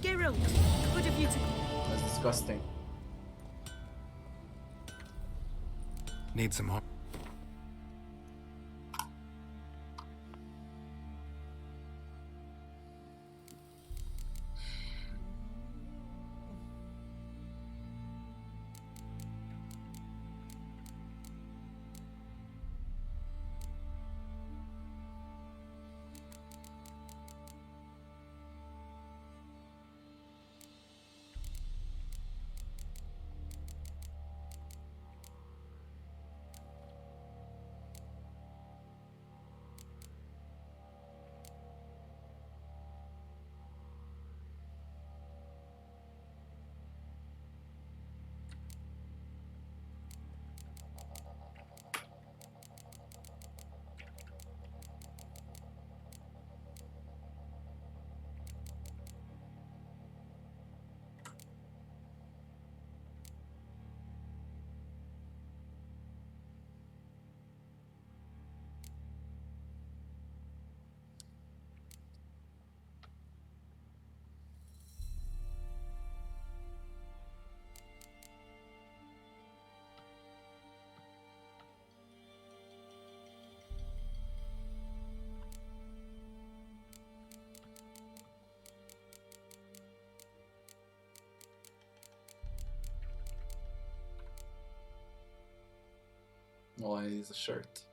Geralt, good of you to... That's disgusting. Need some more. All I need is a shirt.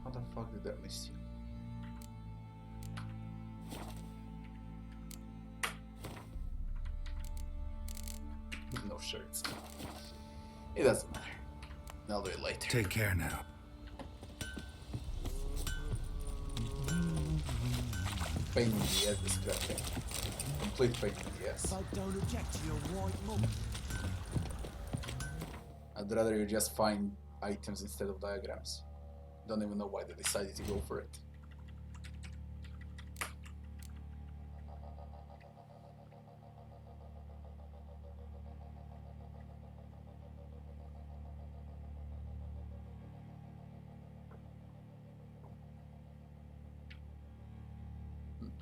How the fuck did that miss you? No shirts. It doesn't matter. I'll do it later. Take care now. Pain in the ass, this crap. Complete pain in the ass. I don't object to your white mug. I'd rather you just find items instead of diagrams. Don't even know why they decided to go for it.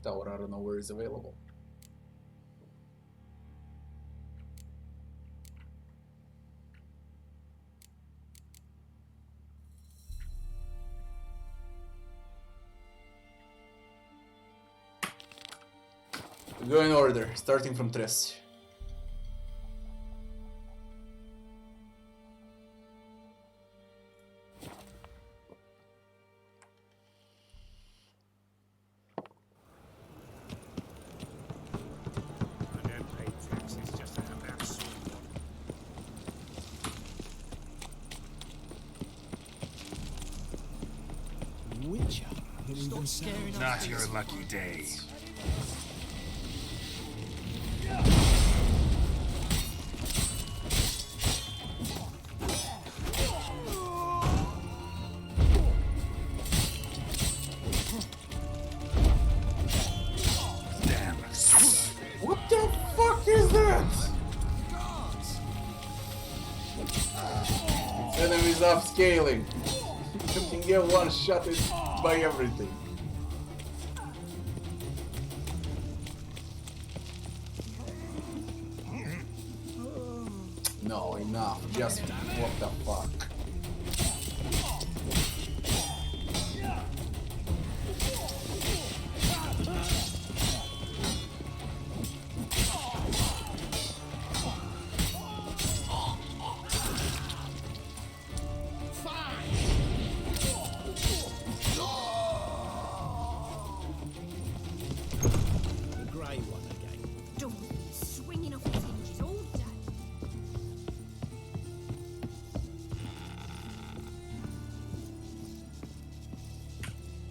Watchtower, I don't know where it's available. We go in order, starting from Tres. Not your lucky day. Damn. What the fuck is that? This enemy's upscaling. You can get one shot by everything. No, enough. Just what the fuck?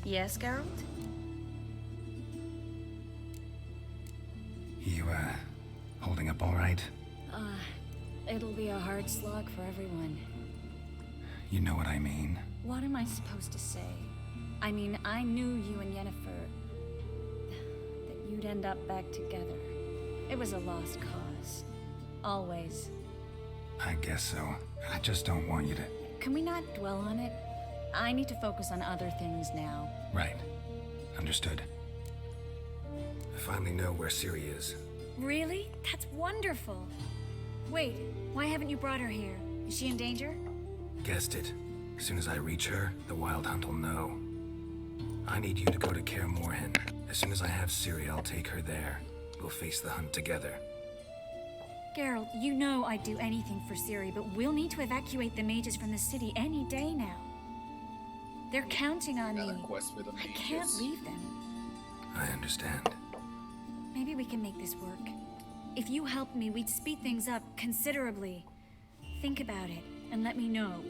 Yes, Geralt? You, holding up all right? It'll be a hard slog for everyone. You know what I mean. What am I supposed to say? I mean, I knew you and Yennefer... that you'd end up back together. It was a lost cause. Always. I guess so. I just don't want you to... Can we not dwell on it? I need to focus on other things now. Right. Understood. I finally know where Ciri is. Really? That's wonderful. Wait, why haven't you brought her here? Is she in danger? Guessed it. As soon as I reach her, the Wild Hunt will know. I need you to go to Kaer Morhen. As soon as I have Ciri, I'll take her there. We'll face the hunt together. Geralt, you know I'd do anything for Ciri, but we'll need to evacuate the mages from the city any day now. They're counting on me. I can't leave them. I understand. Maybe we can make this work. If you helped me, we'd speed things up considerably. Think about it, and let me know.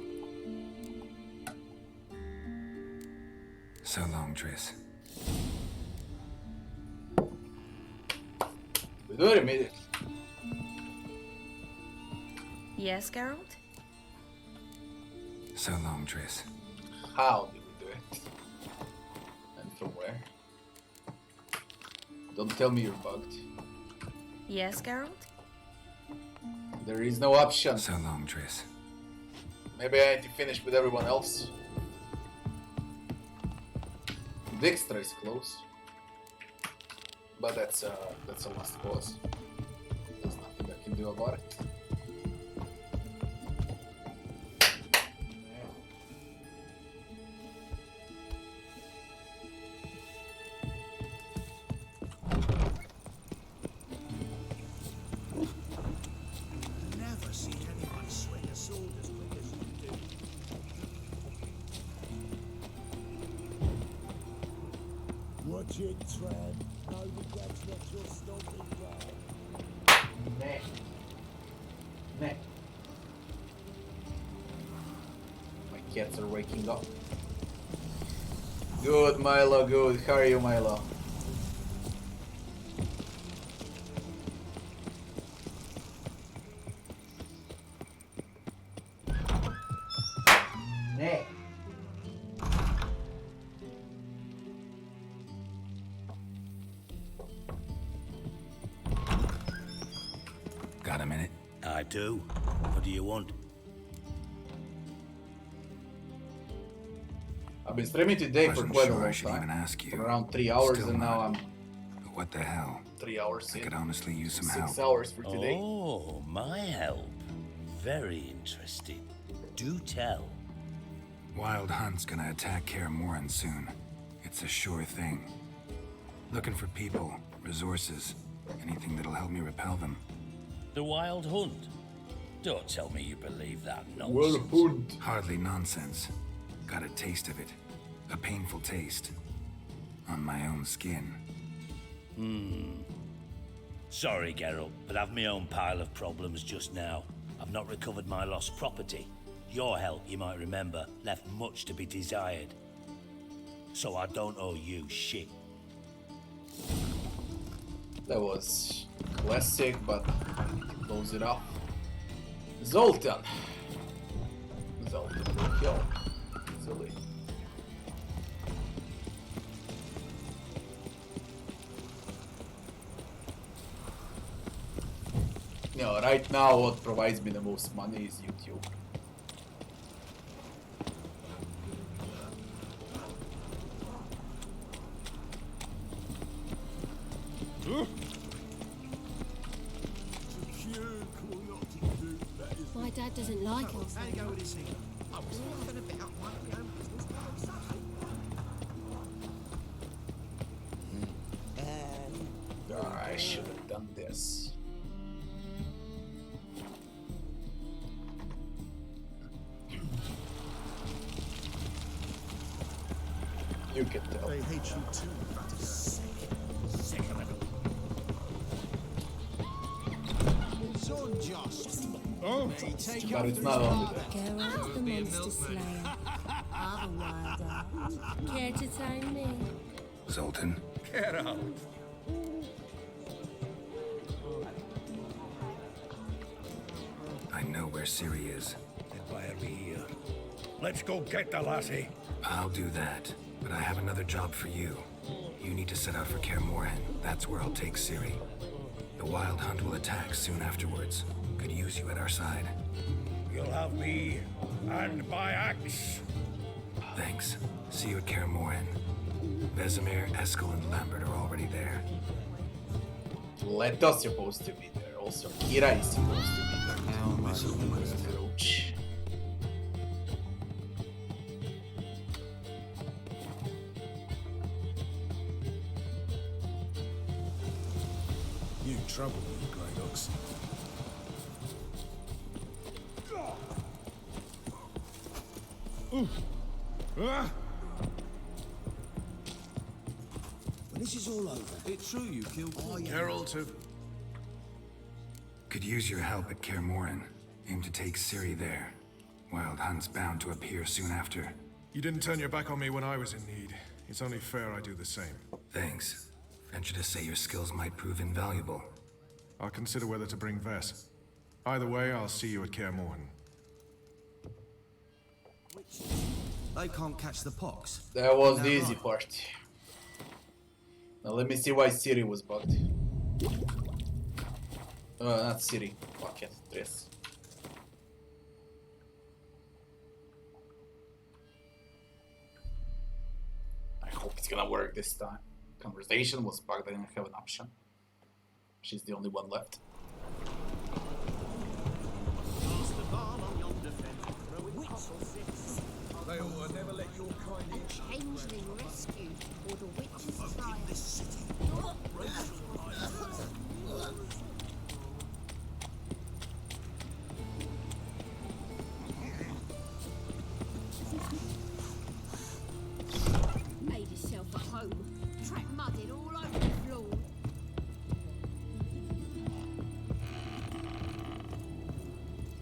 So long, Triss. We do it immediately. Yes, Geralt? So long, Triss. How did we do it? And from where? Don't tell me you're bugged. Yes, Geralt? There is no option. So long, Triss. Maybe I need to finish with everyone else. Dijkstra is close. But that's a lost cause. There's nothing I can do about it. Watch it, Trev. No regrets left your stomping ground. Meh. Meh. My cats are waking up. Good, Milo, good. How are you, Milo? Meh. Got a minute? I do. What do you want? I've been streaming today for Wasn't quite sure a long I should even time. ask you. For around 3 hours, Still and now not. I'm What the hell? 3 hours I in. could honestly use some 6 help. hours for today. Oh, my help. Very interesting. Do tell. Wild Hunt's gonna attack Kaer Morhen soon. It's a sure thing. Looking for people, resources, anything that'll help me repel them. The Wild Hunt? Don't tell me you believe that nonsense. Wild Hunt. Hardly nonsense. Got a taste of it. A painful taste. On my own skin. Sorry, Geralt, but I've my own pile of problems just now. I've not recovered my lost property. Your help, you might remember, left much to be desired. So I don't owe you shit. That was classic, but I need to close it off. Zoltan. Zoltan will kill. Silly. No, right now what provides me the most money is YouTube. My dad doesn't like us. I should have done this. You can tell. They hate you too. Sick of it. It's unjust. Oh, But it's not only that. Geralt the Monster Slayer. Otherwise, care to tame me? Zoltan? Get out. I know where Ciri is. Then why are we here? Let's go get the lassie. I'll do that, but I have another job for you. You need to set out for Kaer Morhen. That's where I'll take Ciri. The Wild Hunt will attack soon afterwards. Could use you at our side. You'll have me and my axe. Thanks. See you at Kaer Morhen. Vesemir, Eskel, and Lambert are already there. Leto's supposed to be there. Also, Kira is supposed to be there. Ouch. You trouble me, Grey Ox. When this is all over, it's true you killed Geralt of... Could use your help at Kaer Morhen. Aim to take Ciri there. Wild Hunt's bound to appear soon after. You didn't turn your back on me when I was in need. It's only fair I do the same. Thanks. Venture to say your skills might prove invaluable. I'll consider whether to bring Vess. Either way, I'll see you at Kaer Morhen. They can't catch the pox. That was the easy part. Now let me see why Ciri was bugged. Not Ciri. Fuck it. Tres. I hope it's gonna work this time. Conversation was bugged. I didn't have an option. She's the only one left. They will never let your kind in. A changeling rescued, or the witch's trial. This city. Made yourself a home. Track mudded all over the floor.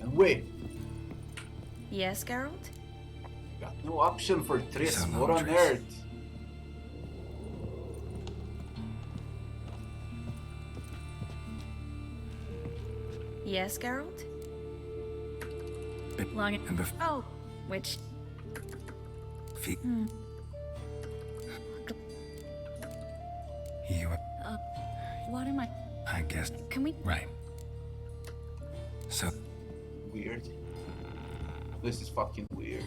And wait, Yes, Geralt? got no option for Triss. So What long, on Triss. earth? Yes, Geralt? Long and before. Oh, which... Feet. Hmm. You. What am I... I guess. Can we... Right. So. Weird. This is fucking weird.